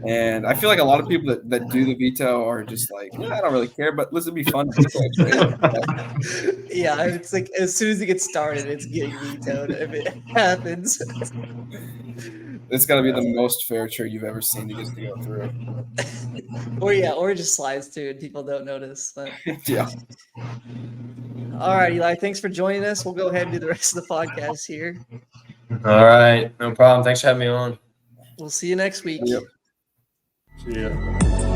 Speaker 2: And I feel like a lot of people that do the veto are just like, I don't really care, but listen, it'd be fun.
Speaker 1: Yeah, it's like as soon as it gets started, it's getting vetoed if it happens.
Speaker 2: It's got to be the most fair trade you've ever seen to get to go through.
Speaker 1: or it just slides through and people don't notice. But
Speaker 2: Yeah.
Speaker 1: all right, Eli, thanks for joining us. We'll go ahead and do the rest of the podcast here.
Speaker 4: All right. No problem. Thanks for having me on.
Speaker 1: We'll see you next week.
Speaker 2: Yep.
Speaker 4: See ya.